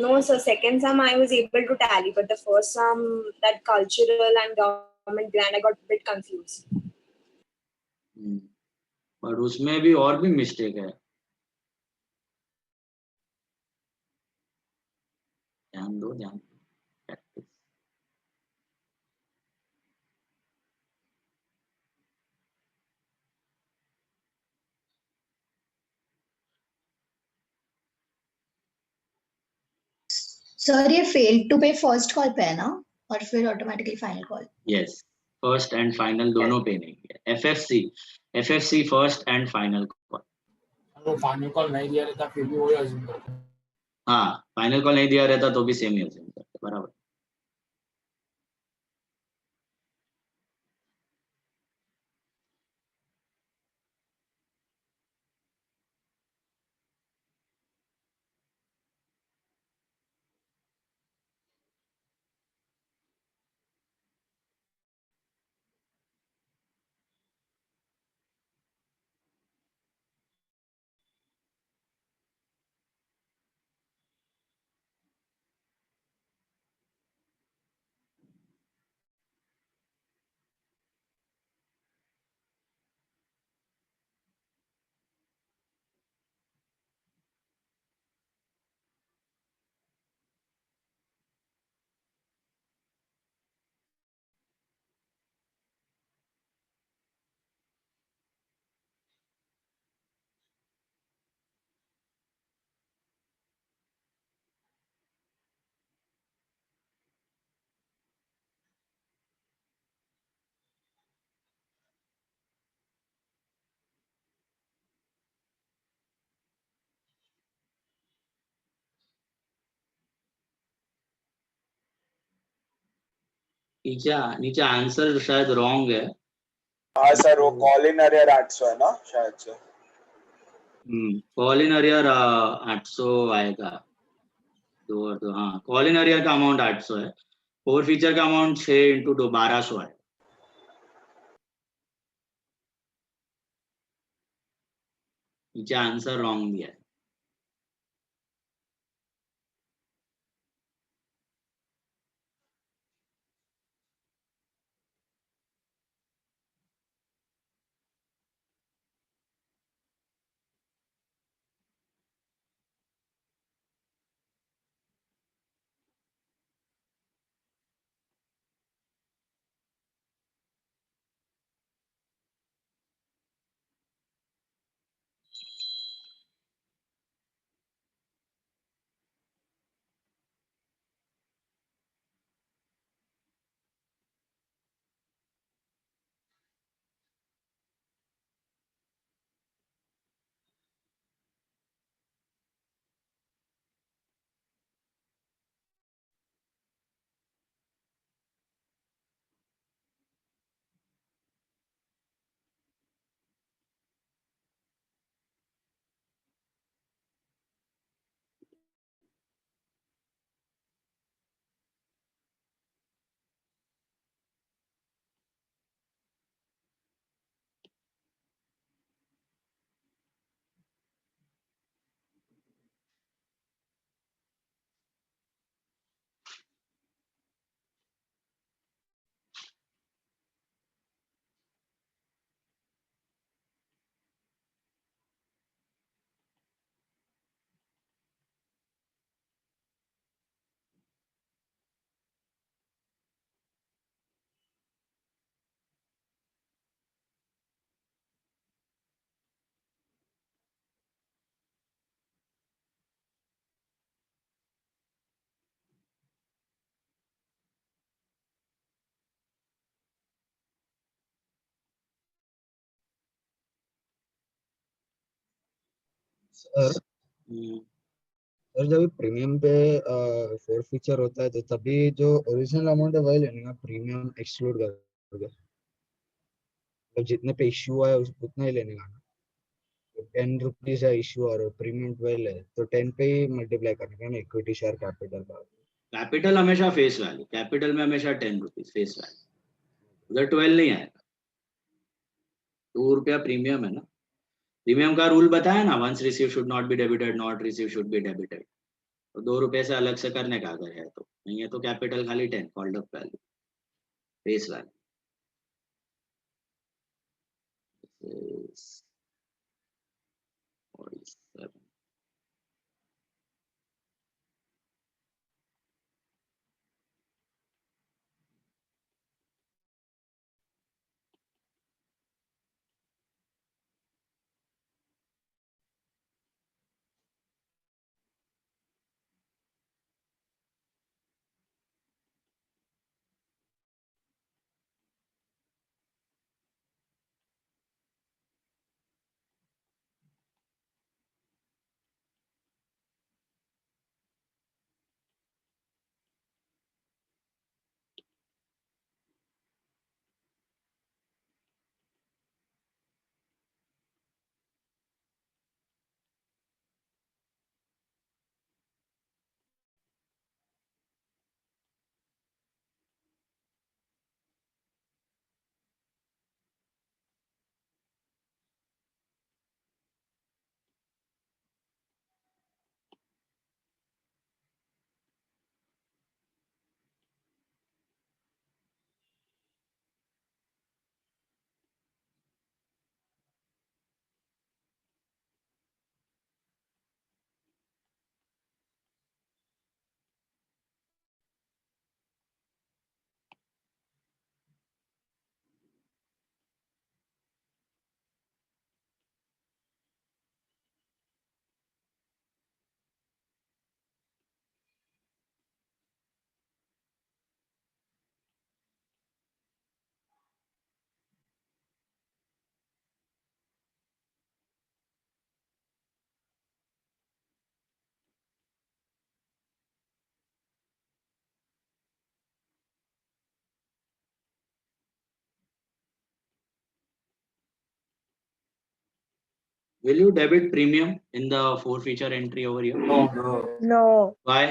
No, sir. Second sum I was able to tally, but the first sum, that cultural and government grant, I got a bit confused. पर उसमें भी और भी मिस्टेक है. ध्यान दो ध्यान. सर ये फेल टू पे फर्स्ट कॉल पे है ना, और फिर automatically final call. Yes, first and final दोनों पे नहीं है. FFC first and final call. वो फाइनल कॉल नहीं दिया रहता फिर भी वही अज्यूम करते. हाँ, फाइनल कॉल नहीं दिया रहता तो भी सेम ही अज्यूम करते. बराबर. नीचे आंसर शायद रॉन्ग है. हाँ सर, वो कॉल इन अरियर 800 है ना शायद से. कॉल इन अरियर 800 आएगा. तो हाँ, कॉल इन अरियर का अमाउंट 800 है. फोर फीचर का अमाउंट 6 इंटू 1200 है. नीचे आंसर रॉन्ग दिया है. सर सर जब प्रीमियम पे फोर फीचर होता है तो तभी जो ओरिजिनल अमाउंट है वही लेने का, प्रीमियम एक्सक्लूड करके तो जितने पे इश्यू है उतना ही लेने का ना। तो 10 रुपीज है इश्यू और प्रीमियम 12 है तो 10 पे ही मल्टीप्लाई करने का ना इक्विटी शेयर कैपिटल का। कैपिटल हमेशा फेस वैल्यू, कैपिटल में हमेशा 10 रुपीज फेस वैल्यू, उधर 12 नहीं आएगा। 2 रुपया प्रीमियम है ना, प्रीमियम का रूल बताया ना, once receive should not be debited, not receive should be debited. तो 2 रुपये से अलग से करने का अगर है तो, नहीं है तो कैपिटल खाली 10 called up value face value. Will you debit premium in the 4 feature entry over here? No. Why?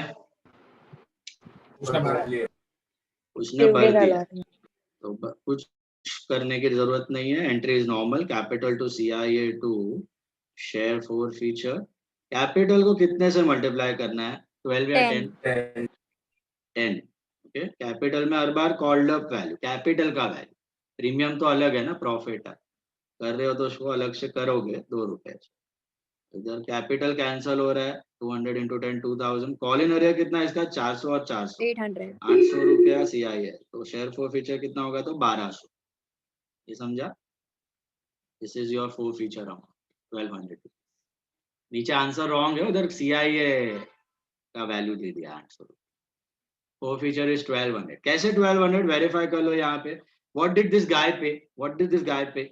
उसने भर दिया तो कुछ करने की जरूरत नहीं है। Entry is normal, capital to CIA to share 4 feature. Capital को कितने से मल्टीप्लाई करना है? 12 या 10? 10। ओके, कैपिटल में हर बार कॉल्ड अप वैल्यू, कैपिटल का वैल्यू। प्रीमियम तो अलग है ना, प्रॉफिट है, कर रहे हो तो उसको अलग से करोगे 2 रुपए। इधर कैपिटल कैंसल हो रहा है, 200 into 10 2000। कॉल इन एरिया कितना है इसका? 400 और 400 800 रुपया CI है, तो शेयर 4 फीचर कितना होगा? तो 1200। ये समझा? This is your 4 feature amount 1200। नीचे आंसर रॉन्ग है, उधर CIA का वैल्यू दे दिया 800। 4 फीचर इज 1200। कैसे 1200? वेरीफाई कर लो यहाँ पे। व्हाट डिड दिस गाय पे? व्हाट डिड दिस गाय पे?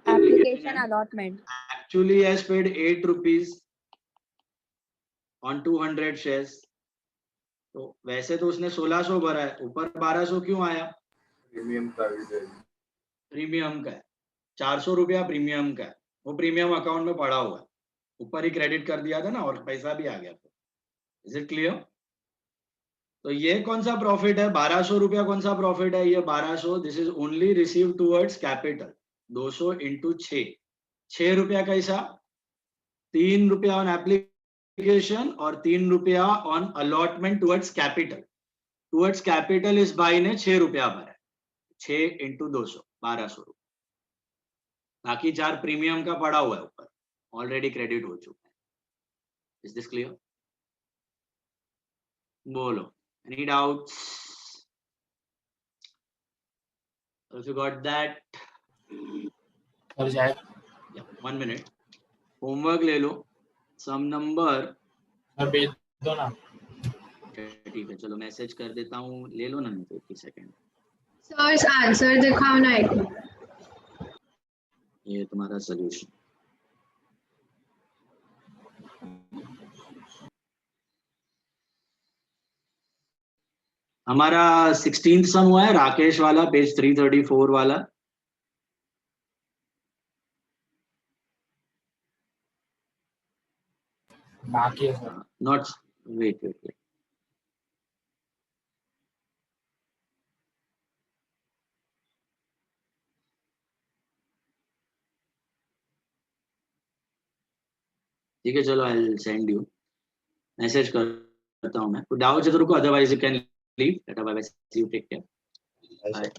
Application allotment. Actually has paid 8 rupees on 200 shares. तो वैसे तो उसने 1600 भरा है, ऊपर 1200 क्यों आया? प्रीमियम का है, 400 रुपया प्रीमियम का है, वो प्रीमियम अकाउंट में पड़ा हुआ है, ऊपर ही क्रेडिट कर दिया था ना, और पैसा भी आ गया। Is it clear? तो ये कौन सा प्रॉफिट है? 1200 रुपया कौन सा प्रॉफिट है? ये 1200, this is only receive towards capital. 200 into 6, 6 रुपया का हिसाब, 3 रुपया ऑन एप्लीकेशन और 3 रुपया on allotment towards capital. Towards capital इस भाई ने 6 रुपया भरा है, 6 into 200 1200 रुपया। बाकी 4 प्रीमियम का पड़ा हुआ है ऊपर, ऑलरेडी क्रेडिट हो चुका है। Is this clear? बोलो, any doubts? If you got that, one minute, homework ले लो, सम नंबर भेज दो ना। ठीक है, चलो मैसेज कर देता हूँ, ले लो ना, नहीं तो 1 सेकेंड। सर आंसर दिखाओ ना एक। ये तुम्हारा सोल्यूशन। हमारा 16th सम हुआ है, राकेश वाला, पेज 334 वाला। बाकी है sir. Not wait wait wait ठीक है, चलो I will send you, message करता हूँ मैं। डाउट है तो रुको, otherwise you can leave. Ta ta bye bye, see you, take care, bye.